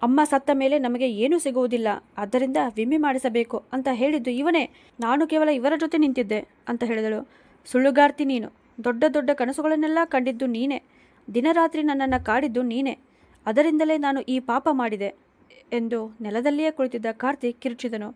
ಅಮ್ಮ ಸತ್ತ ಮೇಲೆ ನಮಗೆ ಏನೂ ಸಿಗುವುದಿಲ್ಲ, ಆದ್ದರಿಂದ ವಿಮೆ ಮಾಡಿಸಬೇಕು ಅಂತ ಹೇಳಿದ್ದು ಇವನೇ. ನಾನು ಕೇವಲ ಇವರ ಜೊತೆ ನಿಂತಿದ್ದೆ ಅಂತ ಹೇಳಿದಳು. ಸುಳ್ಳುಗಾರ್ತಿ ನೀನು. ದೊಡ್ಡ ದೊಡ್ಡ ಕನಸುಗಳನ್ನೆಲ್ಲ ಕಂಡಿದ್ದು ನೀನೇ. ದಿನರಾತ್ರಿ ನನ್ನನ್ನು ಕಾಡಿದ್ದು ನೀನೇ. ಅದರಿಂದಲೇ ನಾನು ಈ ಪಾಪ ಮಾಡಿದೆ ಎಂದು ನೆಲದಲ್ಲಿಯೇ ಕುಳಿತಿದ್ದ ಕಾರ್ತಿಕ್ ಕಿರುಚಿದನು.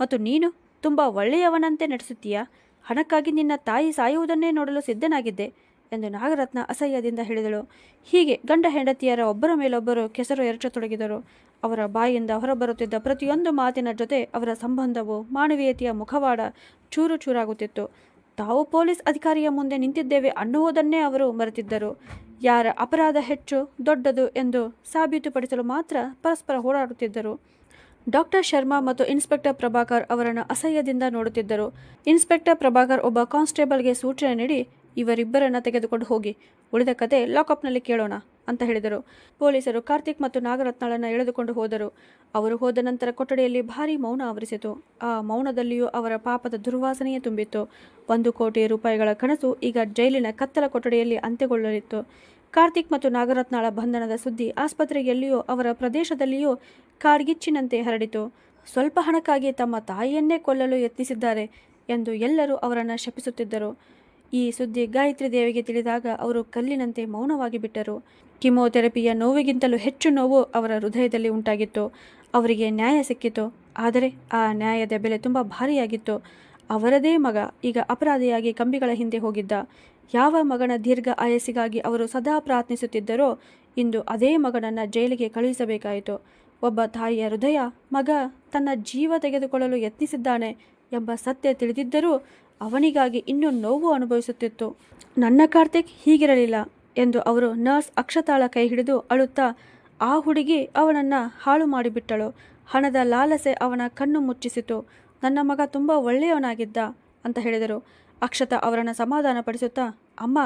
ಮತ್ತು ನೀನು ತುಂಬ ಒಳ್ಳೆಯವನಂತೆ ನಡೆಸುತ್ತೀಯಾ? ಹಣಕ್ಕಾಗಿ ನಿನ್ನ ತಾಯಿ ಸಾಯುವುದನ್ನೇ ನೋಡಲು ಸಿದ್ಧನಾಗಿದ್ದೆ ಎಂದು ನಾಗರತ್ನ ಅಸಹ್ಯದಿಂದ ಹೇಳಿದಳು. ಹೀಗೆ ಗಂಡ ಹೆಂಡತಿಯರ ಒಬ್ಬರ ಮೇಲೊಬ್ಬರು ಕೆಸರು ಎರಚತೊಡಗಿದರು. ಅವರ ಬಾಯಿಂದ ಹೊರಬರುತ್ತಿದ್ದ ಪ್ರತಿಯೊಂದು ಮಾತಿನ ಜೊತೆ ಅವರ ಸಂಬಂಧವು ಮಾನವೀಯತೆಯ ಮುಖವಾಡ ಚೂರು ಚೂರಾಗುತ್ತಿತ್ತು. ತಾವು ಪೊಲೀಸ್ ಅಧಿಕಾರಿಯ ಮುಂದೆ ನಿಂತಿದ್ದೇವೆ ಅನ್ನುವುದನ್ನೇ ಅವರು ಮರೆತಿದ್ದರು. ಯಾರ ಅಪರಾಧ ಹೆಚ್ಚು ದೊಡ್ಡದು ಎಂದು ಸಾಬೀತುಪಡಿಸಲು ಮಾತ್ರ ಪರಸ್ಪರ ಹೋರಾಡುತ್ತಿದ್ದರು. ಡಾಕ್ಟರ್ ಶರ್ಮಾ ಮತ್ತು ಇನ್ಸ್ಪೆಕ್ಟರ್ ಪ್ರಭಾಕರ್ ಅವರನ್ನು ಅಸಹ್ಯದಿಂದ ನೋಡುತ್ತಿದ್ದರು. ಇನ್ಸ್ಪೆಕ್ಟರ್ ಪ್ರಭಾಕರ್ ಒಬ್ಬ ಕಾನ್ಸ್ಟೇಬಲ್ಗೆ ಸೂಚನೆ ನೀಡಿ, ಇವರಿಬ್ಬರನ್ನು ತೆಗೆದುಕೊಂಡು ಹೋಗಿ, ಉಳಿದ ಕತೆ ಲಾಕಪ್ನಲ್ಲಿ ಕೇಳೋಣ ಅಂತ ಹೇಳಿದರು. ಪೊಲೀಸರು ಕಾರ್ತಿಕ್ ಮತ್ತು ನಾಗರತ್ನಾಳನ್ನು ಎಳೆದುಕೊಂಡು ಹೋದರು. ಅವರು ಹೋದ ನಂತರ ಕೊಠಡಿಯಲ್ಲಿ ಭಾರೀ ಮೌನ ಆವರಿಸಿತು. ಆ ಮೌನದಲ್ಲಿಯೂ ಅವರ ಪಾಪದ ದುರ್ವಾಸನೆಯೇ ತುಂಬಿತ್ತು. 1 ಕೋಟಿ ರೂಪಾಯಿಗಳ ಕನಸು ಈಗ ಜೈಲಿನ ಕತ್ತಲ ಕೊಠಡಿಯಲ್ಲಿ ಅಂತ್ಯಗೊಳ್ಳಲಿತ್ತು. ಕಾರ್ತಿಕ್ ಮತ್ತು ನಾಗರತ್ನಾಳ ಬಂಧನದ ಸುದ್ದಿ ಆಸ್ಪತ್ರೆಯಲ್ಲಿಯೂ ಅವರ ಪ್ರದೇಶದಲ್ಲಿಯೂ ಕಾಡ್ಗಿಚ್ಚಿನಂತೆ ಹರಡಿತು. ಸ್ವಲ್ಪ ಹಣಕ್ಕಾಗಿ ತಮ್ಮ ತಾಯಿಯನ್ನೇ ಕೊಲ್ಲಲು ಯತ್ನಿಸಿದ್ದಾರೆ ಎಂದು ಎಲ್ಲರೂ ಅವರನ್ನು ಶಪಿಸುತ್ತಿದ್ದರು. ಈ ಸುದ್ದಿ ಗಾಯತ್ರಿ ದೇವಿಗೆ ತಿಳಿದಾಗ ಅವರು ಕಲ್ಲಿನಂತೆ ಮೌನವಾಗಿ ಬಿಟ್ಟರು. ಕಿಮೋಥೆರಪಿಯ ನೋವಿಗಿಂತಲೂ ಹೆಚ್ಚು ನೋವು ಅವರ ಹೃದಯದಲ್ಲಿ ಉಂಟಾಗಿತ್ತು. ಅವರಿಗೆ ನ್ಯಾಯ ಸಿಕ್ಕಿತು, ಆದರೆ ಆ ನ್ಯಾಯದ ಬೆಲೆ ತುಂಬ ಭಾರಿಯಾಗಿತ್ತು. ಅವರದೇ ಮಗ ಈಗ ಅಪರಾಧಿಯಾಗಿ ಕಂಬಿಗಳ ಹಿಂದೆ ಹೋಗಿದ್ದ. ಯಾವ ಮಗನ ದೀರ್ಘ ಆಯಸ್ಸಿಗಾಗಿ ಅವರು ಸದಾ ಪ್ರಾರ್ಥಿಸುತ್ತಿದ್ದರೋ ಇಂದು ಅದೇ ಮಗನನ್ನು ಜೈಲಿಗೆ ಕಳುಹಿಸಬೇಕಾಯಿತು. ಒಬ್ಬ ತಾಯಿಯ ಹೃದಯ ಮಗ ತನ್ನ ಜೀವ ತೆಗೆದುಕೊಳ್ಳಲು ಯತ್ನಿಸಿದ್ದಾನೆ ಎಂಬ ಸತ್ಯ ತಿಳಿದಿದ್ದರೂ ಅವನಿಗಾಗಿ ಇನ್ನೂ ನೋವು ಅನುಭವಿಸುತ್ತಿತ್ತು. ನನ್ನ ಕಾರ್ತಿಕ್ ಹೀಗಿರಲಿಲ್ಲ ಎಂದು ಅವರು ನರ್ಸ್ ಅಕ್ಷತಾಳ ಕೈ ಹಿಡಿದು ಅಳುತ್ತಾ, ಆ ಹುಡುಗಿ ಅವನನ್ನು ಹಾಳು ಮಾಡಿಬಿಟ್ಟಳು. ಹಣದ ಲಾಲಸೆ ಅವನ ಕಣ್ಣು ಮುಚ್ಚಿಸಿತು. ನನ್ನ ಮಗ ತುಂಬ ಒಳ್ಳೆಯವನಾಗಿದ್ದ ಅಂತ ಹೇಳಿದರು. ಅಕ್ಷತಾ ಅವರನ್ನು ಸಮಾಧಾನಪಡಿಸುತ್ತಾ, ಅಮ್ಮ,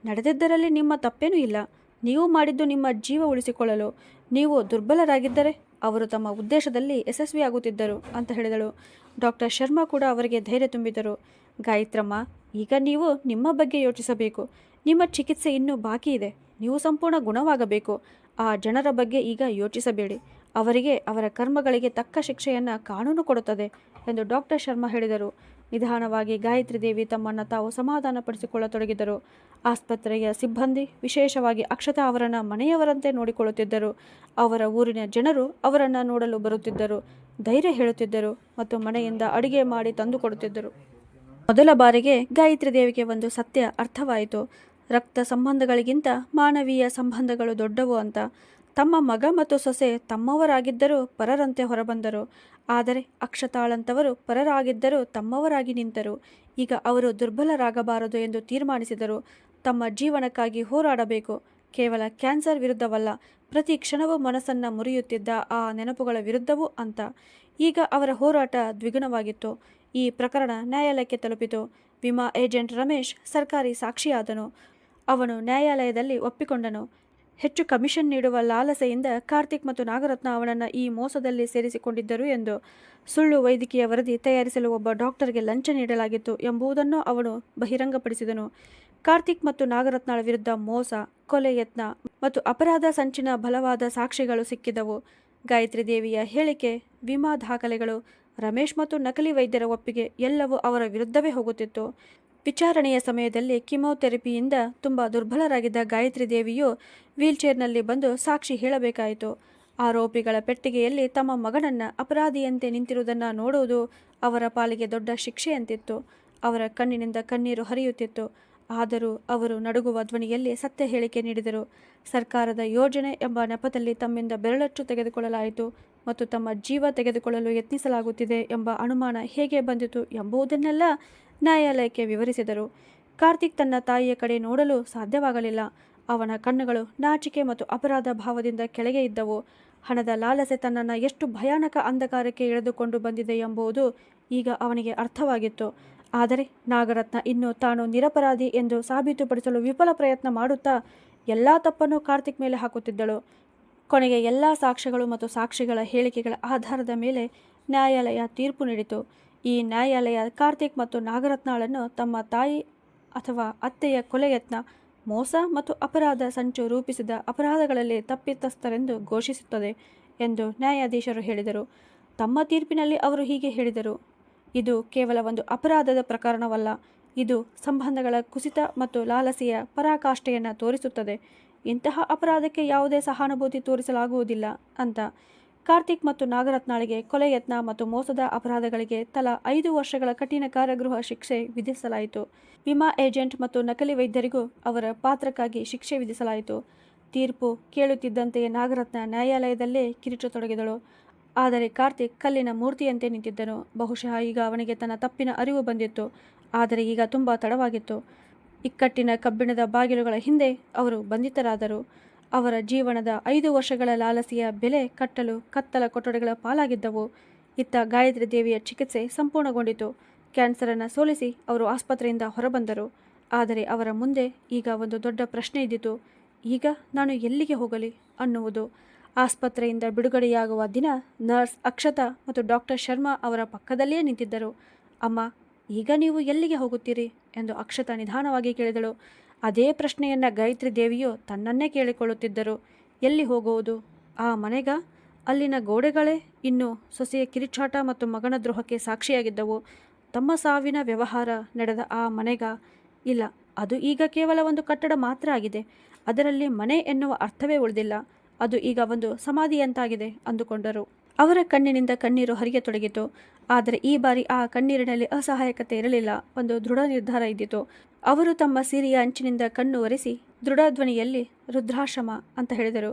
ನಡೆದಿದ್ದರಲ್ಲಿ ನಿಮ್ಮ ತಪ್ಪೇನೂ ಇಲ್ಲ. ನೀವು ಮಾಡಿದ್ದು ನಿಮ್ಮ ಜೀವ ಉಳಿಸಿಕೊಳ್ಳಲು. ನೀವು ದುರ್ಬಲರಾಗಿದ್ದರೆ ಅವರು ತಮ್ಮ ಉದ್ದೇಶದಲ್ಲಿ ಯಶಸ್ವಿಯಾಗುತ್ತಿದ್ದರು ಅಂತ ಹೇಳಿದಳು. ಡಾಕ್ಟರ್ ಶರ್ಮಾ ಕೂಡ ಅವರಿಗೆ ಧೈರ್ಯ ತುಂಬಿದರು. ಗಾಯತ್ರಮ್ಮ, ಈಗ ನೀವು ನಿಮ್ಮ ಬಗ್ಗೆ ಯೋಚಿಸಬೇಕು. ನಿಮ್ಮ ಚಿಕಿತ್ಸೆ ಇನ್ನೂ ಬಾಕಿ ಇದೆ. ನೀವು ಸಂಪೂರ್ಣ ಗುಣವಾಗಬೇಕು. ಆ ಜನರ ಬಗ್ಗೆ ಈಗ ಯೋಚಿಸಬೇಡಿ. ಅವರಿಗೆ ಅವರ ಕರ್ಮಗಳಿಗೆ ತಕ್ಕ ಶಿಕ್ಷೆಯನ್ನು ಕಾನೂನು ಕೊಡುತ್ತದೆ ಎಂದು ಡಾಕ್ಟರ್ ಶರ್ಮಾ ಹೇಳಿದರು. ನಿಧಾನವಾಗಿ ಗಾಯತ್ರಿ ದೇವಿ ತಮ್ಮನ್ನು ತಾವು ಸಮಾಧಾನಪಡಿಸಿಕೊಳ್ಳತೊಡಗಿದರು. ಆಸ್ಪತ್ರೆಯ ಸಿಬ್ಬಂದಿ, ವಿಶೇಷವಾಗಿ ಅಕ್ಷತಾ ಅವರನ್ನು ಮನೆಯವರಂತೆ ನೋಡಿಕೊಳ್ಳುತ್ತಿದ್ದರು. ಅವರ ಊರಿನ ಜನರು ಅವರನ್ನು ನೋಡಲು ಬರುತ್ತಿದ್ದರು, ಧೈರ್ಯ ಹೇಳುತ್ತಿದ್ದರು ಮತ್ತು ಮನೆಯಿಂದ ಅಡುಗೆ ಮಾಡಿ ತಂದುಕೊಡುತ್ತಿದ್ದರು. ಮೊದಲ ಬಾರಿಗೆ ಗಾಯತ್ರಿ ದೇವಿಗೆ ಒಂದು ಸತ್ಯ ಅರ್ಥವಾಯಿತು. ರಕ್ತ ಸಂಬಂಧಗಳಿಗಿಂತ ಮಾನವೀಯ ಸಂಬಂಧಗಳು ದೊಡ್ಡವು ಅಂತ. ತಮ್ಮ ಮಗ ಮತ್ತು ಸೊಸೆ ತಮ್ಮವರಾಗಿದ್ದರೂ ಪರರಂತೆ ಹೊರಬಂದರು. ಆದರೆ ಅಕ್ಷತಾಳಂತವರು ಪರರಾಗಿದ್ದರೂ ತಮ್ಮವರಾಗಿ ನಿಂತರು. ಈಗ ಅವರು ದುರ್ಬಲರಾಗಬಾರದು ಎಂದು ತೀರ್ಮಾನಿಸಿದರು. ತಮ್ಮ ಜೀವನಕ್ಕಾಗಿ ಹೋರಾಡಬೇಕು. ಕೇವಲ ಕ್ಯಾನ್ಸರ್ ವಿರುದ್ಧವಲ್ಲ, ಪ್ರತಿ ಕ್ಷಣವೂ ಮನಸ್ಸನ್ನು ಮುರಿಯುತ್ತಿದ್ದ ಆ ನೆನಪುಗಳ ವಿರುದ್ಧವೂ ಅಂತ. ಈಗ ಅವರ ಹೋರಾಟ ದ್ವಿಗುಣವಾಗಿತ್ತು. ಈ ಪ್ರಕರಣ ನ್ಯಾಯಾಲಯಕ್ಕೆ ತಲುಪಿತು. ವಿಮಾ ಏಜೆಂಟ್ ರಮೇಶ್ ಸರ್ಕಾರಿ ಸಾಕ್ಷಿಯಾದನು. ಅವನು ನ್ಯಾಯಾಲಯದಲ್ಲಿ ಒಪ್ಪಿಕೊಂಡನು. ಹೆಚ್ಚು ಕಮಿಷನ್ ನೀಡುವ ಲಾಲಸೆಯಿಂದ ಕಾರ್ತಿಕ್ ಮತ್ತು ನಾಗರತ್ನ ಅವನನ್ನು ಈ ಮೋಸದಲ್ಲಿ ಸೇರಿಸಿಕೊಂಡಿದ್ದರು ಎಂದು. ಸುಳ್ಳು ವೈದ್ಯಕೀಯ ವರದಿ ತಯಾರಿಸಲು ಒಬ್ಬ ಡಾಕ್ಟರ್ಗೆ ಲಂಚ ನೀಡಲಾಗಿತ್ತು ಎಂಬುದನ್ನು ಅವನು ಬಹಿರಂಗಪಡಿಸಿದನು. ಕಾರ್ತಿಕ್ ಮತ್ತು ನಾಗರತ್ನಾಳ ವಿರುದ್ಧ ಮೋಸ, ಕೊಲೆ ಯತ್ನ ಮತ್ತು ಅಪರಾಧ ಸಂಚಿನ ಬಲವಾದ ಸಾಕ್ಷಿಗಳು ಸಿಕ್ಕಿದವು. ಗಾಯತ್ರಿ ದೇವಿಯ ಹೇಳಿಕೆ, ವಿಮಾ ದಾಖಲೆಗಳು, ರಮೇಶ್ ಮತ್ತು ನಕಲಿ ವೈದ್ಯರ ಒಪ್ಪಿಗೆ ಎಲ್ಲವೂ ಅವರ ವಿರುದ್ಧವೇ ಹೋಗುತ್ತಿತ್ತು. ವಿಚಾರಣೆಯ ಸಮಯದಲ್ಲಿ ಕಿಮೋಥೆರಪಿಯಿಂದ ತುಂಬ ದುರ್ಬಲರಾಗಿದ್ದ ಗಾಯತ್ರಿ ದೇವಿಯು ವೀಲ್ಚೇರ್ನಲ್ಲಿ ಬಂದು ಸಾಕ್ಷಿ ಹೇಳಬೇಕಾಯಿತು. ಆರೋಪಿಗಳ ಪೆಟ್ಟಿಗೆಯಲ್ಲಿ ತಮ್ಮ ಮಗನನ್ನು ಅಪರಾಧಿಯಂತೆ ನಿಂತಿರುವುದನ್ನು ನೋಡುವುದು ಅವರ ಪಾಲಿಗೆ ದೊಡ್ಡ ಶಿಕ್ಷೆಯಂತಿತ್ತು. ಅವರ ಕಣ್ಣಿನಿಂದ ಕಣ್ಣೀರು ಹರಿಯುತ್ತಿತ್ತು. ಆದರೂ ಅವರು ನಡುಗುವ ಧ್ವನಿಯಲ್ಲಿ ಸತ್ಯ ಹೇಳಿಕೆ ನೀಡಿದರು. ಸರ್ಕಾರದ ಯೋಜನೆ ಎಂಬ ನೆಪದಲ್ಲಿ ತಮ್ಮಿಂದ ಬೆರಳಚ್ಚು ತೆಗೆದುಕೊಳ್ಳಲಾಯಿತು ಮತ್ತು ತಮ್ಮ ಜೀವ ತೆಗೆದುಕೊಳ್ಳಲು ಯತ್ನಿಸಲಾಗುತ್ತಿದೆ ಎಂಬ ಅನುಮಾನ ಹೇಗೆ ಬಂದಿತು ಎಂಬುದನ್ನೆಲ್ಲ ನ್ಯಾಯಾಲಯಕ್ಕೆ ವಿವರಿಸಿದರು. ಕಾರ್ತಿಕ್ ತನ್ನ ತಾಯಿಯ ಕಡೆ ನೋಡಲು ಸಾಧ್ಯವಾಗಲಿಲ್ಲ. ಅವನ ಕಣ್ಣುಗಳು ನಾಚಿಕೆ ಮತ್ತು ಅಪರಾಧ ಭಾವದಿಂದ ಕೆಳಗೆ ಇದ್ದವು. ಹಣದ ಲಾಲಸೆ ತನ್ನನ್ನು ಎಷ್ಟು ಭಯಾನಕ ಅಂಧಕಾರಕ್ಕೆ ಎಳೆದುಕೊಂಡು ಬಂದಿದೆ ಎಂಬುದು ಈಗ ಅವನಿಗೆ ಅರ್ಥವಾಗಿತ್ತು. ಆದರೆ ನಾಗರತ್ನ ಇನ್ನೂ ತಾನು ನಿರಪರಾಧಿ ಎಂದು ಸಾಬೀತುಪಡಿಸಲು ವಿಫಲ ಪ್ರಯತ್ನ ಮಾಡುತ್ತಾ ಎಲ್ಲ ತಪ್ಪನ್ನು ಕಾರ್ತಿಕ್ ಮೇಲೆ ಹಾಕುತ್ತಿದ್ದಳು. ಕೊನೆಗೆ ಎಲ್ಲ ಸಾಕ್ಷ್ಯಗಳು ಮತ್ತು ಸಾಕ್ಷಿಗಳ ಹೇಳಿಕೆಗಳ ಆಧಾರದ ಮೇಲೆ ನ್ಯಾಯಾಲಯ ತೀರ್ಪು ನೀಡಿತು. ಈ ನ್ಯಾಯಾಲಯ ಕಾರ್ತಿಕ್ ಮತ್ತು ನಾಗರತ್ನಾಳನ್ನು ತಮ್ಮ ತಾಯಿ ಅಥವಾ ಅತ್ತೆಯ ಕೊಲೆ ಯತ್ನ, ಮೋಸ ಮತ್ತು ಅಪರಾಧ ಸಂಚು ರೂಪಿಸಿದ ಅಪರಾಧಗಳಲ್ಲಿ ತಪ್ಪಿತಸ್ಥರೆಂದು ಘೋಷಿಸುತ್ತದೆ ಎಂದು ನ್ಯಾಯಾಧೀಶರು ಹೇಳಿದರು. ತಮ್ಮ ತೀರ್ಪಿನಲ್ಲಿ ಅವರು ಹೀಗೆ ಹೇಳಿದರು: ಇದು ಕೇವಲ ಒಂದು ಅಪರಾಧದ ಪ್ರಕರಣವಲ್ಲ, ಇದು ಸಂಬಂಧಗಳ ಕುಸಿತ ಮತ್ತು ಲಾಲಸೆಯ ಪರಾಕಾಷ್ಠೆಯನ್ನು ತೋರಿಸುತ್ತದೆ. ಇಂತಹ ಅಪರಾಧಕ್ಕೆ ಯಾವುದೇ ಸಹಾನುಭೂತಿ ತೋರಿಸಲಾಗುವುದಿಲ್ಲ ಅಂತ. ಕಾರ್ತಿಕ್ ಮತ್ತು ನಾಗರತ್ನಾಳಿಗೆ ಕೊಲೆ ಯತ್ನ ಮತ್ತು ಮೋಸದ ಅಪರಾಧಗಳಿಗೆ ತಲಾ 5 ವರ್ಷಗಳ ಕಠಿಣ ಕಾರಾಗೃಹ ಶಿಕ್ಷೆ ವಿಧಿಸಲಾಯಿತು. ವಿಮಾ ಏಜೆಂಟ್ ಮತ್ತು ನಕಲಿ ವೈದ್ಯರಿಗೂ ಅವರ ಪಾತ್ರಕ್ಕಾಗಿ ಶಿಕ್ಷೆ ವಿಧಿಸಲಾಯಿತು. ತೀರ್ಪು ಕೇಳುತ್ತಿದ್ದಂತೆಯೇ ನಾಗರತ್ನ ನ್ಯಾಯಾಲಯದಲ್ಲೇ ಕಿರುಚತೊಡಗಿದಳು. ಆದರೆ ಕಾರ್ತಿಕ್ ಕಲ್ಲಿನ ಮೂರ್ತಿಯಂತೆ ನಿಂತಿದ್ದನು. ಬಹುಶಃ ಈಗ ಅವನಿಗೆ ತನ್ನ ತಪ್ಪಿನ ಅರಿವು ಬಂದಿತ್ತು. ಆದರೆ ಈಗ ತುಂಬ ತಡವಾಗಿತ್ತು. ಇಕ್ಕಟ್ಟಿನ ಕಬ್ಬಿಣದ ಬಾಗಿಲುಗಳ ಹಿಂದೆ ಅವರು ಬಂಧಿತರಾದರು. ಅವರ ಜೀವನದ 5 ವರ್ಷಗಳ ಲಾಲಸೆಯ ಬೆಲೆ ಕಟ್ಟಲು ಕತ್ತಲ ಕೊಠಡಿಗಳ ಪಾಲಾಗಿದ್ದವು. ಇತ್ತ ಗಾಯತ್ರಿ ದೇವಿಯ ಚಿಕಿತ್ಸೆ ಸಂಪೂರ್ಣಗೊಂಡಿತು. ಕ್ಯಾನ್ಸರನ್ನು ಸೋಲಿಸಿ ಅವರು ಆಸ್ಪತ್ರೆಯಿಂದ ಹೊರಬಂದರು. ಆದರೆ ಅವರ ಮುಂದೆ ಈಗ ಒಂದು ದೊಡ್ಡ ಪ್ರಶ್ನೆ ಇದ್ದಿತು. ಈಗ ನಾನು ಎಲ್ಲಿಗೆ ಹೋಗಲಿ ಅನ್ನುವುದು. ಆಸ್ಪತ್ರೆಯಿಂದ ಬಿಡುಗಡೆಯಾಗುವ ದಿನ ನರ್ಸ್ ಅಕ್ಷತಾ ಮತ್ತು ಡಾಕ್ಟರ್ ಶರ್ಮಾ ಅವರ ಪಕ್ಕದಲ್ಲೇ ನಿಂತಿದ್ದರು. ಅಮ್ಮ, ಈಗ ನೀವು ಎಲ್ಲಿಗೆ ಹೋಗುತ್ತೀರಿ ಎಂದು ಅಕ್ಷತಾ ನಿಧಾನವಾಗಿ ಕೇಳಿದಳು. ಅದೇ ಪ್ರಶ್ನೆಯನ್ನು ಗಾಯತ್ರಿ ದೇವಿಯು ತನ್ನನ್ನೇ ಕೇಳಿಕೊಳ್ಳುತ್ತಿದ್ದರು. ಎಲ್ಲಿ ಹೋಗುವುದು? ಆ ಮನೆಗ? ಅಲ್ಲಿನ ಗೋಡೆಗಳೇ ಇನ್ನೂ ಸೊಸೆಯ ಕಿರಿಚಾಟ ಮತ್ತು ಮಗನ ದ್ರೋಹಕ್ಕೆ ಸಾಕ್ಷಿಯಾಗಿದ್ದವು. ತಮ್ಮ ಸಾವಿನ ವ್ಯವಹಾರ ನಡೆದ ಆ ಮನೆಗ? ಇಲ್ಲ, ಅದು ಈಗ ಕೇವಲ ಒಂದು ಕಟ್ಟಡ ಮಾತ್ರ ಆಗಿದೆ. ಅದರಲ್ಲಿ ಮನೆ ಎನ್ನುವ ಅರ್ಥವೇ ಉಳಿದಿಲ್ಲ. ಅದು ಈಗ ಒಂದು ಸಮಾಧಿಯಂತಾಗಿದೆ ಅಂದುಕೊಂಡರು. ಅವರ ಕಣ್ಣಿನಿಂದ ಕಣ್ಣೀರು ಹರಿಯತೊಡಗಿತು. ಆದರೆ ಈ ಬಾರಿ ಆ ಕಣ್ಣೀರಿನಲ್ಲಿ ಅಸಹಾಯಕತೆ ಇರಲಿಲ್ಲ, ಒಂದು ದೃಢ ನಿರ್ಧಾರ ಇದ್ದಿತು. ಅವರು ತಮ್ಮ ಸೀರೆಯ ಅಂಚಿನಿಂದ ಕಣ್ಣು ಒರೆಸಿ ದೃಢ ಧ್ವನಿಯಲ್ಲಿ ರುದ್ರಾಶ್ರಮ ಅಂತ ಹೇಳಿದರು.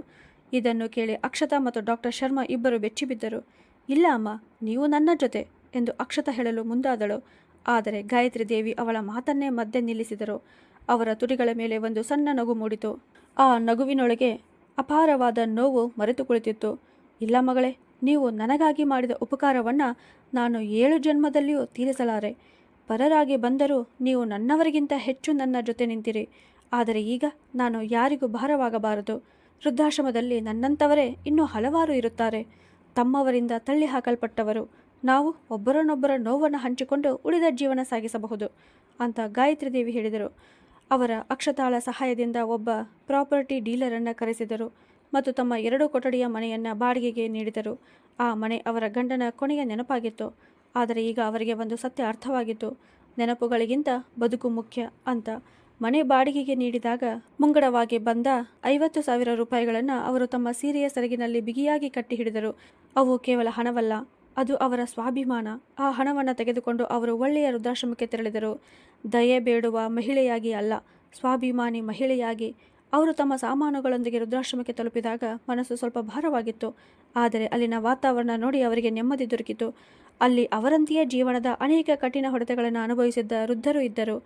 ಇದನ್ನು ಕೇಳಿ ಅಕ್ಷತಾ ಮತ್ತು ಡಾಕ್ಟರ್ ಶರ್ಮಾ ಇಬ್ಬರು ಬೆಚ್ಚಿಬಿದ್ದರು. ಇಲ್ಲ ಅಮ್ಮ, ನೀವು ನನ್ನ ಜೊತೆ ಎಂದು ಅಕ್ಷತಾ ಹೇಳಲು ಮುಂದಾದಳು. ಆದರೆ ಗಾಯತ್ರಿ ದೇವಿ ಅವಳ ಮಾತನ್ನೇ ಮಧ್ಯೆ ನಿಲ್ಲಿಸಿದರು. ಅವರ ತುಟಿಗಳ ಮೇಲೆ ಒಂದು ಸಣ್ಣ ನಗು ಮೂಡಿತು. ಆ ನಗುವಿನೊಳಗೆ ಅಪಾರವಾದ ನೋವು ಮರೆತು ಕುಳಿತಿತ್ತು. ಇಲ್ಲ ಮಗಳೇ, ನೀವು ನನಗಾಗಿ ಮಾಡಿದ ಉಪಕಾರವನ್ನು ನಾನು 7 ಜನ್ಮದಲ್ಲಿಯೂ ತೀರಿಸಲಾರೆ. ಪರರಾಗಿ ಬಂದರೂ ನೀವು ನನ್ನವರಿಗಿಂತ ಹೆಚ್ಚು ನನ್ನ ಜೊತೆ ನಿಂತಿರಿ. ಆದರೆ ಈಗ ನಾನು ಯಾರಿಗೂ ಭಾರವಾಗಬಾರದು. ವೃದ್ಧಾಶ್ರಮದಲ್ಲಿ ನನ್ನಂಥವರೇ ಇನ್ನೂ ಹಲವಾರು ಇರುತ್ತಾರೆ, ತಮ್ಮವರಿಂದ ತಳ್ಳಿ ಹಾಕಲ್ಪಟ್ಟವರು. ನಾವು ಒಬ್ಬರನ್ನೊಬ್ಬರ ನೋವನ್ನು ಹಂಚಿಕೊಂಡು ಉಳಿದ ಜೀವನ ಸಾಗಿಸಬಹುದು ಅಂತ ಗಾಯತ್ರಿ ದೇವಿ ಹೇಳಿದರು. ಅವರ ಅಕ್ಷತಾಳ ಸಹಾಯದಿಂದ ಒಬ್ಬ ಪ್ರಾಪರ್ಟಿ ಡೀಲರನ್ನು ಕರೆಸಿದರು ಮತ್ತು ತಮ್ಮ 2 ಕೊಠಡಿಯ ಮನೆಯನ್ನು ಬಾಡಿಗೆಗೆ ನೀಡಿದರು. ಆ ಮನೆ ಅವರ ಗಂಡನ ಕೊನೆಯ ನೆನಪಾಗಿತ್ತು. ಆದರೆ ಈಗ ಅವರಿಗೆ ಒಂದು ಸತ್ಯ ಅರ್ಥವಾಗಿತ್ತು. ನೆನಪುಗಳಿಗಿಂತ ಬದುಕು ಮುಖ್ಯ ಅಂತ. ಮನೆ ಬಾಡಿಗೆಗೆ ನೀಡಿದಾಗ ಮುಂಗಡವಾಗಿ ಬಂದ 50,000 ರೂಪಾಯಿಗಳನ್ನು ಅವರು ತಮ್ಮ ಸೀರೆಯ ಸೆರಗಿನಲ್ಲಿ ಬಿಗಿಯಾಗಿ ಕಟ್ಟಿ ಹಿಡಿದರು. ಅವು ಕೇವಲ ಹಣವಲ್ಲ, ಅದು ಅವರ ಸ್ವಾಭಿಮಾನ. ಆ ಹಣವನ್ನು ತೆಗೆದುಕೊಂಡು ಅವರು ಒಳ್ಳೆಯ ವೃದ್ಧಾಶ್ರಮಕ್ಕೆ ತೆರಳಿದರು. ದಯೆ ಬೇಡುವ ಮಹಿಳೆಯಾಗಿ ಅಲ್ಲ, ಸ್ವಾಭಿಮಾನಿ ಮಹಿಳೆಯಾಗಿ. ಅವರು ತಮ್ಮ ಸಾಮಾನುಗಳೊಂದಿಗೆ ವೃದ್ಧಾಶ್ರಮಕ್ಕೆ ತಲುಪಿದಾಗ ಮನಸ್ಸು ಸ್ವಲ್ಪ ಭಾರವಾಗಿತ್ತು. ಆದರೆ ಅಲ್ಲಿನ ವಾತಾವರಣ ನೋಡಿ ಅವರಿಗೆ ನೆಮ್ಮದಿ ದೊರಕಿತು. ಅಲ್ಲಿ ಅವರಂತೆಯೇ ಜೀವನದ ಅನೇಕ ಕಠಿಣ ಹೊಡೆತಗಳನ್ನು ಅನುಭವಿಸಿದ್ದ ವೃದ್ಧರು ಇದ್ದರು.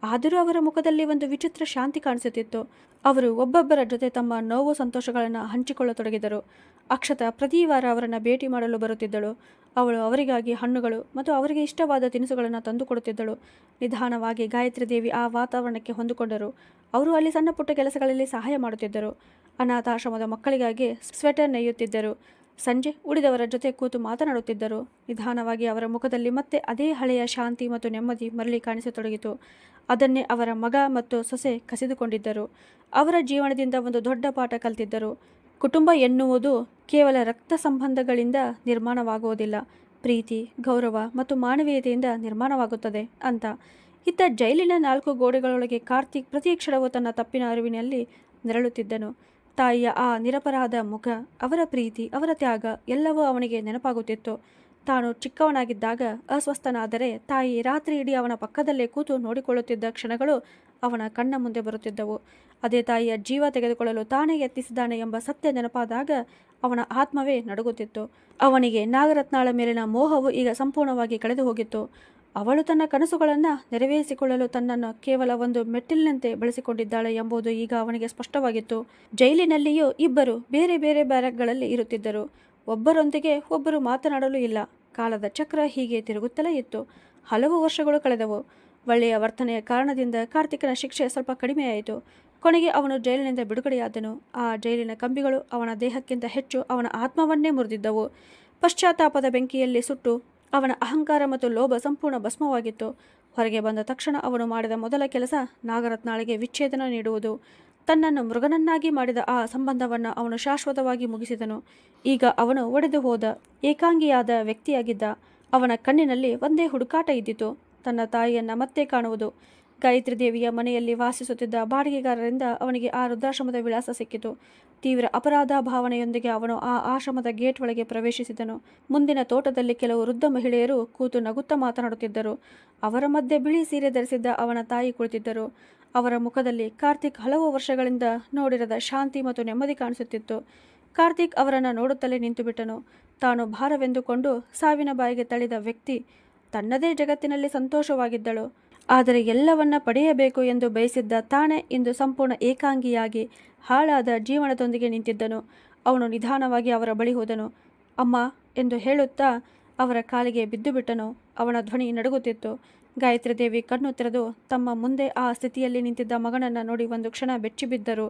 ಆದರೂ ಅವರ ಮುಖದಲ್ಲಿ ಒಂದು ವಿಚಿತ್ರ ಶಾಂತಿ ಕಾಣಿಸುತ್ತಿತ್ತು. ಅವರು ಒಬ್ಬೊಬ್ಬರ ಜೊತೆ ತಮ್ಮ ನೋವು ಸಂತೋಷಗಳನ್ನು ಹಂಚಿಕೊಳ್ಳತೊಡಗಿದರು. ಅಕ್ಷತಾ ಪ್ರತಿ ವಾರ ಅವರನ್ನು ಭೇಟಿ ಮಾಡಲು ಬರುತ್ತಿದ್ದಳು. ಅವಳು ಅವರಿಗಾಗಿ ಹಣ್ಣುಗಳು ಮತ್ತು ಅವರಿಗೆ ಇಷ್ಟವಾದ ತಿನಿಸುಗಳನ್ನು ತಂದುಕೊಡುತ್ತಿದ್ದಳು. ನಿಧಾನವಾಗಿ ಗಾಯತ್ರಿ ದೇವಿ ಆ ವಾತಾವರಣಕ್ಕೆ ಹೊಂದಿಕೊಂಡರು. ಅವರು ಅಲ್ಲಿ ಸಣ್ಣ ಪುಟ್ಟ ಕೆಲಸಗಳಲ್ಲಿ ಸಹಾಯ ಮಾಡುತ್ತಿದ್ದರು. ಅನಾಥಾಶ್ರಮದ ಮಕ್ಕಳಿಗಾಗಿ ಸ್ವೆಟರ್ ನೇಯುತ್ತಿದ್ದರು. ಸಂಜೆ ಉಳಿದವರ ಜೊತೆ ಕೂತು ಮಾತನಾಡುತ್ತಿದ್ದರು. ನಿಧಾನವಾಗಿ ಅವರ ಮುಖದಲ್ಲಿ ಮತ್ತೆ ಅದೇ ಹಳೆಯ ಶಾಂತಿ ಮತ್ತು ನೆಮ್ಮದಿ ಮರಳಿ ಕಾಣಿಸತೊಡಗಿತು. ಅದನ್ನೇ ಅವರ ಮಗ ಮತ್ತು ಸೊಸೆ ಕಸಿದುಕೊಂಡಿದ್ದರು. ಅವರ ಜೀವನದಿಂದ ಒಂದು ದೊಡ್ಡ ಪಾಠ ಕಲಿತಿದ್ದರು. ಕುಟುಂಬ ಎನ್ನುವುದು ಕೇವಲ ರಕ್ತ ಸಂಬಂಧಗಳಿಂದ ನಿರ್ಮಾಣವಾಗುವುದಿಲ್ಲ, ಪ್ರೀತಿ, ಗೌರವ ಮತ್ತು ಮಾನವೀಯತೆಯಿಂದ ನಿರ್ಮಾಣವಾಗುತ್ತದೆ ಅಂತ. ಇತ್ತ ಜೈಲಿನ 4 ಗೋಡೆಗಳೊಳಗೆ ಕಾರ್ತಿಕ್ ಪ್ರತಿ ಕ್ಷಣವೂ ತನ್ನ ತಪ್ಪಿನ ಅರಿವಿನಲ್ಲಿ ನೆರಳುತ್ತಿದ್ದನು. ತಾಯಿಯ ಆ ನಿರಪರಾಧ ಮುಖ, ಅವರ ಪ್ರೀತಿ, ಅವರ ತ್ಯಾಗ ಎಲ್ಲವೂ ಅವನಿಗೆ ನೆನಪಾಗುತ್ತಿತ್ತು. ತಾನು ಚಿಕ್ಕವನಾಗಿದ್ದಾಗ ಅಸ್ವಸ್ಥನಾದರೆ ತಾಯಿ ರಾತ್ರಿ ಇಡೀ ಅವನ ಪಕ್ಕದಲ್ಲೇ ಕೂತು ನೋಡಿಕೊಳ್ಳುತ್ತಿದ್ದ ಕ್ಷಣಗಳು ಅವನ ಕಣ್ಣ ಮುಂದೆ ಬರುತ್ತಿದ್ದವು. ಅದೇ ತಾಯಿಯ ಜೀವ ತೆಗೆದುಕೊಳ್ಳಲು ತಾನೇ ಯತ್ನಿಸಿದ್ದಾನೆ ಎಂಬ ಸತ್ಯ ನೆನಪಾದಾಗ ಅವನ ಆತ್ಮವೇ ನಡುಗುತ್ತಿತ್ತು. ಅವನಿಗೆ ನಾಗರತ್ನಾಳ ಮೇಲಿನ ಮೋಹವು ಈಗ ಸಂಪೂರ್ಣವಾಗಿ ಕಳೆದು ಹೋಗಿತ್ತು. ಅವಳು ತನ್ನ ಕನಸುಗಳನ್ನು ನೆರವೇರಿಸಿಕೊಳ್ಳಲು ತನ್ನನ್ನು ಕೇವಲ ಒಂದು ಮೆಟ್ಟಿಲಿನಂತೆ ಬಳಸಿಕೊಂಡಿದ್ದಾಳೆ ಎಂಬುದು ಈಗ ಅವನಿಗೆ ಸ್ಪಷ್ಟವಾಗಿತ್ತು. ಜೈಲಿನಲ್ಲಿಯೂ ಇಬ್ಬರು ಬೇರೆ ಬೇರೆ ಬ್ಯಾರಕ್ಗಳಲ್ಲಿ ಇರುತ್ತಿದ್ದರು. ಒಬ್ಬರೊಂದಿಗೆ ಒಬ್ಬರು ಮಾತನಾಡಲು ಇಲ್ಲ. ಕಾಲದ ಚಕ್ರ ಹೀಗೆ ತಿರುಗುತ್ತಲೇ ಇತ್ತು. ಹಲವು ವರ್ಷಗಳು ಕಳೆದವು. ಒಳ್ಳೆಯ ವರ್ತನೆಯ ಕಾರಣದಿಂದ ಕಾರ್ತಿಕನ ಶಿಕ್ಷೆ ಸ್ವಲ್ಪ ಕಡಿಮೆಯಾಯಿತು. ಕೊನೆಗೆ ಅವನು ಜೈಲಿನಿಂದ ಬಿಡುಗಡೆಯಾದನು. ಆ ಜೈಲಿನ ಕಂಬಿಗಳು ಅವನ ದೇಹಕ್ಕಿಂತ ಹೆಚ್ಚು ಅವನ ಆತ್ಮವನ್ನೇ ಮುರಿದಿದ್ದವು. ಪಶ್ಚಾತ್ತಾಪದ ಬೆಂಕಿಯಲ್ಲಿ ಸುಟ್ಟು ಅವನ ಅಹಂಕಾರ ಮತ್ತು ಲೋಭ ಸಂಪೂರ್ಣ ಭಸ್ಮವಾಗಿತ್ತು. ಹೊರಗೆ ಬಂದ ತಕ್ಷಣ ಅವನು ಮಾಡಿದ ಮೊದಲ ಕೆಲಸ ನಾಗರತ್ನಾಳಿಗೆ ವಿಚ್ಛೇದನ ನೀಡುವುದು. ತನ್ನನ್ನು ಮೃಗನನ್ನಾಗಿ ಮಾಡಿದ ಆ ಸಂಬಂಧವನ್ನು ಅವನು ಶಾಶ್ವತವಾಗಿ ಮುಗಿಸಿದನು. ಈಗ ಅವನು ಒಡೆದು ಹೋದ ಏಕಾಂಗಿಯಾದ ವ್ಯಕ್ತಿಯಾಗಿದ್ದ. ಅವನ ಕಣ್ಣಿನಲ್ಲಿ ಒಂದೇ ಹುಡುಕಾಟ ಇದ್ದಿತು, ತನ್ನ ತಾಯಿಯನ್ನು ಮತ್ತೆ ಕಾಣುವುದು. ಗಾಯತ್ರಿ ದೇವಿಯ ಮನೆಯಲ್ಲಿ ವಾಸಿಸುತ್ತಿದ್ದ ಬಾಡಿಗೆಗಾರರಿಂದ ಅವನಿಗೆ ಆ ವೃದ್ಧಾಶ್ರಮದ ವಿಳಾಸ ಸಿಕ್ಕಿತು. ತೀವ್ರ ಅಪರಾಧ ಭಾವನೆಯೊಂದಿಗೆ ಅವನು ಆ ಆಶ್ರಮದ ಗೇಟ್ ಒಳಗೆ ಪ್ರವೇಶಿಸಿದನು. ಮುಂದಿನ ತೋಟದಲ್ಲಿ ಕೆಲವು ವೃದ್ಧ ಮಹಿಳೆಯರು ಕೂತು ನಗುತ್ತಾ ಮಾತನಾಡುತ್ತಿದ್ದರು. ಅವರ ಮಧ್ಯೆ ಬಿಳಿ ಸೀರೆ ಧರಿಸಿದ್ದ ಅವನ ತಾಯಿ ಕುಳಿತಿದ್ದರು. ಅವರ ಮುಖದಲ್ಲಿ ಕಾರ್ತಿಕ್ ಹಲವು ವರ್ಷಗಳಿಂದ ನೋಡಿರದ ಶಾಂತಿ ಮತ್ತು ನೆಮ್ಮದಿ ಕಾಣಿಸುತ್ತಿತ್ತು. ಕಾರ್ತಿಕ್ ಅವರನ್ನು ನೋಡುತ್ತಲೇ ನಿಂತುಬಿಟ್ಟನು. ತಾನು ಭಾರವೆಂದುಕೊಂಡು ಸಾವಿನ ಬಾಯಿಗೆ ತಳ್ಳಿದ ವ್ಯಕ್ತಿ ತನ್ನದೇ ಜಗತ್ತಿನಲ್ಲಿ ಸಂತೋಷವಾಗಿದ್ದಳು. ಆದರೆ ಎಲ್ಲವನ್ನ ಪಡೆಯಬೇಕು ಎಂದು ಬಯಸಿದ್ದ ತಾನೇ ಇಂದು ಸಂಪೂರ್ಣ ಏಕಾಂಗಿಯಾಗಿ ಹಾಳಾದ ಜೀವನದೊಂದಿಗೆ ನಿಂತಿದ್ದನು. ಅವನು ನಿಧಾನವಾಗಿ ಅವರ ಬಳಿ ಹೋದನು. ಅಮ್ಮ ಎಂದು ಹೇಳುತ್ತಾ ಅವರ ಕಾಲಿಗೆ ಬಿದ್ದು ಬಿಟ್ಟನು. ಅವನ ಧ್ವನಿ ನಡುಗುತ್ತಿತ್ತು. ಗಾಯತ್ರಿ ದೇವಿ ಕಣ್ಣು ತೆರೆದು ತಮ್ಮ ಮುಂದೆ ಆ ಸ್ಥಿತಿಯಲ್ಲಿ ನಿಂತಿದ್ದ ಮಗನನ್ನು ನೋಡಿ ಒಂದು ಕ್ಷಣ ಬೆಚ್ಚಿಬಿದ್ದರು.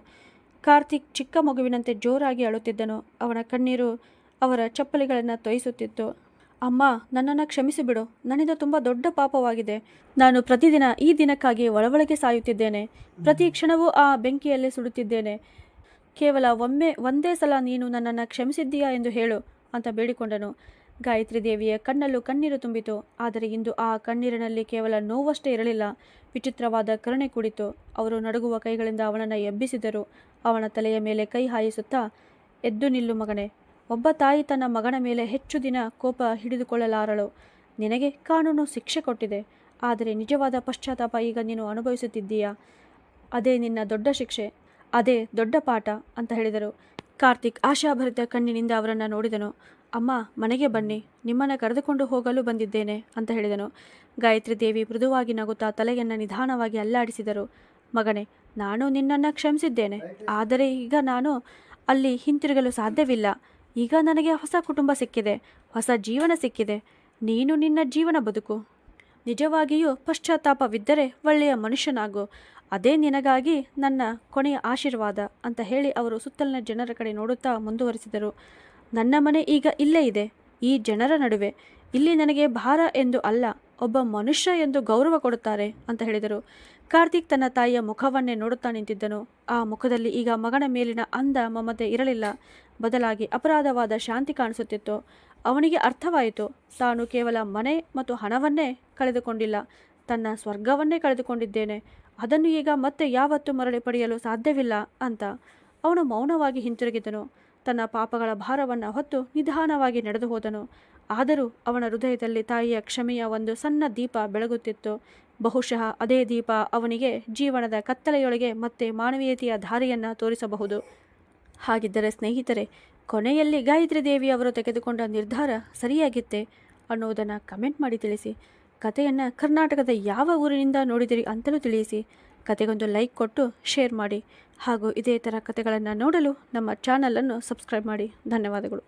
ಕಾರ್ತಿಕ್ ಚಿಕ್ಕ ಮಗುವಿನಂತೆ ಜೋರಾಗಿ ಅಳುತ್ತಿದ್ದನು. ಅವನ ಕಣ್ಣೀರು ಅವರ ಚಪ್ಪಲಿಗಳನ್ನು ತೊಯಿಸುತ್ತಿತ್ತು. ಅಮ್ಮ, ನನ್ನನ್ನು ಕ್ಷಮಿಸಿಬಿಡು. ನನ್ನಿಂದ ತುಂಬ ದೊಡ್ಡ ಪಾಪವಾಗಿದೆ. ನಾನು ಪ್ರತಿದಿನ ಈ ದಿನಕ್ಕಾಗಿ ಒಳಗೆ ಸಾಯುತ್ತಿದ್ದೇನೆ. ಪ್ರತಿ ಕ್ಷಣವೂ ಆ ಬೆಂಕಿಯಲ್ಲೇ ಸುಡುತ್ತಿದ್ದೇನೆ. ಕೇವಲ ಒಂದೇ ಸಲ ನೀನು ನನ್ನನ್ನು ಕ್ಷಮಿಸಿದ್ದೀಯಾ ಎಂದು ಹೇಳು ಅಂತ ಬೇಡಿಕೊಂಡನು. ಗಾಯತ್ರಿ ದೇವಿಯ ಕಣ್ಣಲ್ಲೂ ಕಣ್ಣೀರು ತುಂಬಿತು. ಆದರೆ ಇಂದು ಆ ಕಣ್ಣೀರಿನಲ್ಲಿ ಕೇವಲ ನೋವಷ್ಟೇ ಇರಲಿಲ್ಲ, ವಿಚಿತ್ರವಾದ ಕರುಣೆ ಕೂಡಿತು. ಅವರು ನಡುಗುವ ಕೈಗಳಿಂದ ಅವನನ್ನು ಎಬ್ಬಿಸಿದರು. ಅವನ ತಲೆಯ ಮೇಲೆ ಕೈ ಹಾಯಿಸುತ್ತಾ, ಎದ್ದು ನಿಲ್ಲು ಮಗನೇ. ಒಬ್ಬ ತಾಯಿ ತನ್ನ ಮಗನ ಮೇಲೆ ಹೆಚ್ಚು ದಿನ ಕೋಪ ಹಿಡಿದುಕೊಳ್ಳಲಾರಳು. ನಿನಗೆ ಕಾನೂನು ಶಿಕ್ಷೆ ಕೊಟ್ಟಿದೆ, ಆದರೆ ನಿಜವಾದ ಪಶ್ಚಾತ್ತಾಪ ಈಗ ನೀನು ಅನುಭವಿಸುತ್ತಿದ್ದೀಯಾ. ಅದೇ ನಿನ್ನ ದೊಡ್ಡ ಶಿಕ್ಷೆ, ಅದೇ ದೊಡ್ಡ ಪಾಠ ಅಂತ ಹೇಳಿದರು. ಕಾರ್ತಿಕ್ ಆಶಾಭರಿತ ಕಣ್ಣಿನಿಂದ ಅವರನ್ನು ನೋಡಿದನು. ಅಮ್ಮ, ಮನೆಗೆ ಬನ್ನಿ, ನಿಮ್ಮನ್ನು ಕರೆದುಕೊಂಡು ಹೋಗಲು ಬಂದಿದ್ದೇನೆ ಅಂತ ಹೇಳಿದನು. ಗಾಯತ್ರಿ ದೇವಿ ಮೃದುವಾಗಿ ನಗುತ್ತಾ ತಲೆಯನ್ನು ನಿಧಾನವಾಗಿ ಅಲ್ಲಾಡಿಸಿದರು. ಮಗನೇ, ನಾನು ನಿನ್ನನ್ನು ಕ್ಷಮಿಸಿದ್ದೇನೆ, ಆದರೆ ಈಗ ನಾನು ಅಲ್ಲಿ ಹಿಂತಿರುಗಲು ಸಾಧ್ಯವಿಲ್ಲ. ಈಗ ನನಗೆ ಹೊಸ ಕುಟುಂಬ ಸಿಕ್ಕಿದೆ, ಹೊಸ ಜೀವನ ಸಿಕ್ಕಿದೆ. ನೀನು ನಿನ್ನ ಜೀವನ ಬದುಕು. ನಿಜವಾಗಿಯೂ ಪಶ್ಚಾತ್ತಾಪವಿದ್ದರೆ ಒಳ್ಳೆಯ ಮನುಷ್ಯನಾಗು. ಅದೇ ನಿನಗಾಗಿ ನನ್ನ ಕೊನೆಯ ಆಶೀರ್ವಾದ ಅಂತ ಹೇಳಿ ಅವರು ಸುತ್ತಲಿನ ಜನರ ಕಡೆ ನೋಡುತ್ತಾ ಮುಂದುವರಿಸಿದರು. ನನ್ನ ಮನೆ ಈಗ ಇಲ್ಲೇ ಇದೆ, ಈ ಜನರ ನಡುವೆ. ಇಲ್ಲಿ ನನಗೆ ಭಾರ ಎಂದು ಅಲ್ಲ, ಒಬ್ಬ ಮನುಷ್ಯ ಎಂದು ಗೌರವ ಕೊಡುತ್ತಾರೆ ಅಂತ ಹೇಳಿದರು. ಕಾರ್ತಿಕ್ ತನ್ನ ತಾಯಿಯ ಮುಖವನ್ನೇ ನೋಡುತ್ತಾ ನಿಂತಿದ್ದನು. ಆ ಮುಖದಲ್ಲಿ ಈಗ ಮಗನ ಮೇಲಿನ ಅಂದ ಮಮತೆ ಇರಲಿಲ್ಲ, ಬದಲಾಗಿ ಅಪರಾಧವಾದ ಶಾಂತಿ ಕಾಣಿಸುತ್ತಿತ್ತು. ಅವನಿಗೆ ಅರ್ಥವಾಯಿತು, ತಾನು ಕೇವಲ ಮನೆ ಮತ್ತು ಹಣವನ್ನೇ ಕಳೆದುಕೊಂಡಿಲ್ಲ, ತನ್ನ ಸ್ವರ್ಗವನ್ನೇ ಕಳೆದುಕೊಂಡಿದ್ದೇನೆ. ಅದನ್ನು ಈಗ ಮತ್ತೆ ಯಾವತ್ತೂ ಮರಳಿ ಪಡೆಯಲು ಸಾಧ್ಯವಿಲ್ಲ ಅಂತ. ಅವನು ಮೌನವಾಗಿ ಹಿಂತಿರುಗಿದನು. ತನ್ನ ಪಾಪಗಳ ಭಾರವನ್ನು ಹೊತ್ತು ನಿಧಾನವಾಗಿ ನಡೆದು ಹೋದನು. ಆದರೂ ಅವನ ಹೃದಯದಲ್ಲಿ ತಾಯಿಯ ಕ್ಷಮೆಯ ಒಂದು ಸಣ್ಣ ದೀಪ ಬೆಳಗುತ್ತಿತ್ತು. ಬಹುಶಃ ಅದೇ ದೀಪ ಅವನಿಗೆ ಜೀವನದ ಕತ್ತಲೆಯೊಳಗೆ ಮತ್ತೆ ಮಾನವೀಯತೆಯ ದಾರಿಯನ್ನು ತೋರಿಸಬಹುದು. ಹಾಗಿದ್ದರೆ ಸ್ನೇಹಿತರೆ, ಕೊನೆಯಲ್ಲಿ ಗಾಯತ್ರಿ ದೇವಿ ಅವರು ತೆಗೆದುಕೊಂಡ ನಿರ್ಧಾರ ಸರಿಯಾಗಿತ್ತೆ ಅನ್ನೋದನ್ನು ಕಮೆಂಟ್ ಮಾಡಿ ತಿಳಿಸಿ. ಕಥೆಯನ್ನು ಕರ್ನಾಟಕದ ಯಾವ ಊರಿನಿಂದ ನೋಡಿದಿರಿ ಅಂತಲೂ ತಿಳಿಸಿ. ಕತೆಗೊಂದು ಲೈಕ್ ಕೊಟ್ಟು ಶೇರ್ ಮಾಡಿ. ಹಾಗೂ ಇದೇ ಥರ ಕಥೆಗಳನ್ನು ನೋಡಲು ನಮ್ಮ ಚಾನಲನ್ನು ಸಬ್ಸ್ಕ್ರೈಬ್ ಮಾಡಿ. ಧನ್ಯವಾದಗಳು.